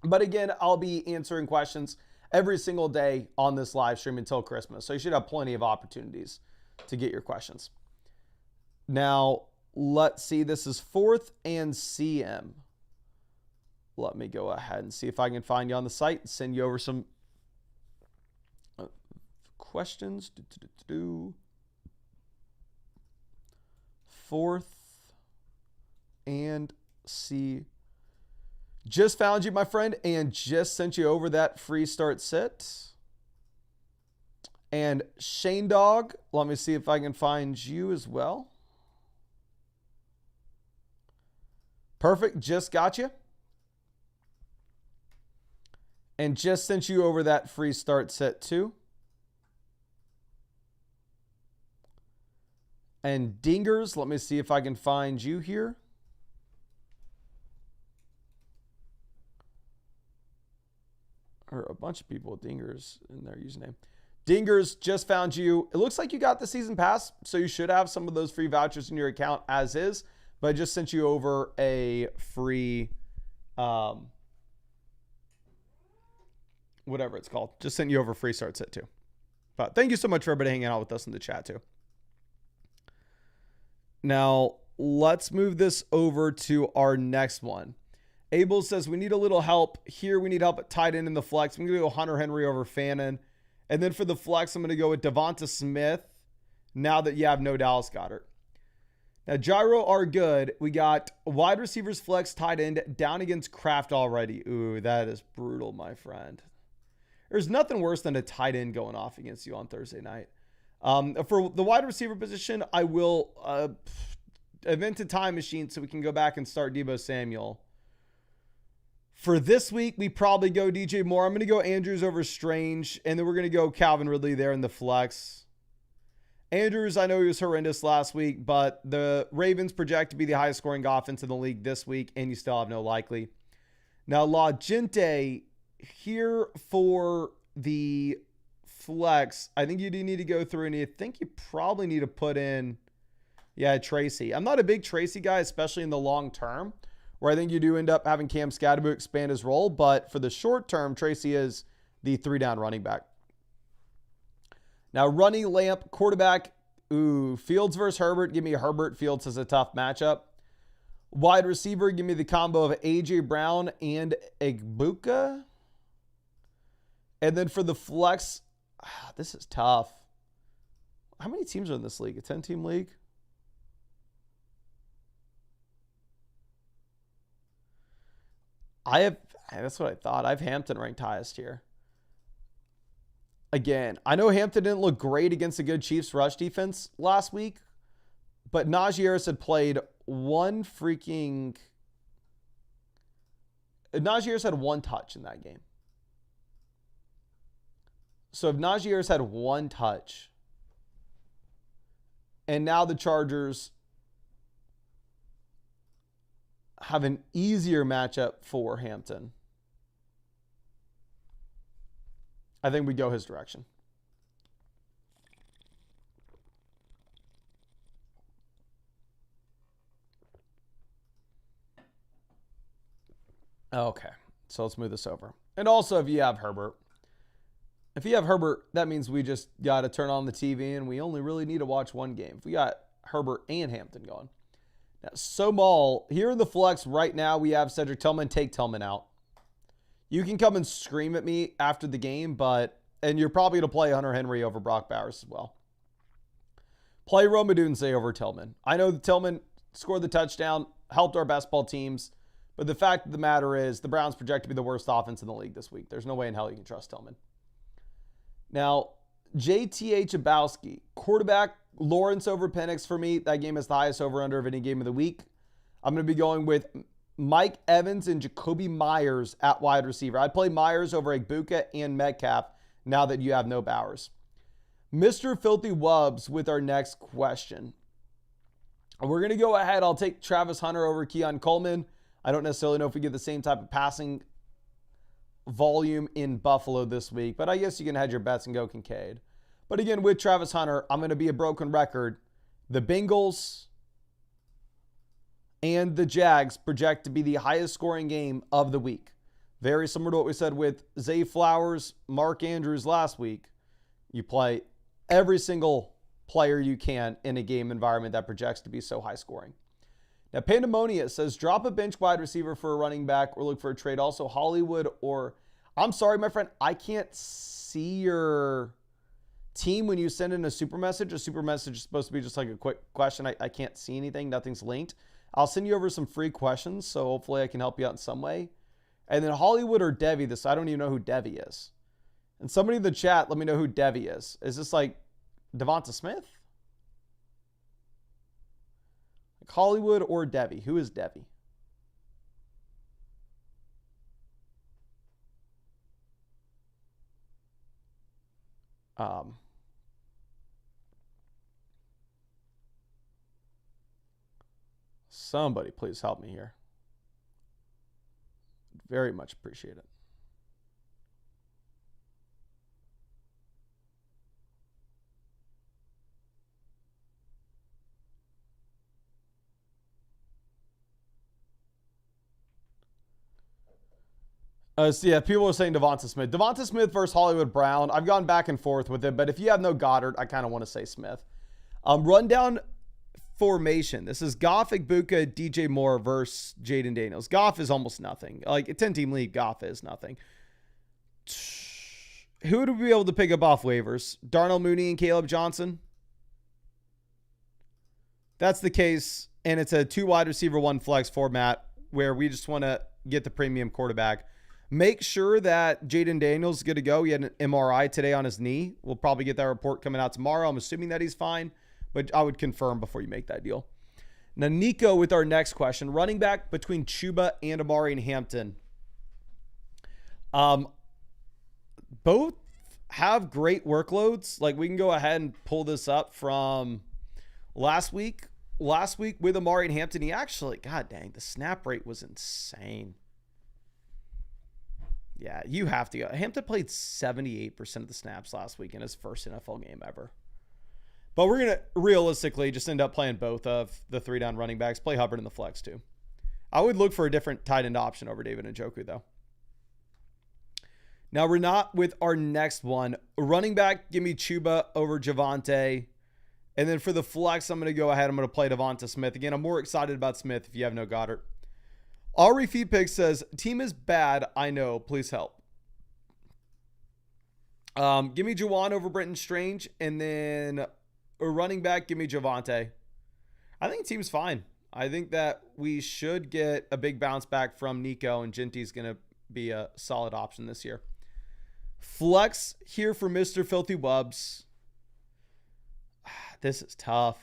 But again, I'll be answering questions every single day on this live stream until Christmas. So you should have plenty of opportunities to get your questions. Now, let's see. This is 4th and CM. Let me go ahead and see if I can find you on the site and send you over some questions. 4th and C. Just found you, my friend, and just sent you over that free start sit. And Shane Dog, let me see if I can find you as well. Perfect, just got you. And just sent you over that free start set too. And Dingers, let me see if I can find you here. Or a bunch of people with Dingers in their username. Dingers, just found you. It looks like you got the season pass, so you should have some of those free vouchers in your account as is. But I just sent you over a free, whatever it's called. Just sent you over a free start set too. But thank you so much for everybody hanging out with us in the chat too. Now, let's move this over to our next one. Abel says, we need a little help here. We need help at tight end in the flex. I'm going to go Hunter Henry over Fannin. And then for the flex, I'm going to go with Devonta Smith now that you have no Dallas Goedert. Now, Gyro are good. We got wide receivers flex tight end down against Kraft already. Ooh, that is brutal, my friend. There's nothing worse than a tight end going off against you on Thursday night. For the wide receiver position, I will invent a time machine so we can go back and start Deebo Samuel. For this week, we probably go DJ Moore. I'm going to go Andrews over Strange, and then we're going to go Calvin Ridley there in the flex. Andrews, I know he was horrendous last week, but the Ravens project to be the highest scoring offense in the league this week, and you still have no likely. Now, La Gente here for the flex. I think you do need to go through, and I think you probably need to put in, Tracy. I'm not a big Tracy guy, especially in the long term, where I think you do end up having Cam Scatterbo expand his role. But for the short term, Tracy is the 3-down running back. Now, running lamp quarterback, Ooh, Fields versus Herbert. Give me Herbert. Fields is a tough matchup. Wide receiver, give me the combo of A.J. Brown and Egbuka. And then for the flex, this is tough. How many teams are in this league? A 10-team league? That's what I thought. I have Hampton ranked highest here. Again, I know Hampton didn't look great against a good Chiefs rush defense last week, but Najee Harris had played Najee Harris had one touch in that game. So if Najee Harris had one touch, and now the Chargers have an easier matchup for Hampton, I think we go his direction. Okay, so let's move this over. And also, if you have Herbert, that means we just got to turn on the TV and we only really need to watch one game. If we got Herbert and Hampton going. Now, Somal, here in the flex right now, we have Cedric Tillman. Take Tillman out. You can come and scream at me after the game, and you're probably going to play Hunter Henry over Brock Bowers as well. Play Rome Odunze over Tillman. I know that Tillman scored the touchdown, helped our best ball teams, but the fact of the matter is the Browns project to be the worst offense in the league this week. There's no way in hell you can trust Tillman. Now, JT Chabowski, quarterback, Lawrence over Penix for me. That game is the highest over-under of any game of the week. I'm going to be going with Mike Evans and Jacoby Myers at wide receiver. I'd play Myers over Egbuka and Metcalf now that you have no Bowers. Mr. Filthy Wubs with our next question. We're going to go ahead. I'll take Travis Hunter over Keon Coleman. I don't necessarily know if we get the same type of passing volume in Buffalo this week, but I guess you can hedge your bets and go Kincaid. But again, with Travis Hunter, I'm going to be a broken record. The Bengals and the Jags project to be the highest scoring game of the week. Very similar to what we said with Zay Flowers, Mark Andrews last week. You play every single player you can in a game environment that projects to be so high scoring. Now, Pandemonia says, drop a bench wide receiver for a running back or look for a trade. Also, Hollywood or... I'm sorry, my friend. I can't see your team when you send in a super message. A super message is supposed to be just like a quick question. I can't see anything. Nothing's linked. I'll send you over some free questions, so hopefully I can help you out in some way. And then Hollywood or Devi. I don't even know who Devi is. And somebody in the chat, let me know who Devi is. Is this like Devonta Smith? Like Hollywood or Devi? Who is Devi? Somebody please help me here. Very much appreciate it. So yeah, people are saying Devonta Smith. Devonta Smith versus Hollywood Brown. I've gone back and forth with it, but if you have no Goddard, I kind of want to say Smith. Rundown formation. This is Goff, Egbuka, DJ Moore versus Jaden Daniels. Goff is almost nothing. Like a 10-team league, Goff is nothing. Who would we be able to pick up off waivers? Darnell Mooney and Caleb Johnson? That's the case, and it's a 2 wide receiver, 1 flex format where we just want to get the premium quarterback. Make sure that Jaden Daniels is good to go. He had an MRI today on his knee. We'll probably get that report coming out tomorrow. I'm assuming that he's fine, but I would confirm before you make that deal. Now, Nico with our next question. Running back between Chuba and Amari and Hampton. Both have great workloads. Like, we can go ahead and pull this up from last week. Last week with Amari and Hampton, he actually, god dang, the snap rate was insane. Yeah, you have to go. Hampton played 78% of the snaps last week in his first NFL game ever. But we're going to realistically just end up playing both of the 3-down running backs. Play Hubbard in the flex too. I would look for a different tight end option over David Njoku though. Now we're not with our next one. Running back, give me Chuba over Javonte. And then for the flex, I'm going to go ahead. I'm going to play Devonta Smith. Again, I'm more excited about Smith if you have no Goddard. Ari Feedpick says, team is bad. I know. Please help. Give me Juwan over Brenton Strange. And then a running back, give me Javonte. I think team's fine. I think that we should get a big bounce back from Nico, and Ginty's going to be a solid option this year. Flex here for Mr. Filthy Wubs. This is tough.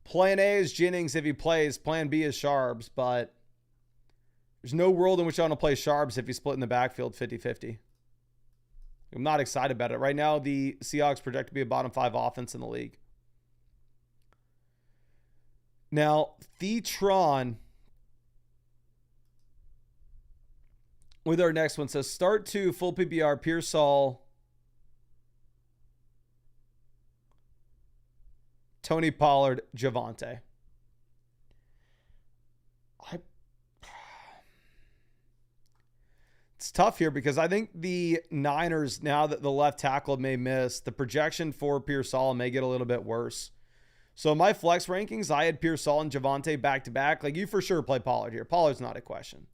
Plan A is Jennings if he plays. Plan B is Sharps, but there's no world in which I want to play Sharps if he's split in the backfield 50-50. I'm not excited about it. Right now, the Seahawks project to be a bottom 5 offense in the league. Now, Thetron with our next one says, start 2, full PPR, Pearsall, Tony Pollard, Javonte. It's tough here because I think the Niners, now that the left tackle may miss, the projection for Pearsall may get a little bit worse. So my flex rankings, I had Pearsall and Javonte back-to-back. Like, you for sure play Pollard here. Pollard's not a question.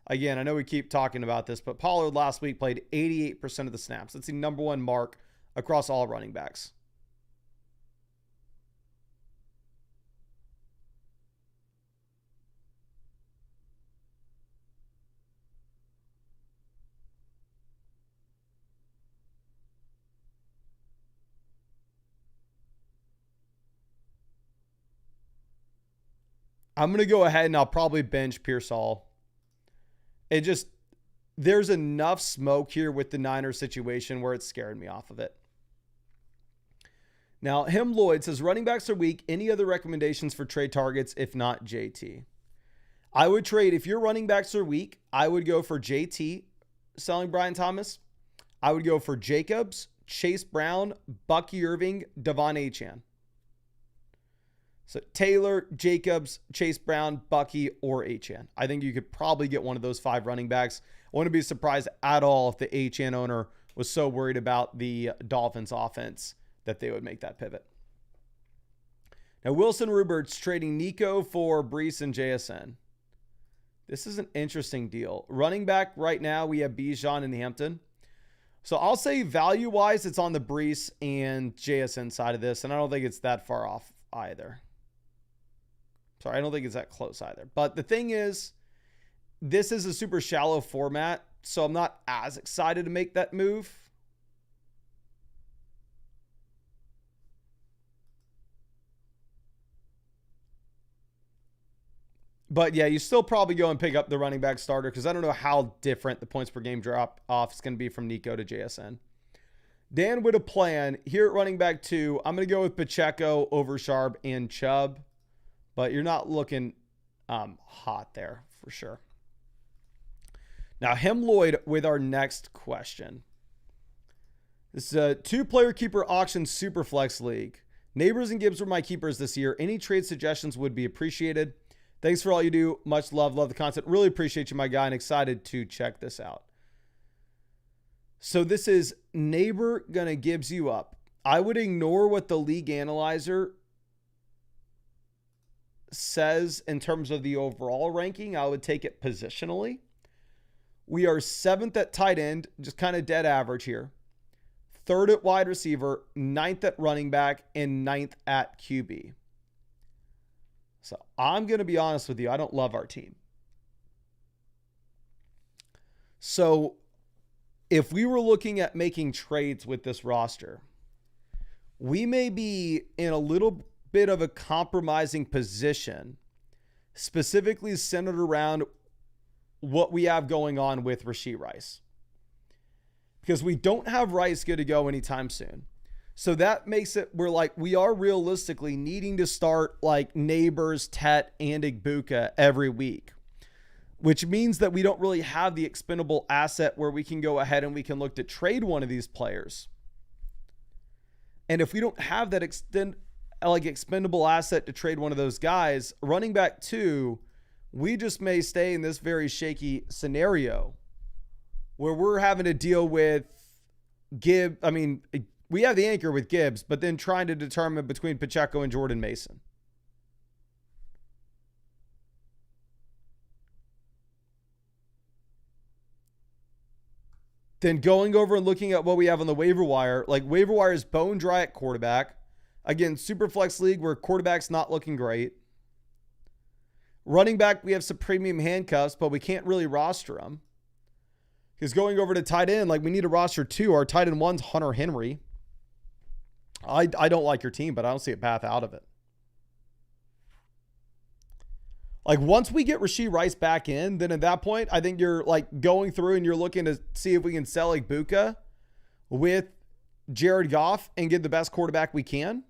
Again, I know we keep talking about this, but Pollard last week played 88% of the snaps. That's the number one mark across all running backs. I'm going to go ahead and I'll probably bench Pearsall. There's enough smoke here with the Niners situation where it's scaring me off of it. Now, Lloyd says, running backs are weak. Any other recommendations for trade targets if not JT? I would trade, if your running backs are weak, I would go for JT selling Brian Thomas. I would go for Jacobs, Chase Brown, Bucky Irving, Devon Achane. So Taylor, Jacobs, Chase Brown, Bucky, or Achane. I think you could probably get one of those 5 running backs. I wouldn't be surprised at all if the Achane owner was so worried about the Dolphins offense that they would make that pivot. Now, Wilson Rupert's trading Nico for Brees and JSN. This is an interesting deal. Running back right now, we have Bijan and Hampton. So I'll say value-wise, it's on the Brees and JSN side of this, and I don't think it's that far off either. Sorry, I don't think it's that close either. But the thing is, this is a super shallow format, so I'm not as excited to make that move. But yeah, you still probably go and pick up the running back starter because I don't know how different the points per game drop off is going to be from Nico to JSN. Dan with a plan here at running back 2. I'm going to go with Pacheco over Sharp and Chubb, but you're not looking hot there for sure. Now, Lloyd with our next question. This is a 2-player keeper auction Superflex League. Neighbors and Gibbs were my keepers this year. Any trade suggestions would be appreciated. Thanks for all you do. Much love. Love the content. Really appreciate you, my guy, and excited to check this out. So this is Neighbor gonna Gibbs you up. I would ignore what the league analyzer says in terms of the overall ranking. I would take it positionally. We are 7th at tight end, just kind of dead average here. 3rd at wide receiver, 9th at running back, and 9th at QB. So I'm going to be honest with you. I don't love our team. So if we were looking at making trades with this roster, we may be in a little bit of a compromising position, specifically centered around what we have going on with Rashee Rice. Because we don't have Rice good to go anytime soon. So that makes it where we are realistically needing to start Neighbors, Tet, and Igbuka every week, which means that we don't really have the expendable asset where we can go ahead and we can look to trade one of these players. And if we don't have that expendable asset to trade one of those guys, running back 2, we just may stay in this very shaky scenario where we're having to deal with we have the anchor with Gibbs, but then trying to determine between Pacheco and Jordan Mason. Then going over and looking at what we have on the waiver wire, like waiver wire is bone dry at quarterback. Again, super flex league where quarterback's not looking great. Running back, we have some premium handcuffs, but we can't really roster them. Because going over to tight end, like we need a roster 2. Our tight end 1's Hunter Henry. I don't like your team, but I don't see a path out of it. Like once we get Rashee Rice back in, then at that point, I think you're like going through and you're looking to see if we can sell like Buka with Jared Goff and get the best quarterback we can.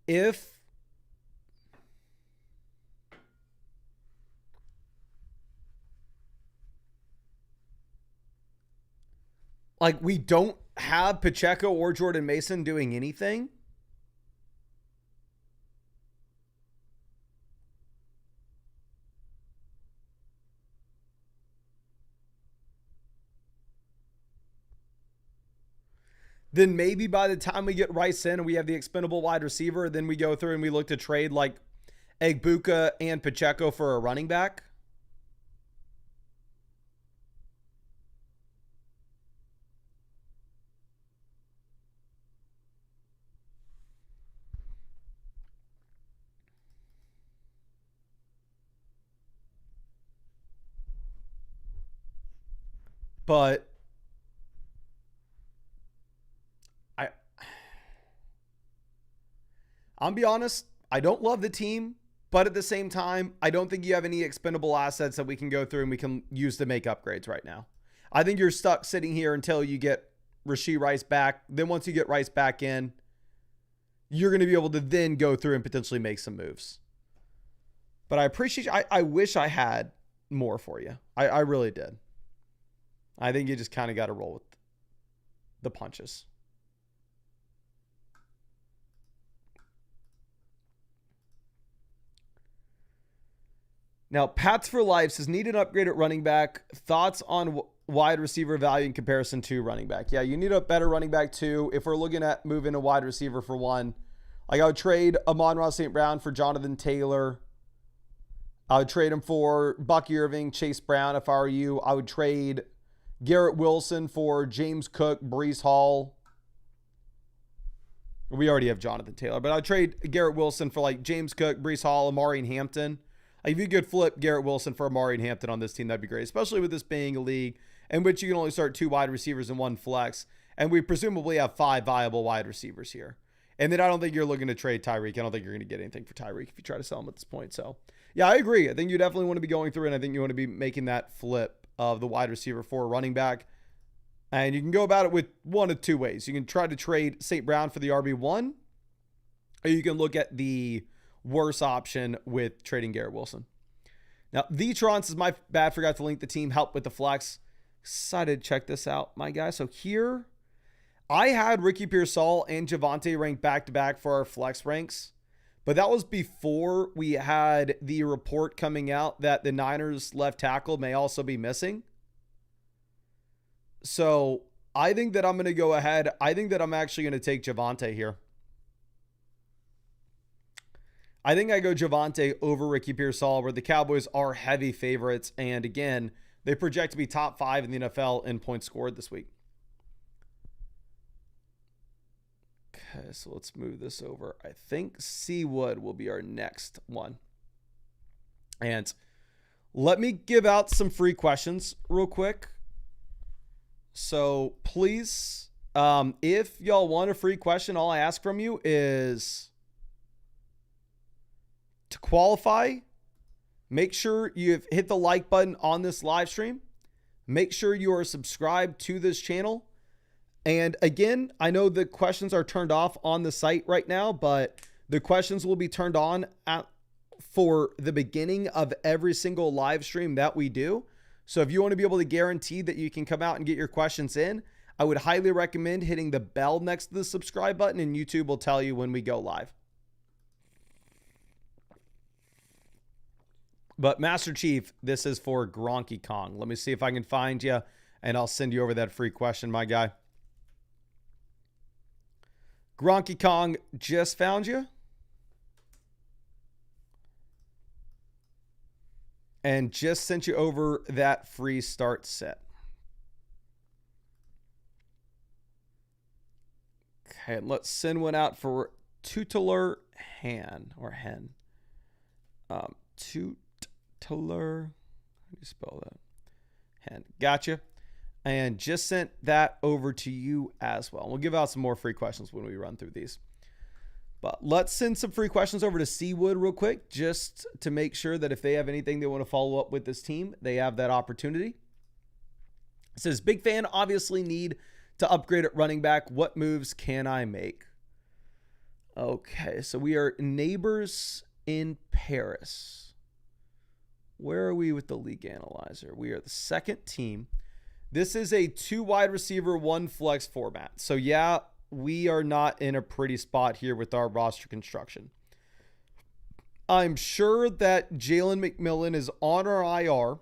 If like we don't have Pacheco or Jordan Mason doing anything, then maybe by the time we get Rice in and we have the expendable wide receiver, then we go through and we look to trade like Egbuka and Pacheco for a running back. But I'll be honest, I don't love the team, but at the same time, I don't think you have any expendable assets that we can go through and we can use to make upgrades right now. I think you're stuck sitting here until you get Rashee Rice back. Then once you get Rice back in, you're going to be able to then go through and potentially make some moves. But I appreciate you. I wish I had more for you. I really did. I think you just kind of got to roll with the punches. Now, Pats for Life says, need an upgrade at running back. Thoughts on wide receiver value in comparison to running back? Yeah, you need a better running back too. If we're looking at moving a wide receiver for one, like I would trade Amon-Ra St. Brown for Jonathan Taylor. I would trade him for Bucky Irving, Chase Brown. If I were you, I would trade Garrett Wilson for James Cook, Breece Hall. We already have Jonathan Taylor, but I'd trade Garrett Wilson for like James Cook, Breece Hall, Amari and Hampton. Like if you could flip Garrett Wilson for Amari and Hampton on this team, that'd be great, especially with this being a league in which you can only start 2 wide receivers and 1 flex. And we presumably have 5 viable wide receivers here. And then I don't think you're looking to trade Tyreek. I don't think you're going to get anything for Tyreek if you try to sell him at this point. So, yeah, I agree. I think you definitely want to be going through, and I think you want to be making that flip of the wide receiver for a running back. And you can go about it with one of 2 ways. You can try to trade St. Brown for the RB1, or you can look at the worse option with trading Garrett Wilson. Now, Tron says, my bad, forgot to link the team, help with the flex. Excited to check this out, my guy. So here, I had Ricky Pearsall and Javonte ranked back-to-back for our flex ranks, but that was before we had the report coming out that the Niners left tackle may also be missing. So I think that I'm going to go ahead. I think that I'm actually going to take Javonte here. I think I go Javonte over Ricky Pearsall, where the Cowboys are heavy favorites. And again, they project to be top 5 in the NFL in points scored this week. Okay, so let's move this over. I think C. Wood will be our next one. And let me give out some free questions real quick. So please, if y'all want a free question, all I ask from you is to qualify, make sure you've hit the like button on this live stream. Make sure you are subscribed to this channel. And again, I know the questions are turned off on the site right now, but the questions will be turned on for the beginning of every single live stream that we do. So if you want to be able to guarantee that you can come out and get your questions in, I would highly recommend hitting the bell next to the subscribe button, and YouTube will tell you when we go live. But Master Chief, this is for Gronky Kong. Let me see if I can find you, and I'll send you over that free question, my guy. Gronky Kong just found you. And just sent you over that free start set. Okay, let's send one out for Tutelar Hen or Hen. Tutelar. How do you spell that? Hen. Gotcha. And just sent that over to you as well. We'll give out some more free questions when we run through these. But let's send some free questions over to Seawood real quick, just to make sure that if they have anything they want to follow up with this team, they have that opportunity. It says, big fan, obviously need to upgrade at running back. What moves can I make? Okay, so we are neighbors in Paris. Where are we with the league analyzer? We are the second team. This is a 2 wide receiver, 1 flex format. So yeah, we are not in a pretty spot here with our roster construction. I'm sure that Jalen McMillan is on our IR,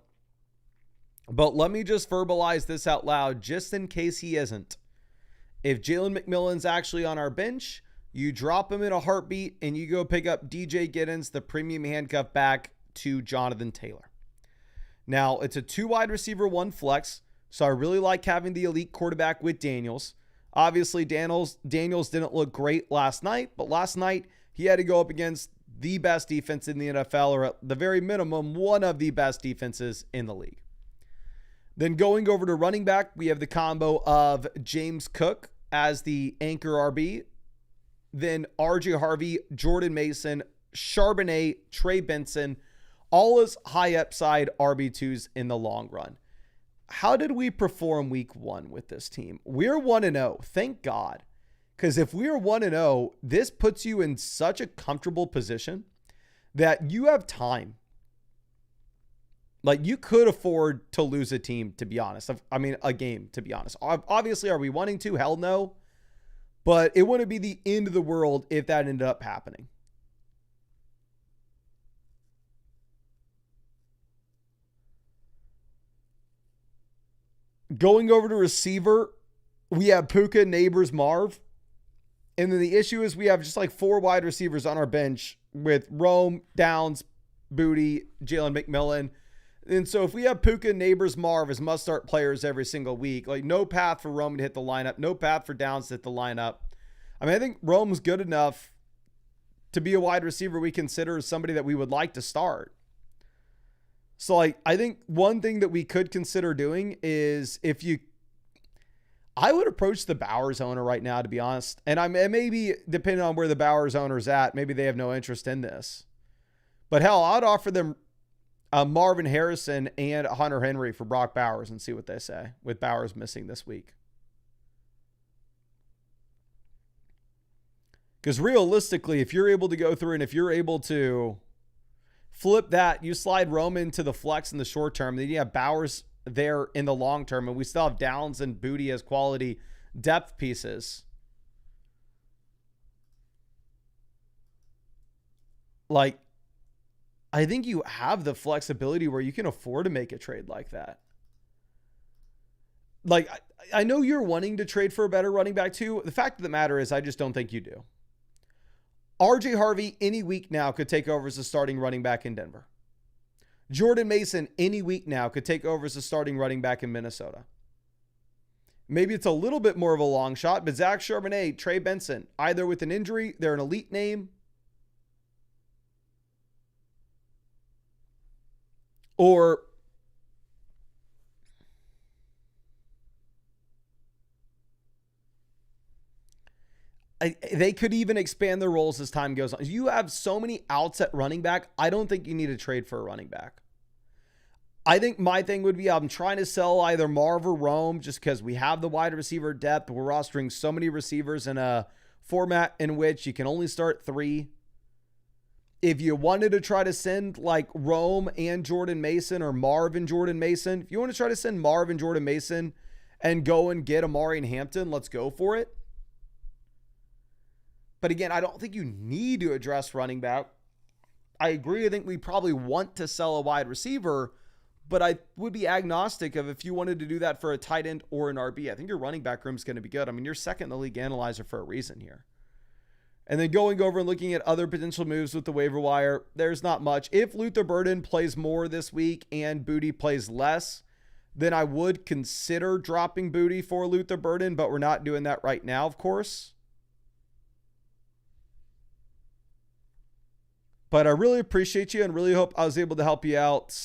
but let me just verbalize this out loud just in case he isn't. If Jalen McMillan's actually on our bench, you drop him in a heartbeat and you go pick up DJ Giddens, the premium handcuff back to Jonathan Taylor. Now, it's a 2 wide receiver, 1 flex, so I really like having the elite quarterback with Daniels. Obviously, Daniels didn't look great last night, but last night he had to go up against the best defense in the NFL, or at the very minimum, one of the best defenses in the league. Then going over to running back, we have the combo of James Cook as the anchor RB, then RJ Harvey, Jordan Mason, Charbonnet, Trey Benson, all as high upside RB2s in the long run. How did we perform week 1 with this team? We're 1-0. Thank God. Because if we're 1-0, this puts you in such a comfortable position that you have time. Like, you could afford to lose a team, to be honest. I mean, a game, to be honest. Obviously, are we wanting to? Hell no. But it wouldn't be the end of the world if that ended up happening. Going over to receiver, we have Puka, Neighbors, Marv. And then the issue is we have just like 4 wide receivers on our bench with Rome, Downs, Booty, Jalen McMillan. And so if we have Puka, Neighbors, Marv as must-start players every single week, like no path for Rome to hit the lineup, no path for Downs to hit the lineup. I mean, I think Rome's good enough to be a wide receiver we consider somebody that we would like to start. So, like, I think one thing that we could consider doing is I would approach the Bowers owner right now, to be honest. And maybe depending on where the Bowers owner's at, maybe they have no interest in this. But hell, I'd offer them Marvin Harrison and Hunter Henry for Brock Bowers and see what they say with Bowers missing this week. Because realistically, if you're able to go through and if you're able to flip that, you slide Roman into the flex in the short term, then you have Bowers there in the long term, and we still have Downs and Booty as quality depth pieces. Like, I think you have the flexibility where you can afford to make a trade like that. Like, I know you're wanting to trade for a better running back too. The fact of the matter is I just don't think you do. RJ Harvey any week now could take over as a starting running back in Denver. Jordan Mason any week now could take over as a starting running back in Minnesota. Maybe it's a little bit more of a long shot, but Zach Charbonnet, Trey Benson, either with an injury, they're an elite name, or they could even expand their roles as time goes on. You have so many outs at running back. I don't think you need to trade for a running back. I think my thing would be I'm trying to sell either Marv or Rome just because we have the wide receiver depth. We're rostering so many receivers in a format in which you can only start 3. If you wanted to try to send like Rome and Jordan Mason or Marv and Jordan Mason, if you want to try to send Marv and Jordan Mason and go and get Amari and Hampton, let's go for it. But again, I don't think you need to address running back. I agree. I think we probably want to sell a wide receiver, but I would be agnostic of if you wanted to do that for a tight end or an RB. I think your running back room is going to be good. I mean, you're second in the league analyzer for a reason here. And then going over and looking at other potential moves with the waiver wire, there's not much. If Luther Burden plays more this week and Booty plays less, then I would consider dropping Booty for Luther Burden, but we're not doing that right now, of course. But I really appreciate you and really hope I was able to help you out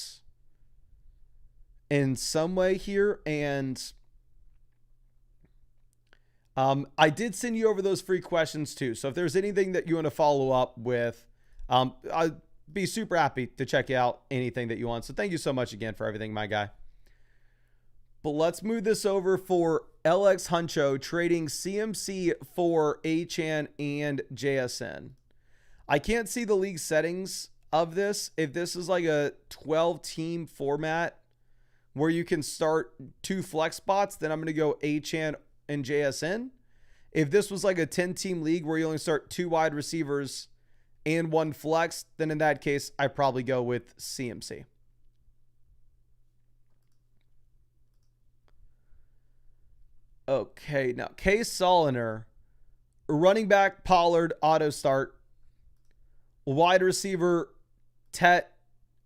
in some way here. And I did send you over those free questions too. So if there's anything that you want to follow up with, I'd be super happy to check out anything that you want. So thank you so much again for everything, my guy. But let's move this over for LX Huncho trading CMC for Achane and JSN. I can't see the league settings of this. If this is like a 12-team format where you can start 2 flex spots, then I'm going to go Achane and JSN. If this was like a 10-team league where you only start 2 wide receivers and 1 flex, then in that case, I probably go with CMC. Okay, now Case Soliner, running back Pollard, auto start. Wide receiver, Tet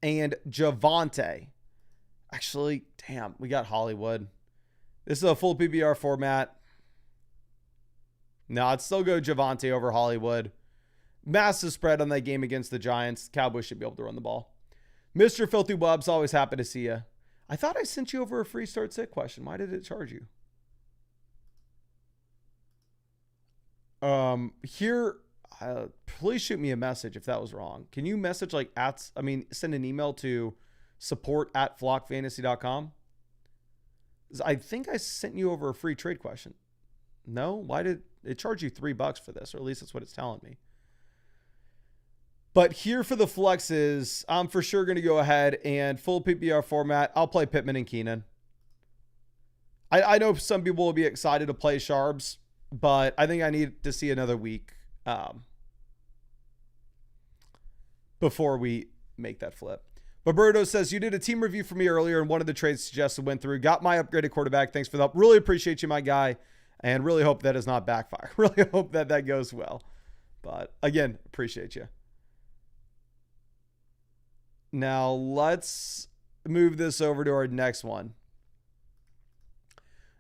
and Javonte. Actually, damn, we got Hollywood. This is a full PPR format. No, I'd still go Javonte over Hollywood. Massive spread on that game against the Giants. Cowboys should be able to run the ball. Mr. Filthy Wubs, always happy to see you. I thought I sent you over a free start sit question. Why did it charge you? Here... please shoot me a message if that was wrong. Can you message send an email to support@flockfantasy.com? I think I sent you over a free trade question. No? Why did it charge you $3 for this? Or at least that's what it's telling me. But here for the flexes, I'm for sure going to go ahead and full PPR format. I'll play Pittman and Keenan. I know some people will be excited to play Sharps, but I think I need to see another week before we make that flip. Roberto says, you did a team review for me earlier and one of the trades suggested went through. Got my upgraded quarterback. Thanks for the help. Really appreciate you, my guy. And really hope that does not backfire. Really hope that that goes well. But again, appreciate you. Now let's move this over to our next one.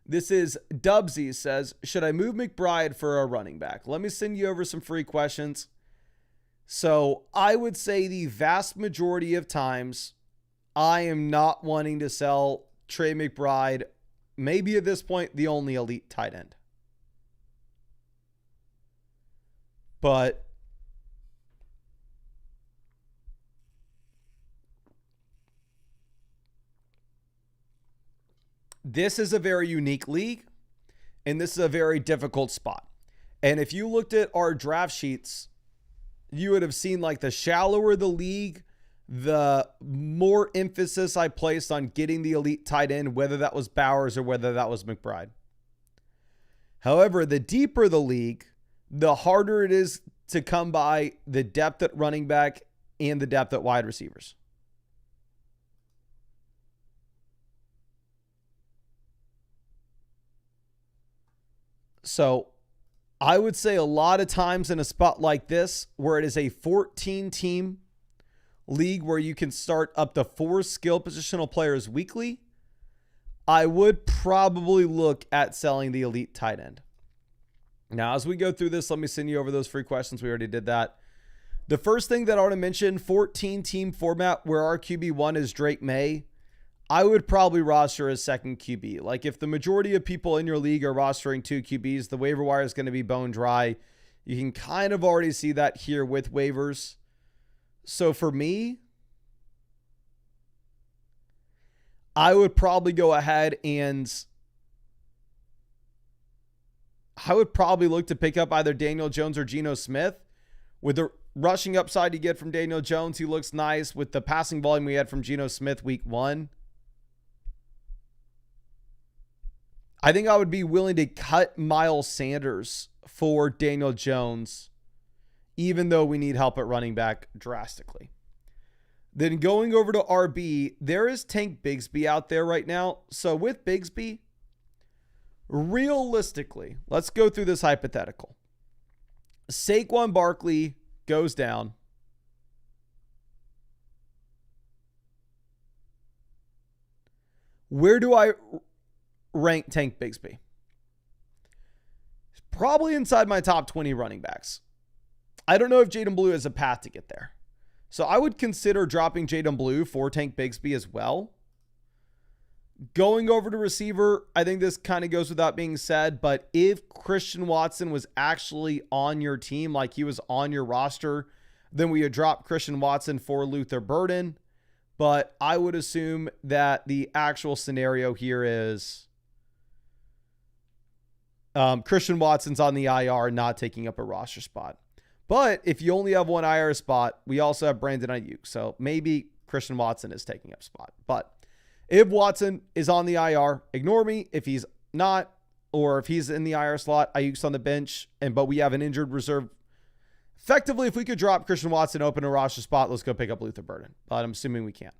This is Dubsy says, should I move McBride for a running back? Let me send you over some free questions. So I would say the vast majority of times I am not wanting to sell Trey McBride, maybe at this point, the only elite tight end. But this is a very unique league, and this is a very difficult spot. And if you looked at our draft sheets, you would have seen like the shallower the league, the more emphasis I placed on getting the elite tight end, whether that was Bowers or whether that was McBride. However, the deeper the league, the harder it is to come by the depth at running back and the depth at wide receivers. So I would say a lot of times in a spot like this, where it is a 14-team league where you can start up to 4 skill positional players weekly, I would probably look at selling the elite tight end. Now, as we go through this, let me send you over those free questions. We already did that. The first thing that I want to mention, 14-team format where our QB1 is Drake May, I would probably roster a second QB. Like if the majority of people in your league are rostering 2 QBs, the waiver wire is going to be bone dry. You can kind of already see that here with waivers. So for me, I would probably go ahead and I would probably look to pick up either Daniel Jones or Geno Smith. With the rushing upside you get from Daniel Jones, he looks nice. With the passing volume we had from Geno Smith week 1, I think I would be willing to cut Miles Sanders for Daniel Jones, even though we need help at running back drastically. Then going over to RB, there is Tank Bigsby out there right now. So with Bigsby, realistically, let's go through this hypothetical. Saquon Barkley goes down. Where do I rank Tank Bigsby? Probably inside my top 20 running backs. I don't know if Jaden Blue has a path to get there. So I would consider dropping Jaden Blue for Tank Bigsby as well. Going over to receiver, I think this kind of goes without being said, but if Christian Watson was actually on your team, like he was on your roster, then we would drop Christian Watson for Luther Burden. But I would assume that the actual scenario here is Christian Watson's on the IR, not taking up a roster spot. But if you only have one IR spot, we also have Brandon Ayuk. So maybe Christian Watson is taking up spot. But if Watson is on the IR, ignore me. If he's not, or if he's in the IR slot, Ayuk's on the bench, but we have an injured reserve. Effectively, if we could drop Christian Watson, open a roster spot, let's go pick up Luther Burden. But I'm assuming we can't.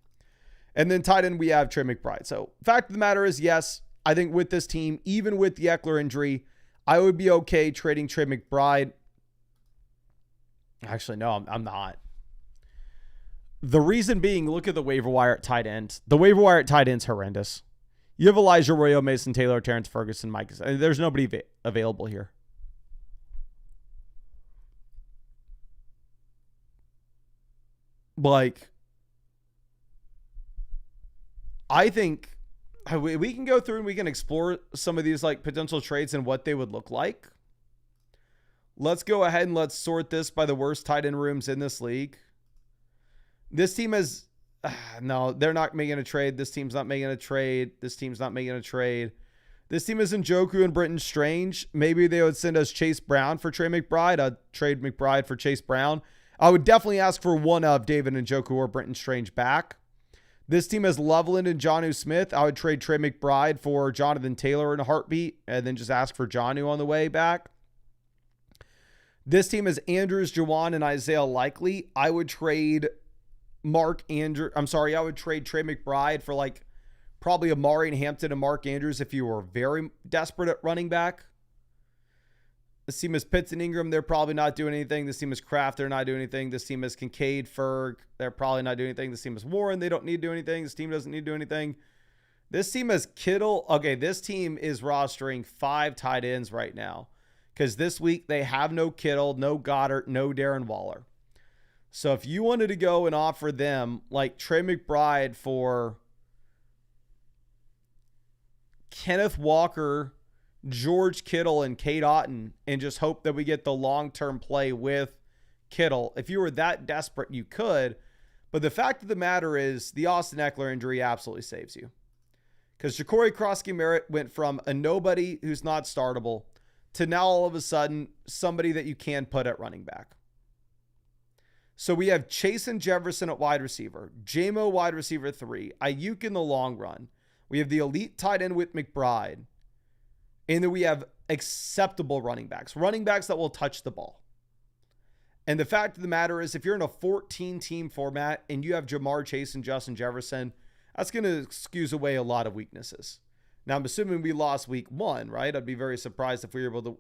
And then tight end, we have Trey McBride. So fact of the matter is, yes, I think with this team, even with the Eckler injury, I would be okay trading Trey McBride. Actually, no, I'm not. The reason being, look at the waiver wire at tight end. The waiver wire at tight end is horrendous. You have Elijah Arroyo, Mason Taylor, Terrence Ferguson, Mike. There's nobody available here. Like, I think we can go through and we can explore some of these like potential trades and what they would look like. Let's go ahead and let's sort this by the worst tight end rooms in this league. This team has, no, they're not making a trade. This team's not making a trade. This team's not making a trade. This team is Njoku and Britton Strange. Maybe they would send us Chase Brown for Trey McBride. I'd trade McBride for Chase Brown. I would definitely ask for one of David Njoku or Britton Strange back. This team has Loveland and Jonnu Smith. I would trade Trey McBride for Jonathan Taylor in a heartbeat and then just ask for Jonnu on the way back. This team is Andrews, Juwan, and Isaiah Likely. I would trade I would trade Trey McBride for like probably Amari and Hampton and Mark Andrews if you were very desperate at running back. This team is Pitts and Ingram. They're probably not doing anything. This team is Kraft. They're not doing anything. This team is Kincaid, Ferg. They're probably not doing anything. This team is Warren. They don't need to do anything. This team doesn't need to do anything. This team is Kittle. Okay, this team is rostering 5 tight ends right now because this week they have no Kittle, no Goddard, no Darren Waller. So if you wanted to go and offer them like Trey McBride for Kenneth Walker, George Kittle, and Cade Otton and just hope that we get the long-term play with Kittle, if you were that desperate, you could. But the fact of the matter is the Austin Eckler injury absolutely saves you. Because Ja'Cory Crosky-Merritt went from a nobody who's not startable to now all of a sudden somebody that you can put at running back. So we have Chase and Jefferson at wide receiver, J-Mo wide receiver 3, Ayuk in the long run. We have the elite tight end with McBride. And then we have acceptable running backs that will touch the ball. And the fact of the matter is, if you're in a 14-team format and you have Jamar Chase and Justin Jefferson, that's going to excuse away a lot of weaknesses. Now, I'm assuming we lost week 1, right? I'd be very surprised if we were able to.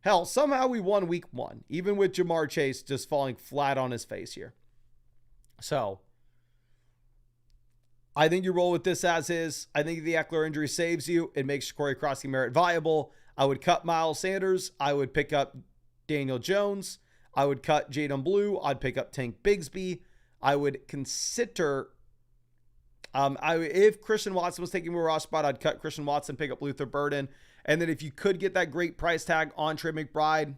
Hell, somehow we won week 1, even with Jamar Chase just falling flat on his face here. So I think you roll with this as is. I think the Eckler injury saves you. It makes Ja'Cory Crosky-Merritt viable. I would cut Miles Sanders. I would pick up Daniel Jones. I would cut Jaden Blue. I'd pick up Tank Bigsby. I would consider, if Christian Watson was taking a raw spot, I'd cut Christian Watson, pick up Luther Burden. And then if you could get that great price tag on Trey McBride,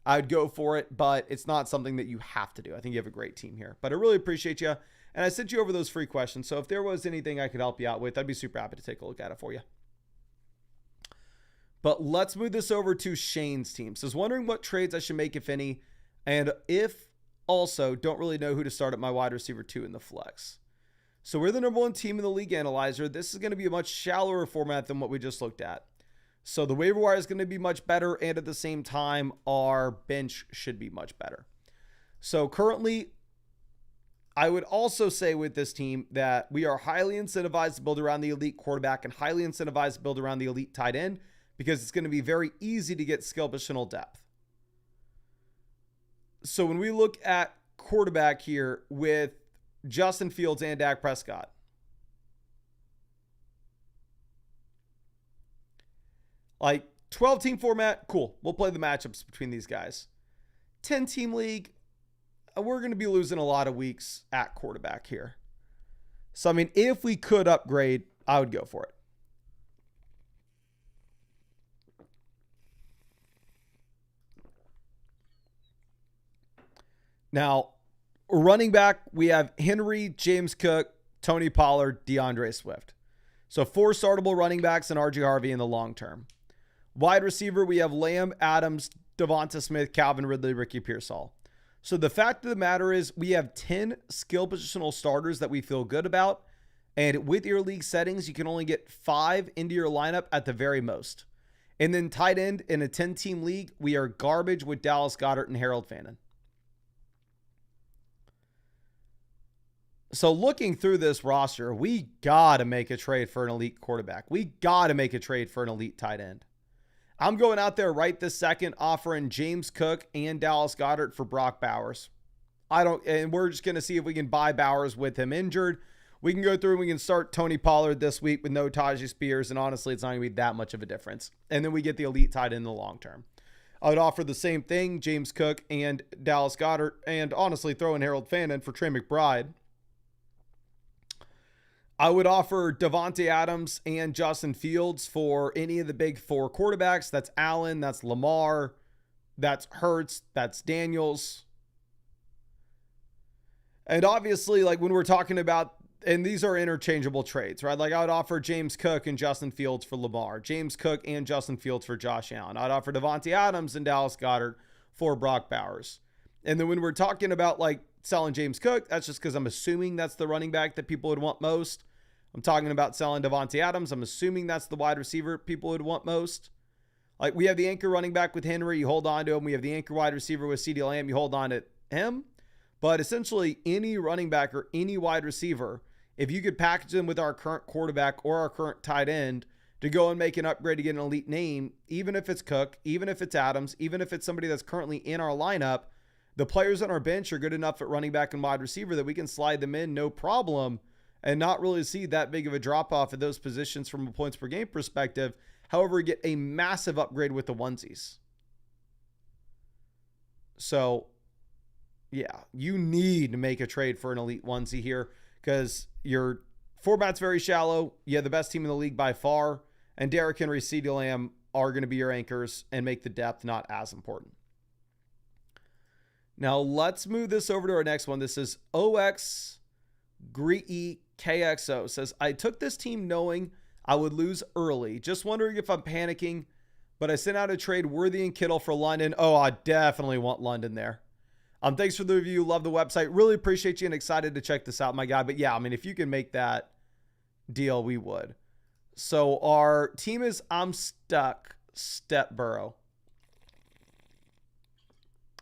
I would go for it, but it's not something that you have to do. I think you have a great team here. But I really appreciate you. And I sent you over those free questions. So if there was anything I could help you out with, I'd be super happy to take a look at it for you. But let's move this over to Shane's team. So I was wondering what trades I should make, if any. And if also don't really know who to start at my wide receiver 2 in the flex. So we're the number 1 team in the league analyzer. This is going to be a much shallower format than what we just looked at. So the waiver wire is going to be much better. And at the same time, our bench should be much better. So currently, I would also say with this team that we are highly incentivized to build around the elite quarterback and highly incentivized to build around the elite tight end because it's going to be very easy to get skill positional depth. So when we look at quarterback here with Justin Fields and Dak Prescott, like 12-team format, cool. We'll play the matchups between these guys. 10-team league, we're going to be losing a lot of weeks at quarterback here. So, I mean, if we could upgrade, I would go for it. Now, running back, we have Henry, James Cook, Tony Pollard, DeAndre Swift. So 4 startable running backs and RJ Harvey in the long term. Wide receiver, we have Lamb, Adams, Devonta Smith, Calvin Ridley, Ricky Pearsall. So the fact of the matter is we have 10 skill positional starters that we feel good about. And with your league settings, you can only get 5 into your lineup at the very most. And then tight end in a 10-team league, we are garbage with Dallas Goedert and Harold Fannin. So looking through this roster, we got to make a trade for an elite quarterback. We got to make a trade for an elite tight end. I'm going out there right this second offering James Cook and Dallas Goedert for Brock Bowers. And we're just going to see if we can buy Bowers with him injured. We can go through and we can start Tony Pollard this week with no Tajay Spears. And honestly, it's not going to be that much of a difference. And then we get the elite tight end in the long term. I would offer the same thing, James Cook and Dallas Goedert. And honestly, throw in Harold Fannin for Trey McBride. I would offer Devontae Adams and Justin Fields for any of the big 4 quarterbacks. That's Allen, that's Lamar, that's Hurts, that's Daniels. And obviously, like when we're talking about, and these are interchangeable trades, right? Like I would offer James Cook and Justin Fields for Lamar, James Cook and Justin Fields for Josh Allen. I'd offer Devontae Adams and Dallas Goedert for Brock Bowers. And then when we're talking about like selling James Cook, that's just because I'm assuming that's the running back that people would want most. I'm talking about selling Devontae Adams. I'm assuming that's the wide receiver people would want most. Like we have the anchor running back with Henry. You hold on to him. We have the anchor wide receiver with CeeDee Lamb. You hold on to him. But essentially any running back or any wide receiver, if you could package them with our current quarterback or our current tight end to go and make an upgrade to get an elite name, even if it's Cook, even if it's Adams, even if it's somebody that's currently in our lineup, the players on our bench are good enough at running back and wide receiver that we can slide them in no problem and not really see that big of a drop-off at those positions from a points per game perspective. However, get a massive upgrade with the onesies. So, yeah, you need to make a trade for an elite onesie here because your format's very shallow. You have the best team in the league by far, and Derrick Henry, CeeDee Lamb are going to be your anchors and make the depth not as important. Now, let's move this over to our next one. This is OX Greedy KXO says, I took this team knowing I would lose early. Just wondering if I'm panicking, but I sent out a trade Worthy and Kittle for London. Oh, I definitely want London there. Thanks for the review. Love the website. Really appreciate you and excited to check this out, my guy. But yeah, I mean, if you can make that deal, we would. So our team is I'm Stuck Step Burrow.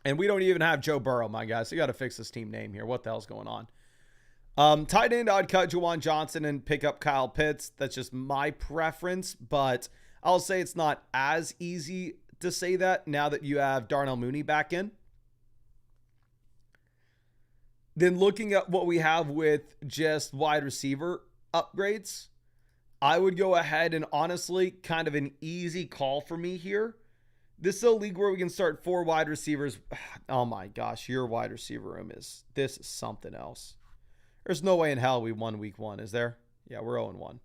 And we don't even have Joe Burrow, my guy. So you got to fix this team name here. What the hell's going on? Tight end, I'd cut Juwan Johnson and pick up Kyle Pitts. That's just my preference, but I'll say it's not as easy to say that now that you have Darnell Mooney back in. Then looking at what we have with just wide receiver upgrades, I would go ahead and honestly, kind of an easy call for me here. This is a league where we can start 4 wide receivers. Oh my gosh, your wide receiver room is something else. There's no way in hell we won week 1, is there? Yeah, we're 0-1.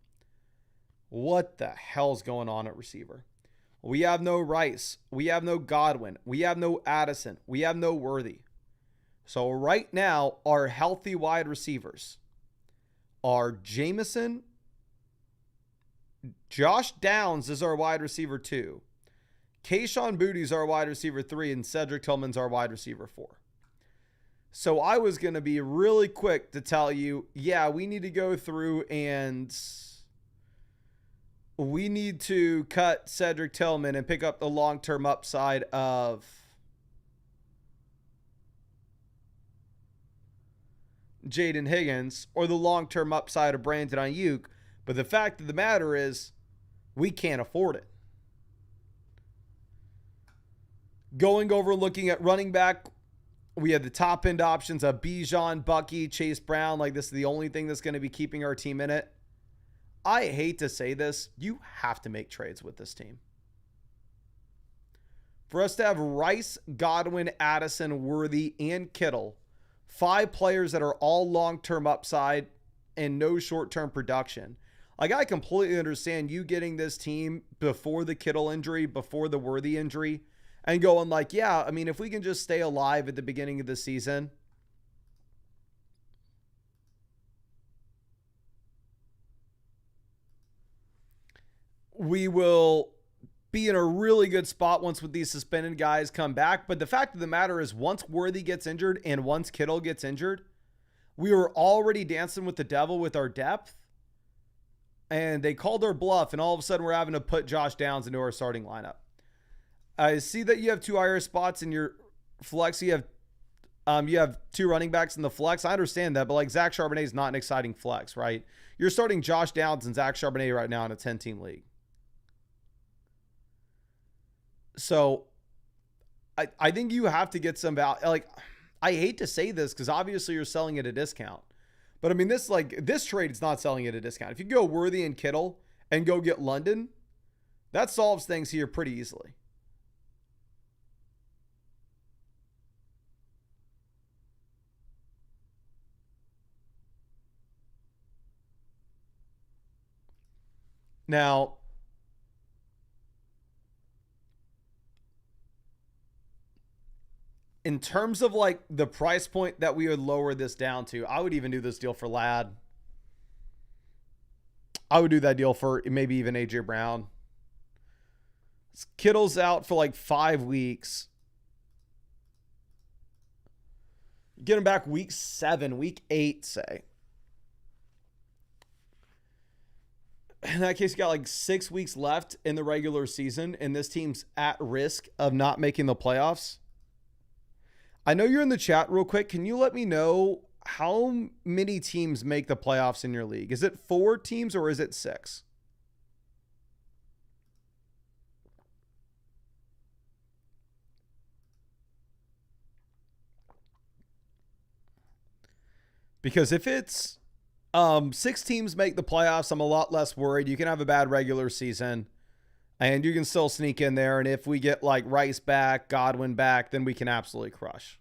What the hell's going on at receiver? We have no Rice. We have no Godwin. We have no Addison. We have no Worthy. So right now, our healthy wide receivers are Jameson. Josh Downs is our wide receiver 2. Kayshon Bouttie's our wide receiver 3, and Cedric Tillman's our wide receiver 4. So I was going to be really quick to tell you, yeah, we need to go through and we need to cut Cedric Tillman and pick up the long-term upside of Jaden Higgins or the long-term upside of Brandon Ayuk. But the fact of the matter is, we can't afford it. Going over looking at running back, we have the top end options of Bijan, Bucky, Chase Brown. Like, this is the only thing that's going to be keeping our team in it. I hate to say this. You have to make trades with this team. For us to have Rice, Godwin, Addison, Worthy, and Kittle, 5 players that are all long-term upside and no short-term production. Like, I completely understand you getting this team before the Kittle injury, before the Worthy injury, and going like, yeah, I mean, if we can just stay alive at the beginning of the season, we will be in a really good spot once with these suspended guys come back. But the fact of the matter is, once Worthy gets injured and once Kittle gets injured, we were already dancing with the devil with our depth. And they called their bluff, and all of a sudden we're having to put Josh Downs into our starting lineup. I see that you have 2 IR spots in your flex. You have 2 running backs in the flex. I understand that, but like, Zach Charbonnet is not an exciting flex, right? You're starting Josh Downs and Zach Charbonnet right now in a 10-team league. So I think you have to get some value. Like, I hate to say this because obviously you're selling at a discount. But I mean, this trade is not selling at a discount. If you go Worthy and Kittle and go get London, that solves things here pretty easily. Now, in terms of like the price point that we would lower this down to, I would even do this deal for Ladd. I would do that deal for maybe even AJ Brown. Kittle's out for like 5 weeks. Get him back week 7, week 8, say. In that case, you got like 6 weeks left in the regular season, and this team's at risk of not making the playoffs. I know you're in the chat real quick. Can you let me know how many teams make the playoffs in your league? Is it 4 teams or is it 6? Because if it's 6 teams make the playoffs, I'm a lot less worried. You can have a bad regular season and you can still sneak in there. And if we get like Rice back, Godwin back, then we can absolutely crush.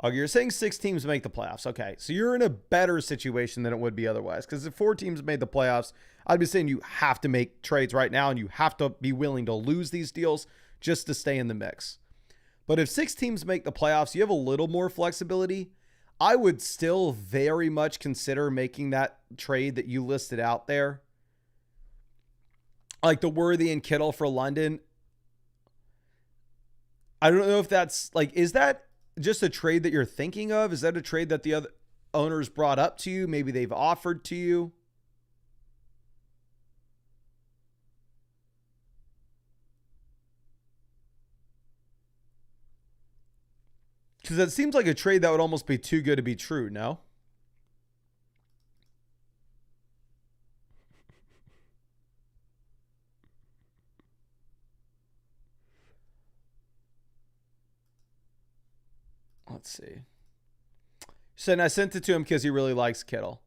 Okay, you're saying 6 teams make the playoffs. Okay, so you're in a better situation than it would be otherwise. Because if 4 teams made the playoffs, I'd be saying you have to make trades right now and you have to be willing to lose these deals just to stay in the mix. But if 6 teams make the playoffs, you have a little more flexibility. I would still very much consider making that trade that you listed out there. Like the Worthy and Kittle for London. I don't know if that's like, is that just a trade that you're thinking of? Is that a trade that the other owners brought up to you? Maybe they've offered to you? Because it seems like a trade that would almost be too good to be true, no? Let's see. So I sent it to him because he really likes Kittle.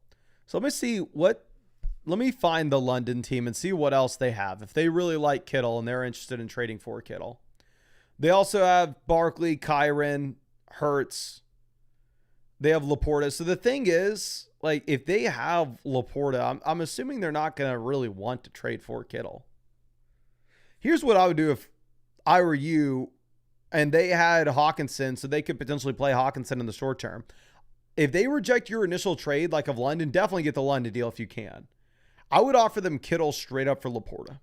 So let me see let me find the London team and see what else they have. If they really like Kittle and they're interested in trading for Kittle. They also have Barkley, Kyron, Hurts. They have Laporta. So the thing is, like, if they have Laporta, I'm assuming they're not going to really want to trade for Kittle. Here's what I would do if I were you and they had Hawkinson, so they could potentially play Hawkinson in the short term. If they reject your initial trade, like of London, definitely get the London deal if you can. I would offer them Kittle straight up for Laporta.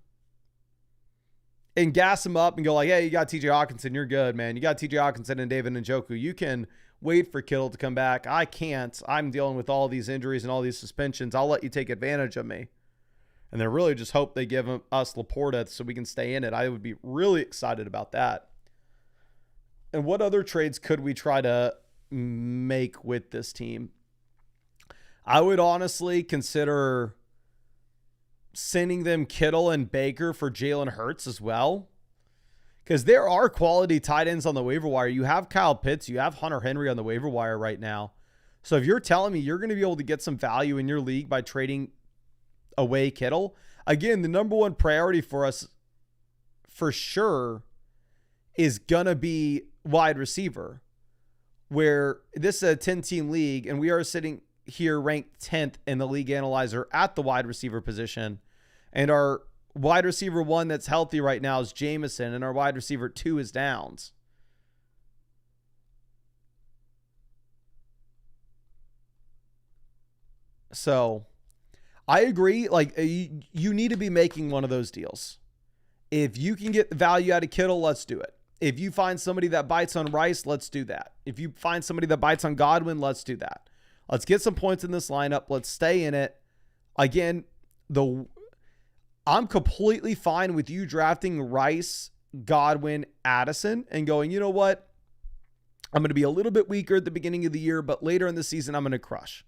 And gas him up and go like, hey, you got TJ Hawkinson. You're good, man. You got TJ Hawkinson and David Njoku. You can wait for Kittle to come back. I can't. I'm dealing with all these injuries and all these suspensions. I'll let you take advantage of me. And they really just hope they give us Laporta so we can stay in it. I would be really excited about that. And what other trades could we try to make with this team. I would honestly consider sending them Kittle and Baker for Jalen Hurts as well, because there are quality tight ends on the waiver wire. You have Kyle Pitts, you have Hunter Henry on the waiver wire right now. So if you're telling me you're going to be able to get some value in your league by trading away Kittle, again, the number one priority for us for sure is going to be wide receiver, where this is a 10-team league and we are sitting here ranked 10th in the league analyzer at the wide receiver position. And our wide receiver 1 that's healthy right now is Jameson, and our wide receiver 2 is Downs. So I agree. Like, you need to be making one of those deals. If you can get the value out of Kittle, let's do it. If you find somebody that bites on Rice, let's do that. If you find somebody that bites on Godwin, let's do that. Let's get some points in this lineup. Let's stay in it. Again, I'm completely fine with you drafting Rice, Godwin, Addison, and going, you know what? I'm going to be a little bit weaker at the beginning of the year, but later in the season, I'm going to crush.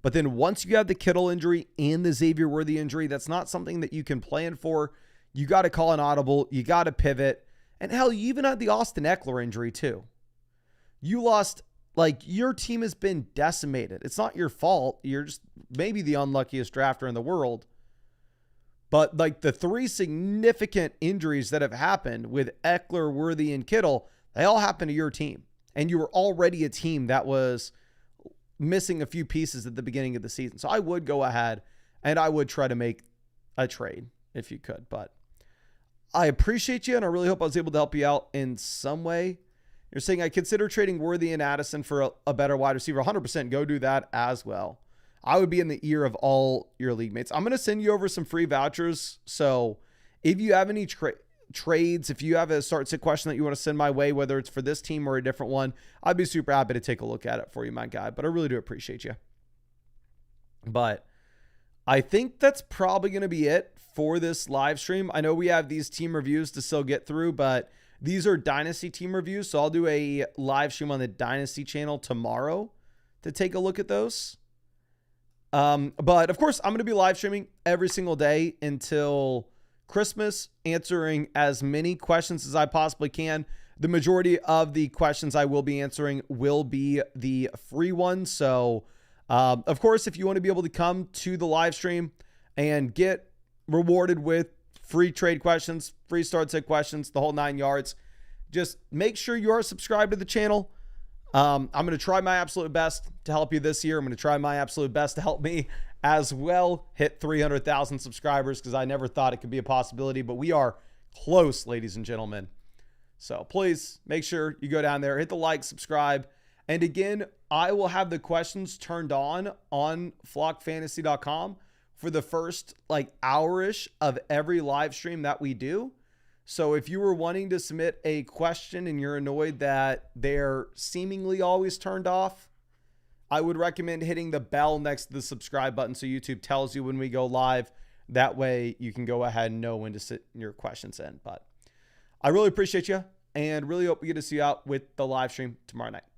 But then once you have the Kittle injury and the Xavier Worthy injury, that's not something that you can plan for. You got to call an audible. You got to pivot. And hell, you even had the Austin Eckler injury too. You lost, like, your team has been decimated. It's not your fault. You're just maybe the unluckiest drafter in the world. But like the 3 significant injuries that have happened with Eckler, Worthy, and Kittle, they all happened to your team. And you were already a team that was missing a few pieces at the beginning of the season. So I would go ahead and I would try to make a trade if you could. But I appreciate you, and I really hope I was able to help you out in some way. You're saying I consider trading Worthy and Addison for a better wide receiver. 100% go do that as well. I would be in the ear of all your league mates. I'm going to send you over some free vouchers. So if you have any trades, if you have a start-sit question that you want to send my way, whether it's for this team or a different one, I'd be super happy to take a look at it for you, my guy. But I really do appreciate you. But I think that's probably going to be it for this live stream. I know we have these team reviews to still get through, but these are Dynasty team reviews. So I'll do a live stream on the Dynasty channel tomorrow to take a look at those. But of course, I'm going to be live streaming every single day until Christmas, answering as many questions as I possibly can. The majority of the questions I will be answering will be the free ones. So, of course, if you want to be able to come to the live stream and get rewarded with free trade questions, free start set questions, the whole 9 yards, just make sure you are subscribed to the channel. I'm going to try my absolute best to help you this year. I'm going to try my absolute best to help me as well hit 300,000 subscribers, because I never thought it could be a possibility, but we are close, ladies and gentlemen. So please make sure you go down there, hit the like, subscribe. And again, I will have the questions turned on flockfantasy.com for the first hour-ish of every live stream that we do. So if you were wanting to submit a question and you're annoyed that they're seemingly always turned off, I would recommend hitting the bell next to the subscribe button so YouTube tells you when we go live. That way you can go ahead and know when to sit your questions in. But I really appreciate you and really hope we get to see you out with the live stream tomorrow night.